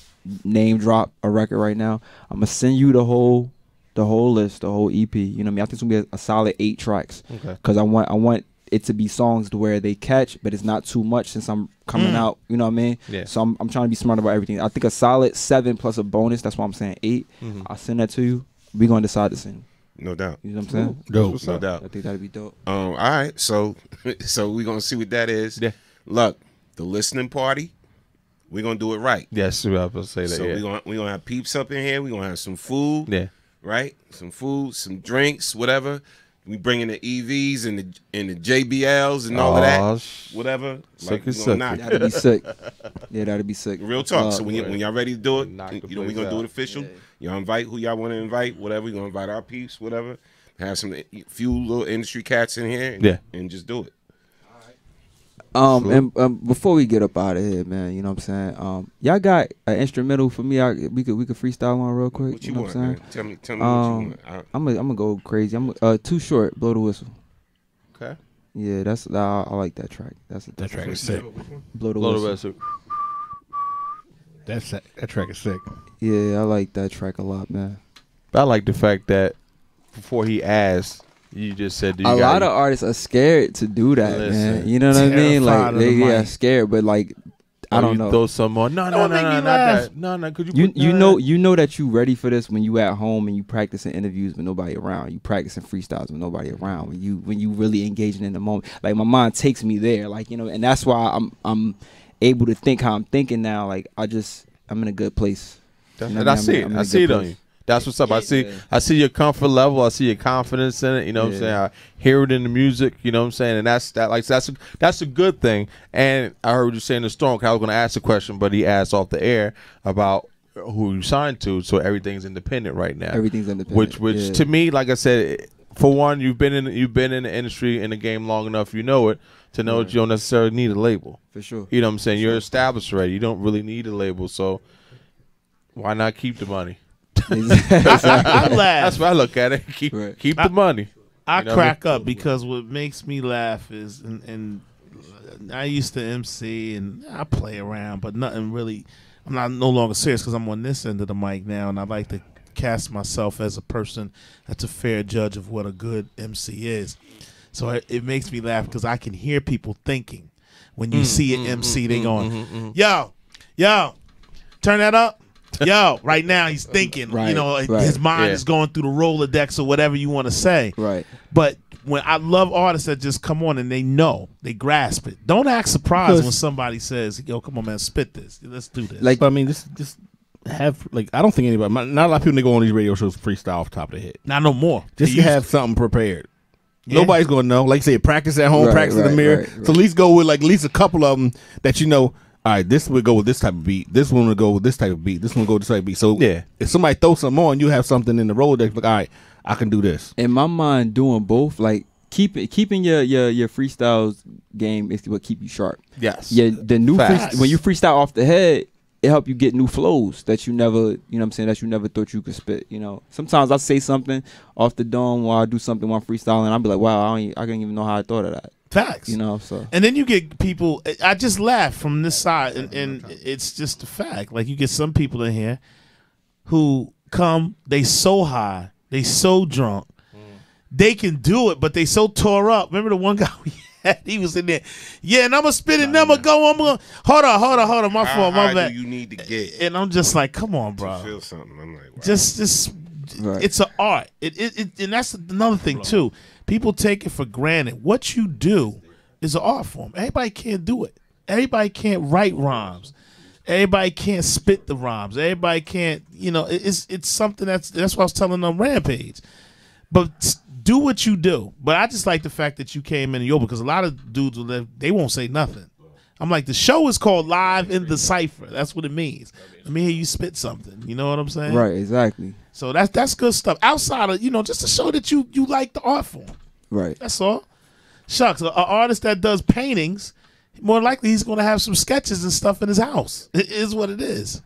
name drop a record right now, I'm gonna send you the whole list, the whole EP. You know what I mean? I think it's gonna be a solid 8 tracks. Okay. Because I want it to be songs to where they catch, but it's not too much since I'm coming out. You know what I mean? Yeah. So I'm trying to be smart about everything. I think a solid 7 plus a bonus. That's why I'm saying 8. I'll send that to you. We're gonna decide to sing. No doubt. You know what I'm saying? Dope. No doubt. I think that'd be dope. All right. So we're gonna see what that is. Yeah. Look, the listening party. We're gonna do it right. Yes, I was about to say that. So we're gonna have peeps up in here. We're gonna have some food. Yeah. Right? Some food, some drinks, whatever. We bringing the EVs and the JBLs and all of that. Whatever. Sick as sick. That'd be sick. Yeah, that'd be sick. Real talk. So when y'all ready to do it, we're gonna do it official. Yeah. Y'all invite who y'all want to invite, whatever. We're gonna invite our peeps, whatever. Have some few little industry cats in here and just do it. And before we get up out of here, man, you know what I'm saying? Y'all got an instrumental for me? We could freestyle on real quick. What you know want, what I'm man? saying? Tell me what you want. I'm gonna go crazy. Too Short, Blow the Whistle. Okay. Yeah, I like that track. That track is sick. Blow the Whistle. That track is sick. Yeah, I like that track a lot, man. I like the fact that before he asked, you just said a lot of artists are scared to do that, man. You know what I mean? Like they scared, but like I don't know. Throw some more. No, not that. No. Could you? You know that you ready for this when you at home and you practicing interviews with nobody around. You practicing freestyles with nobody around. When you really engaging in the moment. Like my mind takes me there. Like, you know, and that's why I'm able to think how I'm thinking now. Like I'm in a good place. And I see it. I see it on you. That's what's up. I see your comfort level. I see your confidence in it. You know what I'm saying? I hear it in the music. You know what I'm saying? And that's a good thing. And I heard you saying the storm. I was going to ask a question, but he asked off the air about who you signed to. So everything's independent right now. Everything's independent. Which to me, like I said, for one, you've been in the industry, in the game long enough. You know it to know that you don't necessarily need a label. For sure. You know what I'm saying? You're established already. You don't really need a label. So why not keep the money? I laugh. That's why I look at it. Keep the money. I crack up because what makes me laugh is, and I used to MC and I play around, but nothing really. I'm no longer serious because I'm on this end of the mic now, and I like to cast myself as a person that's a fair judge of what a good MC is. So it makes me laugh because I can hear people thinking. When you see an MC, they going, yo, turn that up. Yo, right now he's thinking, his mind is going through the Rolodex or whatever you want to say. Right. But when I love artists that just come on and they grasp it. Don't act surprised when somebody says, yo, come on, man, spit this. Let's do this. Like, I mean, just have, like, I don't think anybody, not a lot of people, they go on these radio shows freestyle off the top of their head. Not no more. Just to have something prepared. Yeah. Nobody's going to know. Like you say, practice at home, practice in the mirror. So at least go with, like, at least a couple of them that you know, all right, this would go with this type of beat. This one would go with this type of beat. This one would go with this type of beat. So if somebody throws something on, you have something in the Rolodex, like, all right, I can do this. In my mind, doing both, like, keeping your freestyles game is what keep you sharp. Yes. Yeah, the new when you freestyle off the head, it help you get new flows that you never, you know what I'm saying, that you never thought you could spit. You know, sometimes I say something off the dome while I do something while I'm freestyling, I'll be like, wow, I didn't even know how I thought of that. Facts. You know, so. And then you get people, I just laugh from this side, and it's just a fact. Like, you get some people in here who come, they so high, they so drunk, they can do it, but they so tore up. Remember the one guy we had? He was in there. Yeah, and I'm going to spit it, and I'm going to go. Hold on. My fault, my bad. You need to get. And I'm just like, come on, bro. Feel something. I'm like, wow. Just it's an art. And that's another thing, too. People take it for granted. What you do is an art form. Everybody can't do it. Everybody can't write rhymes. Everybody can't spit the rhymes. Everybody can't, it's something that's what I was telling them on Rampage. But do what you do. But I just like the fact that you came in and yo, because a lot of dudes they won't say nothing. I'm like, the show is called Live in the Cipher. That's what it means. Let me hear you spit something. You know what I'm saying? Right, exactly. So that's good stuff. Outside of, just to show that you like the art form. Right. That's all. Shucks, an artist that does paintings, more likely he's going to have some sketches and stuff in his house. It is what it is.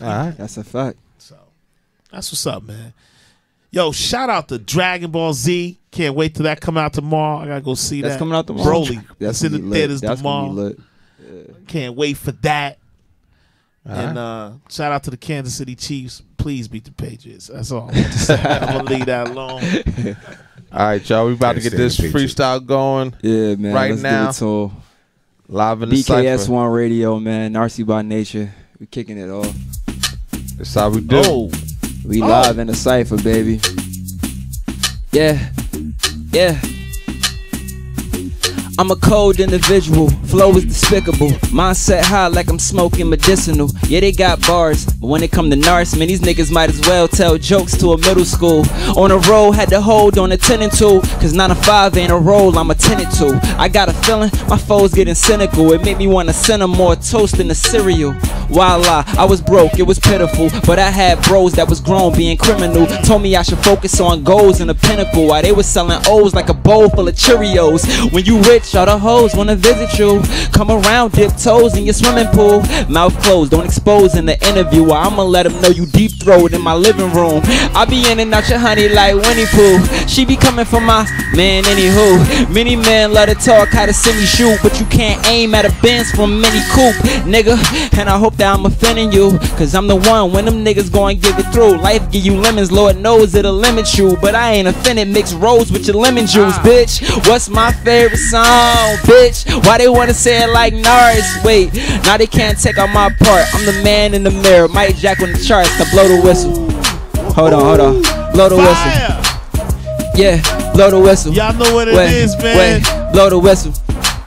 All right. That's a fact. So that's what's up, man. Yo, shout out to Dragon Ball Z. Can't wait till that come out tomorrow. I got to go see that. That's coming out tomorrow. Broly. That's in the theaters tomorrow. Can't wait for that. And shout out to the Kansas City Chiefs. Please beat the Patriots. That's all. I'm going to leave that alone. All right, y'all. We about to get this freestyle going. Yeah, man. Right let's now. Give it to Live in the BKS1 Radio, man. Narcy by Nature. We kicking it off. That's how we do. We live in the Cipher, baby. Yeah. I'm a cold individual, flow is despicable. Mindset high like I'm smoking medicinal. Yeah, they got bars, but when it come to narcs, man, these niggas might as well tell jokes to a middle school. On the road, had to hold on a 10 and 2, cause 9 to 5 ain't a role I'm attended to. I got a feeling my foes getting cynical. It made me wanna send them more toast than a cereal. Voila, I was broke, it was pitiful, but I had bros that was grown being criminal. Told me I should focus on goals and the pinnacle, while they was selling O's like a bowl full of Cheerios. When you rich, all the hoes wanna visit you. Come around, dip toes in your swimming pool. Mouth closed, don't expose in the interview, or I'ma let them know you deep throat in my living room. I be in and out your honey like Winnie Pooh. She be coming for my man, anywho. Many men love to talk how to send me shoot, but you can't aim at a Benz from Mini Coupe, nigga. And I hope that I'm offending you, cause I'm the one when them niggas going give it through. Life give you lemons, Lord knows it'll limit you, but I ain't offended. Mix rose with your lemon juice, bitch. What's my favorite song, bitch? Why they wanna say it like Nars? Wait, now they can't take out my part. I'm the man in the mirror, Mike Jack on the charts. To blow the whistle. Hold on. Blow the whistle. Yeah, blow the whistle. Y'all know what it is, man. Wait, blow the whistle.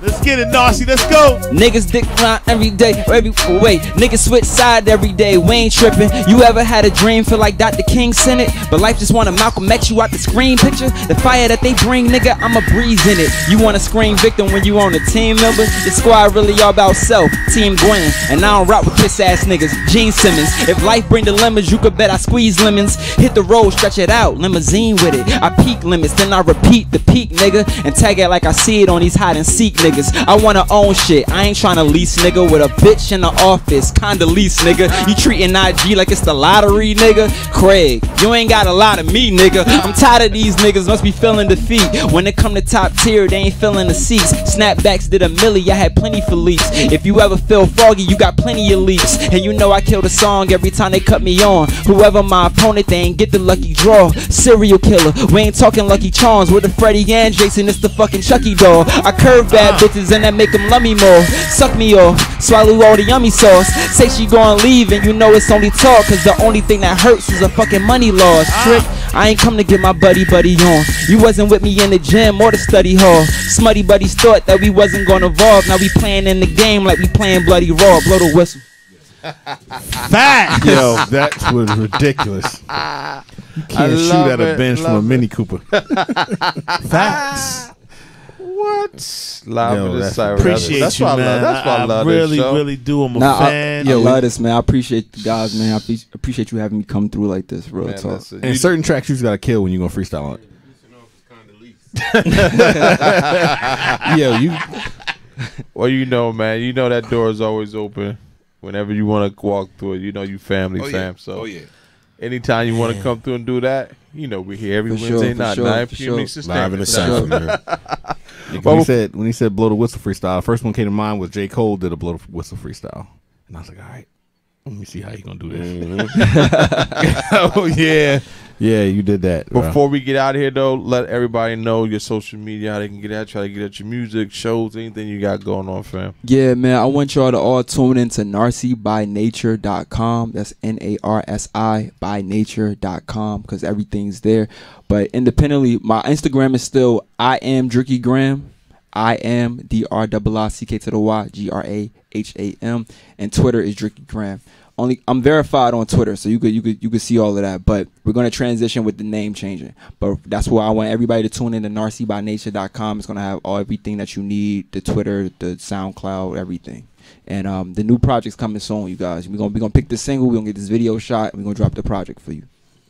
Let's get it, Narcy. Let's go. Niggas dick around every day. Niggas switch side every day. We ain't tripping. You ever had a dream feel like Dr. King sent it, but life just wanna Malcolm X you out the screen picture? The fire that they bring, nigga, I'ma breeze in it. You wanna scream victim when you on a team member? The squad really all about self. Team Gwen, and I don't rock with kiss ass niggas. Gene Simmons. If life bring the lemons, you could bet I squeeze lemons. Hit the road, stretch it out, limousine with it. I peak limits, then I repeat the peak, nigga, and tag it like I see it on these hide and seek niggas. I wanna own shit, I ain't tryna lease, nigga. With a bitch in the office, kinda lease, nigga. You treating IG like it's the lottery, nigga. Craig, you ain't got a lot of me, nigga. I'm tired of these niggas, must be feeling defeat. When it come to top tier, they ain't feeling the seats. Snapbacks did a milli, I had plenty for leaks. If you ever feel foggy, you got plenty of leaks. And you know I kill the song every time they cut me on. Whoever my opponent, they ain't get the lucky draw. Serial killer, we ain't talking Lucky Charms. We're the Freddy and Jason, it's the fucking Chucky doll. I curve bad bitches and that make them love me more. Suck me off, swallow all the yummy sauce. Say she gon' leave and you know it's only talk, cause the only thing that hurts is a fucking money loss. Trick, I ain't come to get my buddy on. You wasn't with me in the gym or the study hall. Smutty buddies thought that we wasn't gonna evolve. Now we playing in the game like we playing bloody raw. Blow the whistle. Facts. Yo, that was ridiculous. You can't shoot at a bench from a Mini Cooper. Facts. What? Live with Cipher. Appreciate that's you, why man. That's why I love really, this show. really do. I'm a fan. I love this, man. I appreciate the guys, man. I appreciate you having me come through like this. Real Man, talk. And certain tracks you just gotta kill when you gonna freestyle on it. Yo, you. Well, you know, man. You know that door is always open. Whenever you want to walk through it, you know you family, fam. So, anytime you want to come through and do that, you know we're here every Wednesday night, 9 p.m. Eastern Standard Live in the Cipher, man. When he said blow the whistle freestyle, the first one came to mind was J. Cole did a blow the whistle freestyle, and I was like, all right, let me see how you gonna do this. Oh yeah. Yeah, you did that. Before we get out of here, though, let everybody know your social media, how they can get at you, how they get at your music, shows, anything you got going on, fam. Yeah, man, I want y'all to all tune into narcybynature.com. That's NARSI bynature.com, because everything's there. But independently, my Instagram is still I am Dricky Graham. I am DRICK_GRAHAM, and Twitter is Dricky Graham. I'm verified on Twitter, so you could see all of that. But we're gonna transition with the name changing. But that's why I want everybody to tune in to narcybynature.com. It's gonna have everything that you need: the Twitter, the SoundCloud, everything. And the new project's coming soon, you guys. We're gonna pick the single. We're gonna get this video shot, and we're gonna drop the project for you.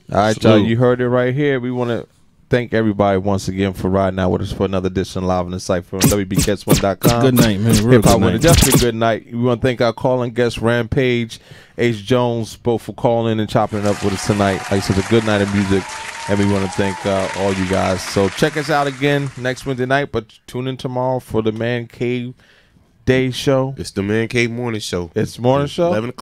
All right, y'all. You heard it right here. We want to thank everybody once again for riding out with us for another edition of Live in the Cipher on WBCats1.com. Good night, man. Real good night. Definitely good night. We want to thank our calling guests, Rampage, H. Jones, both for calling in and chopping it up with us tonight. Like I said, a good night of music, and we want to thank all you guys. So check us out again next Wednesday night, but tune in tomorrow for the Man Cave Day Show. It's the Man Cave Morning Show. It's morning show? 11 o'clock.